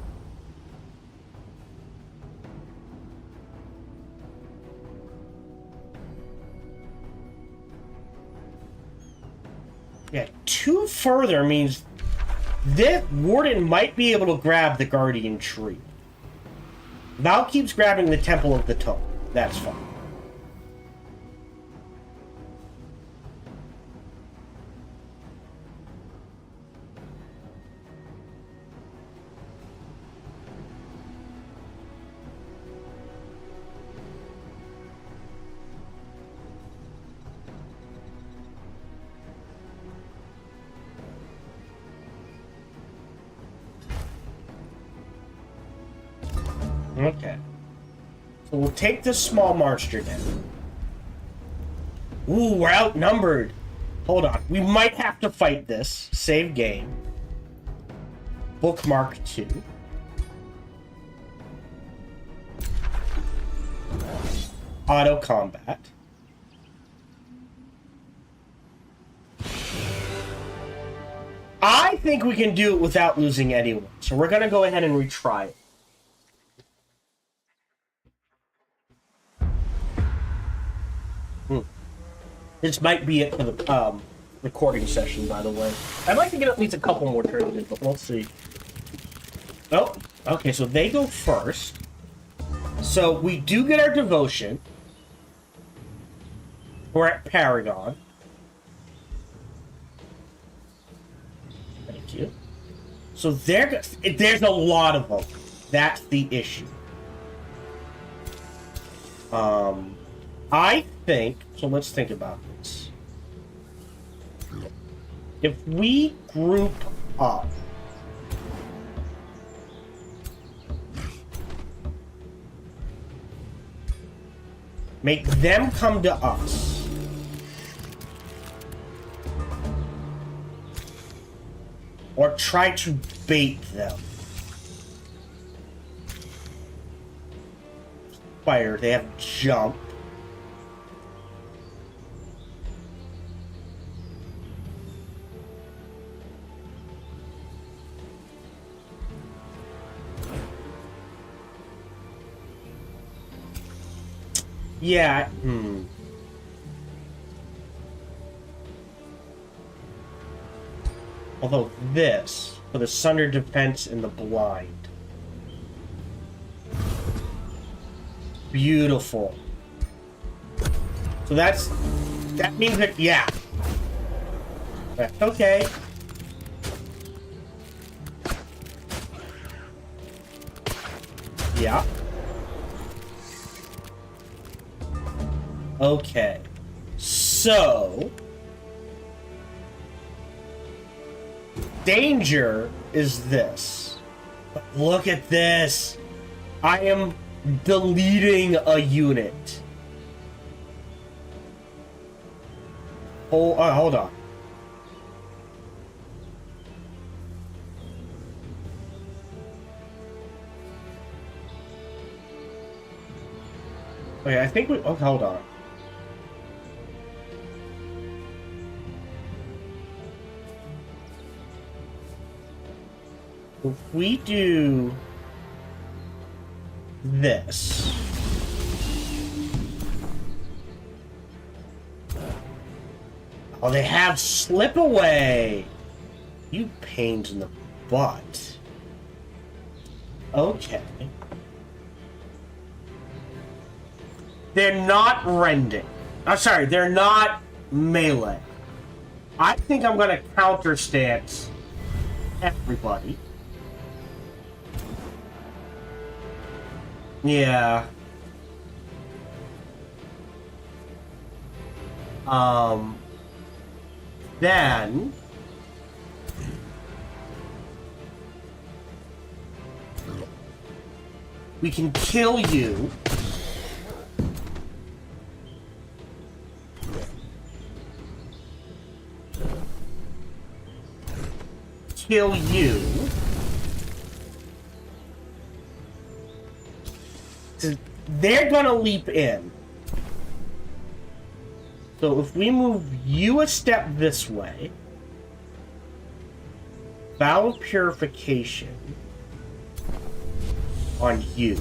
Yeah, 2 further means this warden might be able to grab the guardian tree. Val keeps grabbing the temple of the toe. That's fine. Okay. So we'll take this small monster down. Ooh, we're outnumbered. Hold on. We might have to fight this. Save game. Bookmark 2. Auto combat. I think we can do it without losing anyone. So we're going to go ahead and retry it. This might be it for the recording session, by the way. I'd like to get at least a couple more turns in, but we'll see. Oh, okay, so they go first. So we do get our devotion. We're at Paragon. Thank you. So there's a lot of them. That's the issue. I think, so let's think about this. If we group up, make them come to us, or try to bait them. Fire, they have jump. Yeah, Although this, for the Sunder Defense in the Blind. Beautiful. So that means that, yeah. That's okay. Yeah. Okay. So danger is this. But look at this. I am deleting a unit. Hold on. Okay, I think we... Oh, hold on. If we do this, oh, they have slip away. You pains in the butt. Okay. They're not rending. I'm sorry, they're not melee. I think I'm gonna counter stance everybody. Yeah. Then we can kill you. Kill you. They're gonna leap in. So if we move you a step this way, vow of purification on you.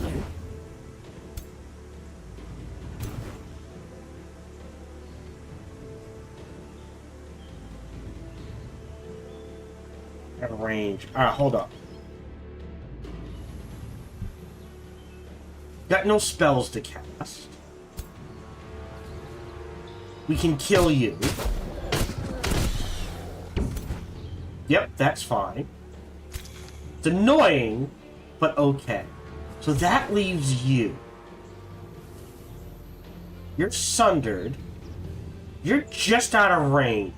At range. Alright, hold up. Got no spells to cast. We can kill you. Yep, that's fine. It's annoying, but okay. So that leaves you. You're sundered. You're just out of range.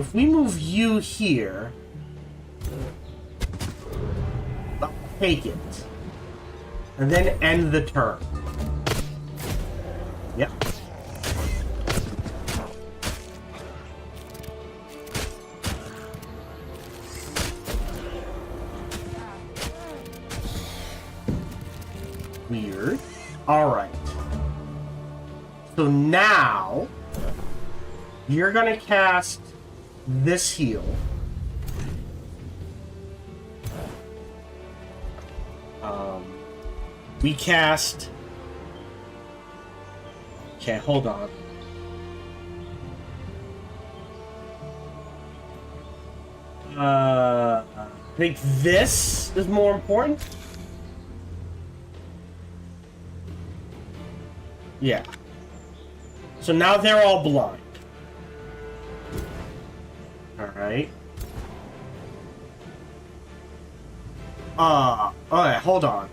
if we move you here, I'll take it. And then end the turn. Yep. Weird. Alright. So now, you're gonna cast this heal. We cast... Okay, hold on. I think this is more important. Yeah. So now they're all blind. Alright. Alright, hold on.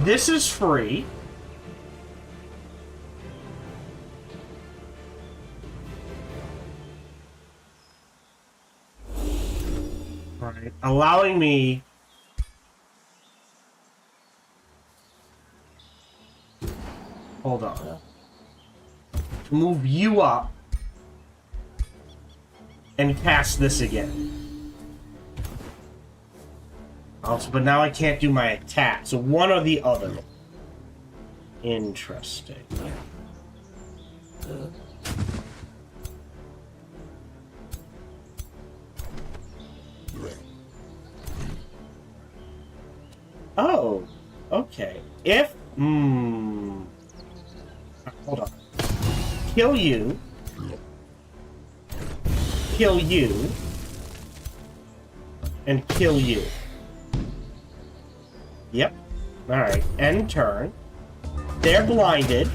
This is free. Alright, allowing me... Hold on. To move you up and cast this again. Also, but now I can't do my attack, so one or the other. Interesting. Oh, okay. If hold on. Kill you. Kill you. And kill you. Yep. Alright. End turn. They're blinded.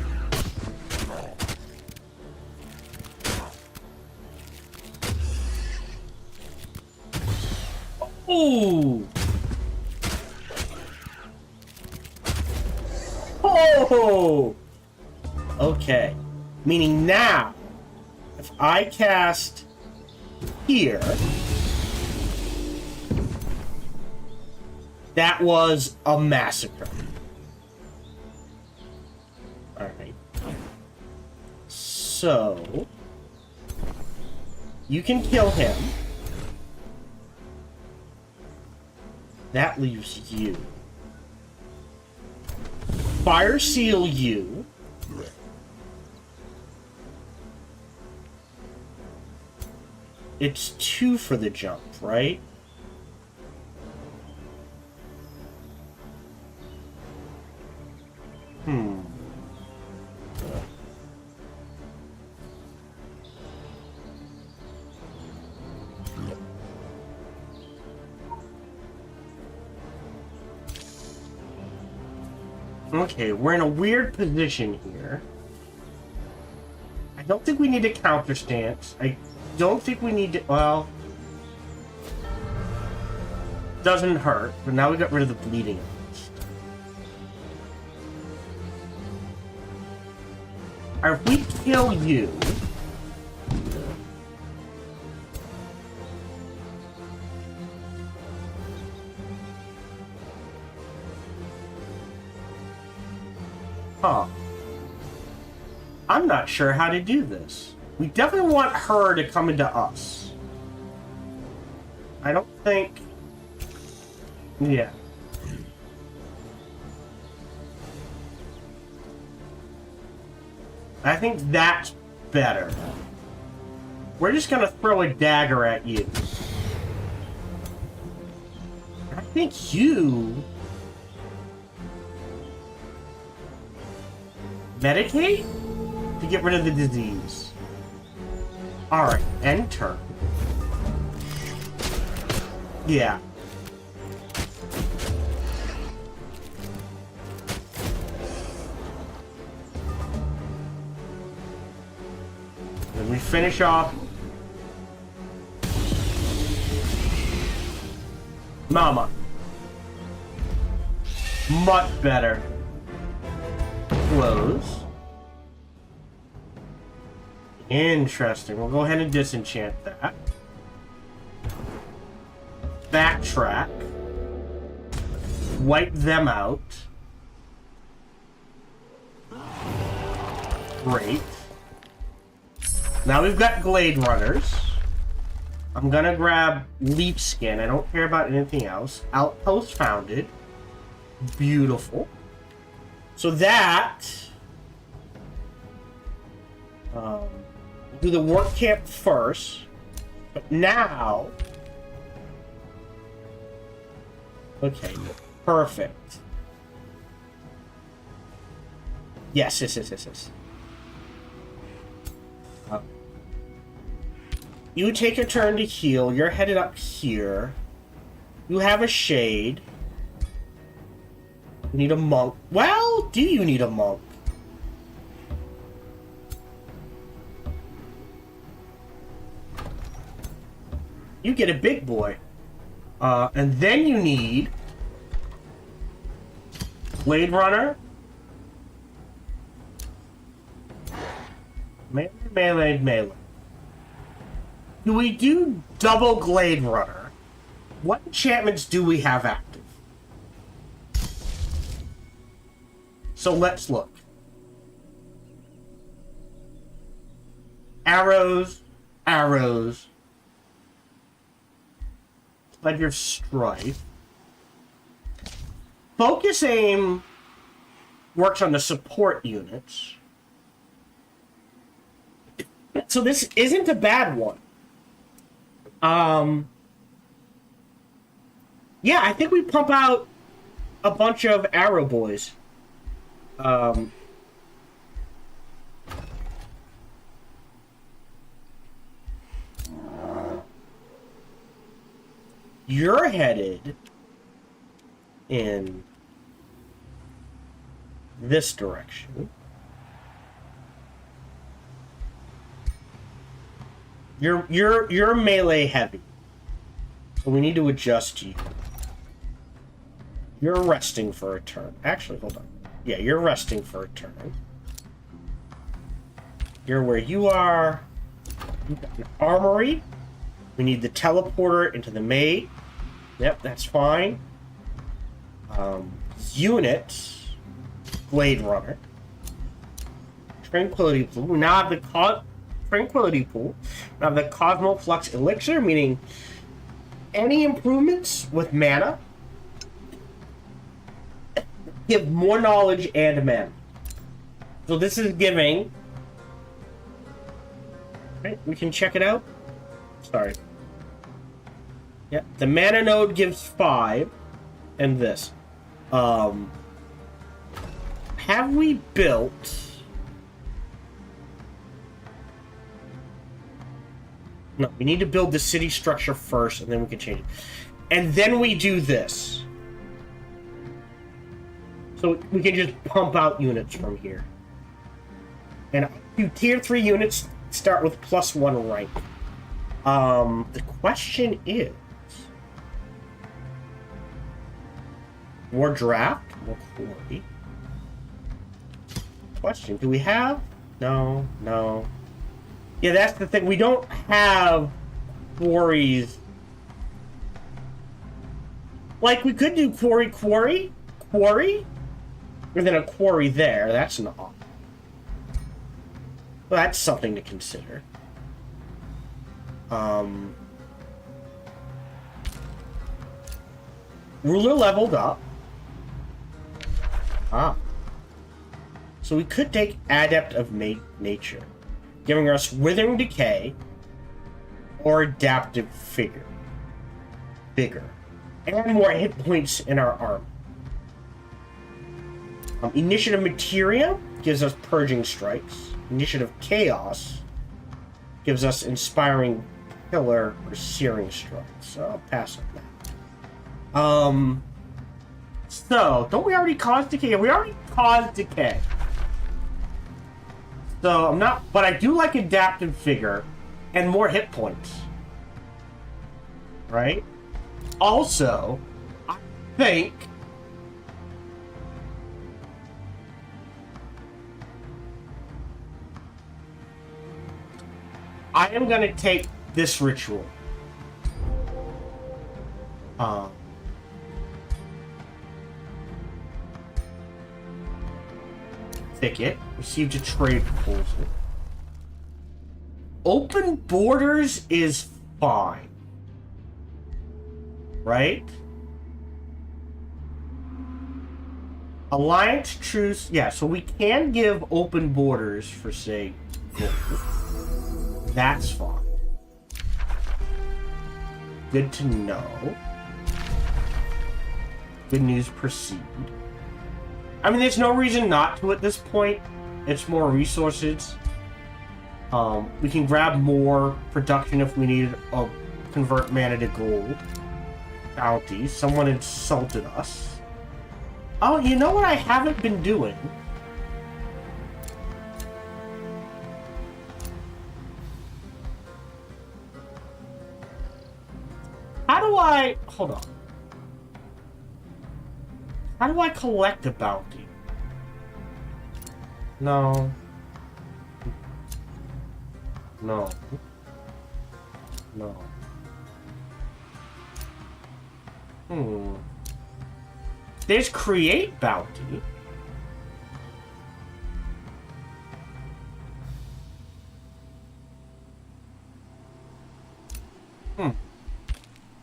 Ooh. Oh. Okay. Meaning now, if I cast here, that was a massacre. Alright. So, you can kill him. That leaves you. Fire seal you. It's 2 for the jump, right? Okay, we're in a weird position here. I don't think we need a counter stance. I don't think we need to... Well... Doesn't hurt, but now we got rid of the bleeding. Alright, if we kill you... Huh. I'm not sure how to do this. We definitely want her to come into us. I don't think... Yeah. I think that's better. We're just gonna throw a dagger at you. I think you... Medicate? To get rid of the disease. Alright, end turn. Yeah. Then we finish off. Mama. Much better. Close. Interesting. We'll go ahead and disenchant that. Backtrack. Wipe them out. Great. Now we've got Glade Runners. I'm gonna grab Leaf Skin. I don't care about anything else. Outpost founded. Beautiful. So that... do the work camp first. But now... Okay, perfect. Yes. You take a turn to heal. You're headed up here. You have a shade. You need a monk. Well, do you need a monk? You get a big boy. And then you need Blade Runner. Melee. Do we do double Glade Runner? What enchantments do we have active? So let's look. Arrows. Ledger of Strife. Focus Aim works on the support units. So this isn't a bad one. Yeah, I think we pump out a bunch of arrow boys. You're headed in this direction. You're melee heavy. So we need to adjust you. You're resting for a turn. Actually, hold on. Yeah, you're resting for a turn. You're where you are. You've got an armory. We need the teleporter into the maid. Yep, that's fine. Unit. Blade Runner. Tranquility Pool. We now have the Tranquility Pool. We have the Cosmoflux Elixir, meaning any improvements with mana give more knowledge and mana. So this is giving... Right, we can check it out. Sorry. Yeah, the mana node gives 5, and this. Have we built... No, we need to build the city structure first, and then we can change it. And then we do this. So we can just pump out units from here. And tier 3 units start with +1 rank. The question is... More draft? More quarry? Question, do we have... No. Yeah, that's the thing. We don't have quarries. Like, we could do quarry, and then a quarry there. That's an option. Well, that's something to consider. Ruler leveled up. So we could take Adept of Nature, giving us Withering Decay or Adaptive Vigor, and more hit points in our armor. Initiative Materia gives us Purging Strikes. Initiative Chaos gives us Inspiring Pillar or Searing Strikes. So I'll pass on that. So, don't we already cause decay? We already caused decay. So, I'm not... But I do like Adaptive Vigor and more hit points. Right? Also, I think... I am going to take this ritual. Thicket. Received a trade proposal. Open borders is fine. Right? Alliance truce. Yeah, so we can give open borders for, say, gold. That's fine. Good to know. Good news, proceed. I mean, there's no reason not to at this point. It's more resources. We can grab more production if we need to convert mana to gold. Bounty. Someone insulted us. Oh, you know what I haven't been doing? How do I... Hold on. How do I collect a bounty? No. No. No. There's create bounty.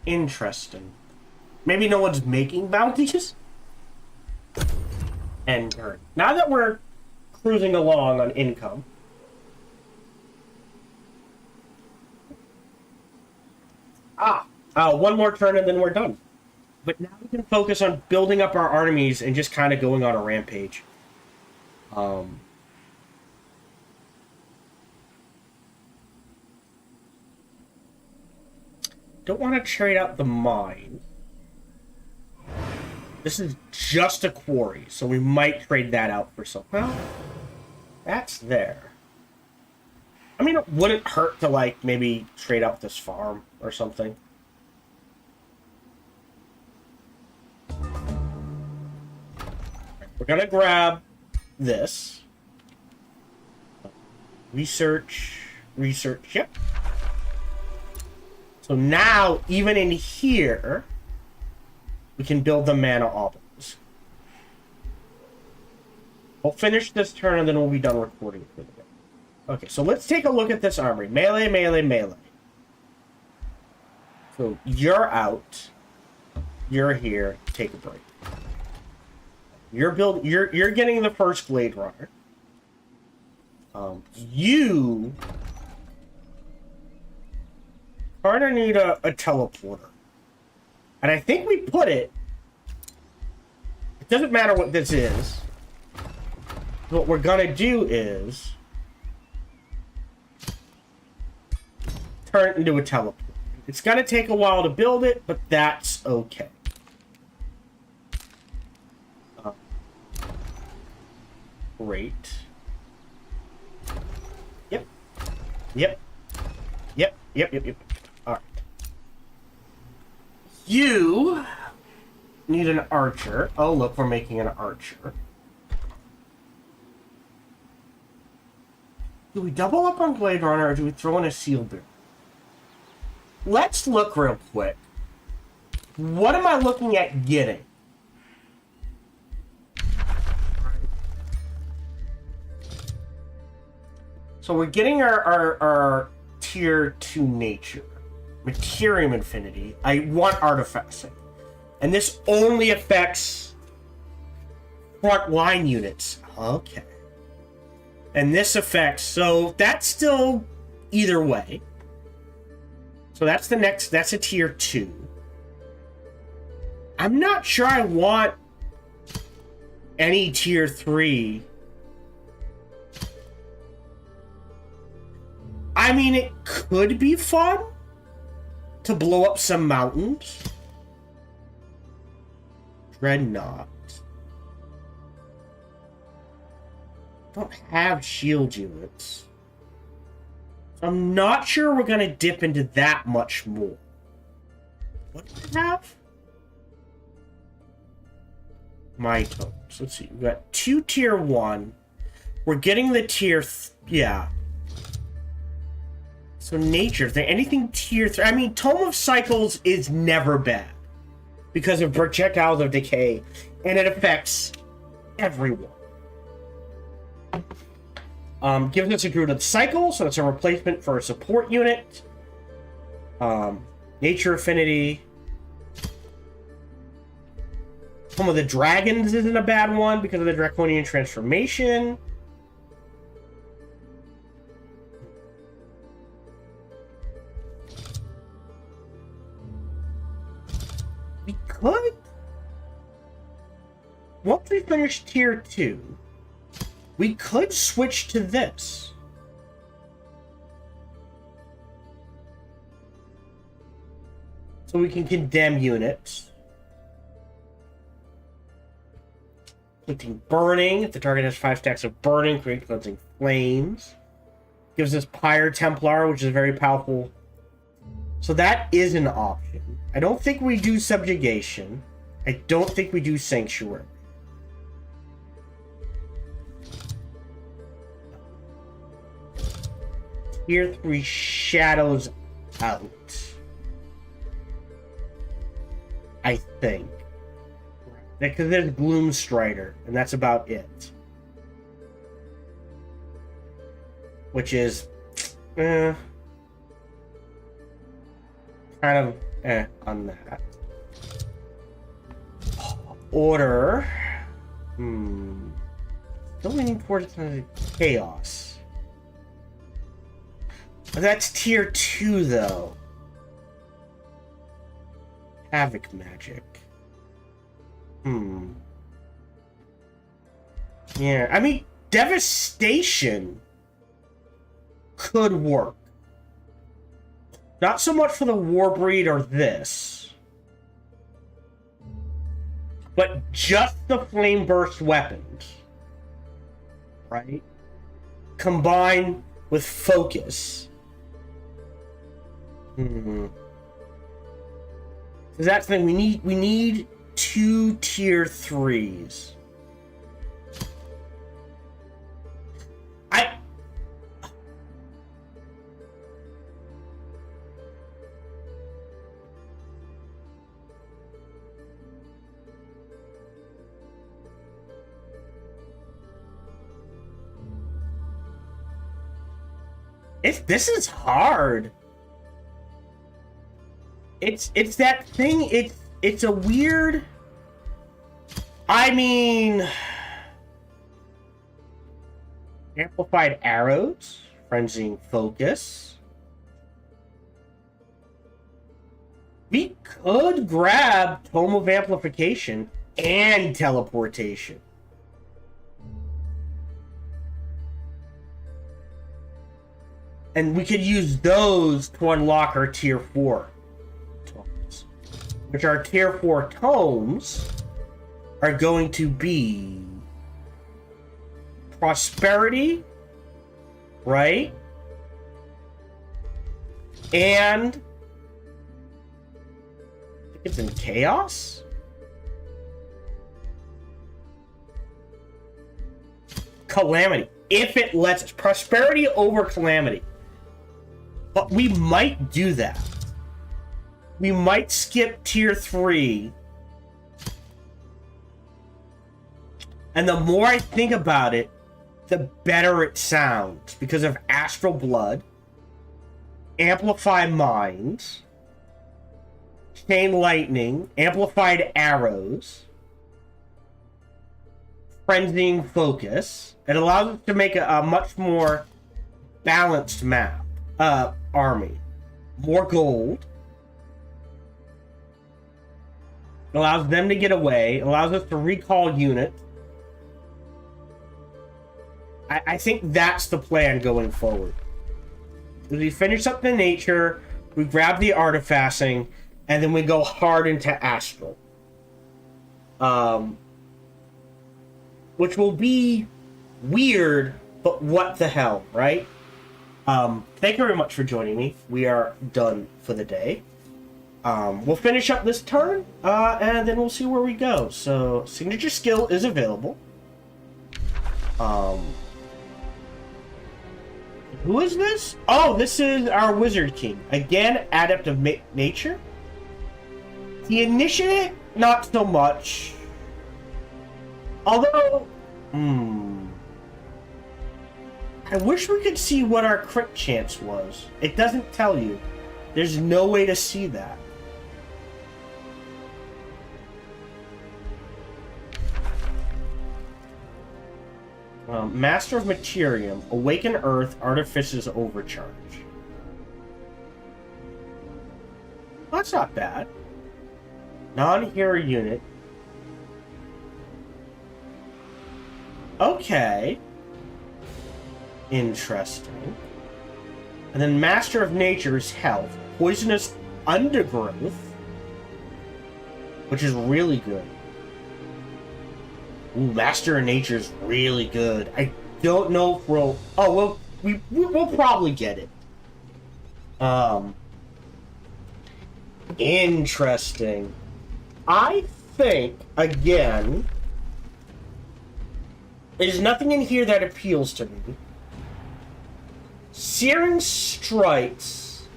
Interesting. Maybe no one's making bounties? And now that we're cruising along on income, one more turn and then we're done. But now we can focus on building up our armies and just kind of going on a rampage. Don't want to trade out the mine. This is just a quarry, so we might trade that out for some. Well, that's there. I mean, it wouldn't hurt to, like, maybe trade out this farm or something. We're gonna grab this. Research, yep. So now, even in here, we can build the mana obelisk. We'll finish this turn and then we'll be done recording for the day. Okay, so let's take a look at this armory. Melee, melee, melee. So you're out. You're here. Take a break. You're getting the first Blade Runner. You kind of need a teleporter. And I think we put it... It doesn't matter what this is. What we're gonna do is... turn it into a teleporter. It's gonna take a while to build it, but that's okay. Great. Yep. Alright. You need an archer. Oh, look, we're making an archer. Do we double up on Blade Runner or do we throw in a Seal Bear? Let's look real quick. What am I looking at getting? So we're getting our tier 2 nature. Materium Infinity. I want Artifacting. And this only affects front line units. Okay. And this affects, so that's still either way. So that's the next, that's a tier 2. I'm not sure I want any tier 3. I mean, it could be fun to blow up some mountains. Dreadnought. Don't have shield units. So I'm not sure we're going to dip into that much more. What do we have? My tones. Let's see. We've got 2 tier 1. We're getting the tier... yeah. So nature, is there anything tier 3? I mean, Tome of Cycles is never bad because of projectiles of decay, and it affects everyone. Gives us a Druid of Cycle, so it's a replacement for a support unit. Nature Affinity. Some of the Dragons isn't a bad one because of the Draconian Transformation. We could... Once we finish tier 2, we could switch to this. So we can condemn units. Inflicting Burning. If the target has 5 stacks of Burning, create Cleansing Flames. Gives us Pyre Templar, which is very powerful. So that is an option. I don't think we do Subjugation. I don't think we do Sanctuary. Tier 3 Shadows out. I think. Because there's Gloomstrider, and that's about it. Which is... kind of on that. Order. Still leaning towards Chaos. That's tier 2, though. Havoc Magic. Yeah, I mean, Devastation could work. Not so much for the Warbreed or this. But just the Flame Burst weapons. Right? Combined with Focus. So that's the thing. We need 2 tier 3s. This is hard. It's that thing. It's a weird. I mean, Amplified Arrows, Frenzying Focus. We could grab Tome of Amplification and Teleportation. And we could use those to unlock our tier 4 tomes. Which our tier 4 tomes are going to be Prosperity, right? And I think it's in Chaos? Calamity. If it lets us. Prosperity over Calamity. But we might do that. We might skip tier 3. And the more I think about it, the better it sounds. Because of Astral Blood, Amplify Minds, Chain Lightning, Amplified Arrows, Frenzying Focus. It allows us to make a much more balanced map. Army. More gold. Allows them to get away. Allows us to recall units. I think that's the plan going forward. We finish up the nature, we grab the artifacting, and then we go hard into Astral. Which will be weird, but what the hell, right? Thank you very much for joining me. We are done for the day. We'll finish up this turn, and then we'll see where we go. So, Signature Skill is available. Who is this? Oh, this is our Wizard King. Again, adept of nature. The initiative, not so much. Although, I wish we could see what our crit chance was. It doesn't tell you. There's no way to see that. Master of Materium, Awaken Earth, Artifices Overcharge. Well, that's not bad. Non-hero unit. Okay. Interesting. And then Master of Nature's Health, Poisonous Undergrowth, which is really good. Ooh, Master of Nature's really good. I don't know if we'll... Oh, well, we'll probably get it. Interesting. I think, again, there's nothing in here that appeals to me. Searing Strikes,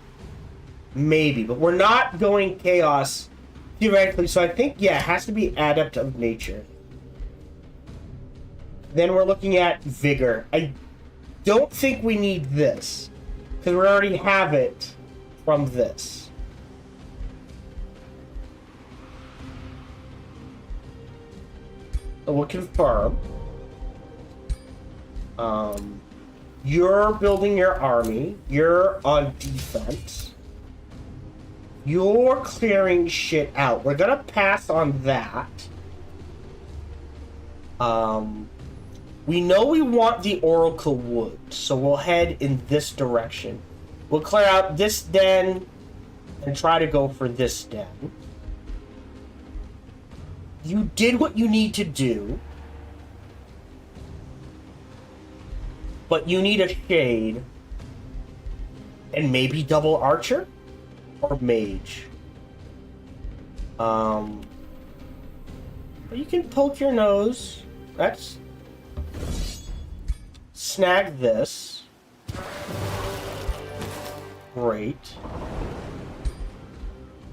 maybe, but we're not going Chaos theoretically, so I think, yeah, it has to be Adept of Nature. Then we're looking at Vigor. I don't think we need this, because we already have it from this. So we'll confirm. You're building your army. You're on defense. You're clearing shit out. We're gonna pass on that. We know we want the Oracle Wood, so we'll head in this direction. We'll clear out this den and try to go for this den. You did what you need to do. But you need a shade. And maybe double archer? Or mage. But you can poke your nose. That's... Snag this. Great.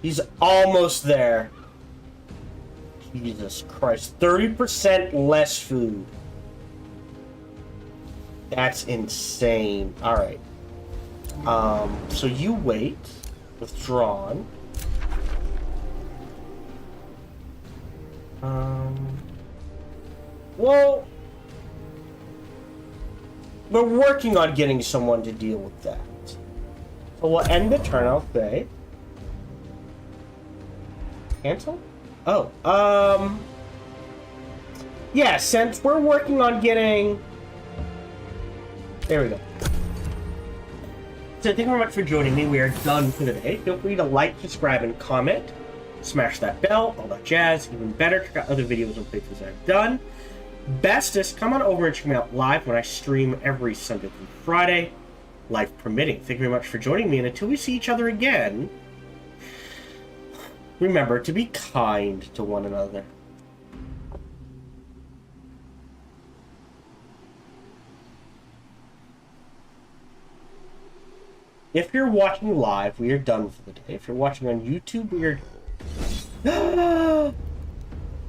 He's almost there. Jesus Christ. 30% less food. That's insane. Alright. So you wait. Withdrawn. Well... We're working on getting someone to deal with that. So we'll end the turn, I'll say. Cancel? Oh, yeah, since we're working on getting... There we go. So thank you very much for joining me. We are done for today. Feel free to like, subscribe, and comment. Smash that bell, all that jazz. Even better, check out other videos and playthroughs I've done. Bestest, come on over and check me out live when I stream every Sunday through Friday, life permitting. Thank you very much for joining me, and until we see each other again, remember to be kind to one another. If you're watching live, we are done for the day. If you're watching on YouTube, we are...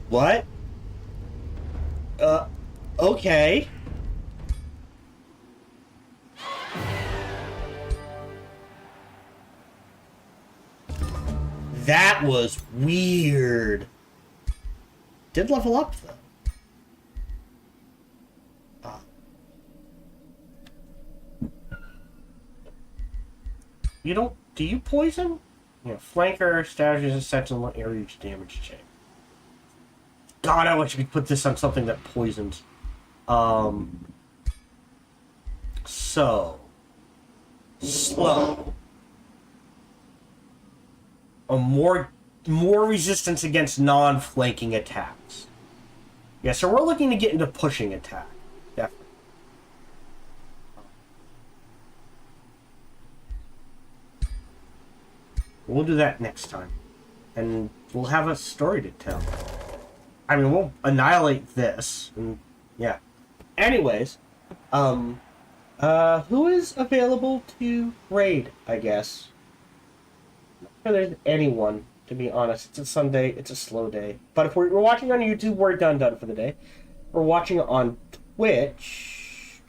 What? Okay. That was weird. Did level up, though. You don't... Do you poison? Yeah, flanker, strategies, and sentinel area damage check. God, I wish we could put this on something that poisons. So... Slow. More resistance against non-flanking attacks. Yeah, so we're looking to get into pushing attack. Definitely. We'll do that next time. And we'll have a story to tell. I mean, we'll annihilate this. And, yeah. Anyways, Who is available to raid, I guess? Not sure there's anyone, to be honest. It's a Sunday, it's a slow day. But if we're watching on YouTube, we're done for the day. We're watching on Twitch.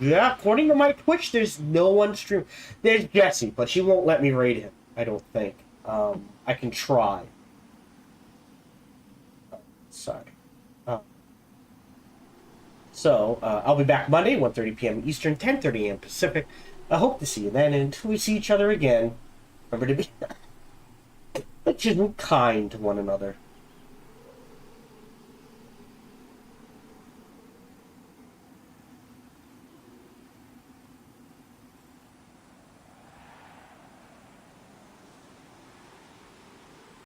Yeah, according to my Twitch, there's no one stream. There's Jessie, but she won't let me raid him, I don't think. I can try. Sorry. I'll be back Monday, 1:30 p.m. Eastern, 10:30 a.m. Pacific. I hope to see you then, and until we see each other again, remember to be just kind to one another.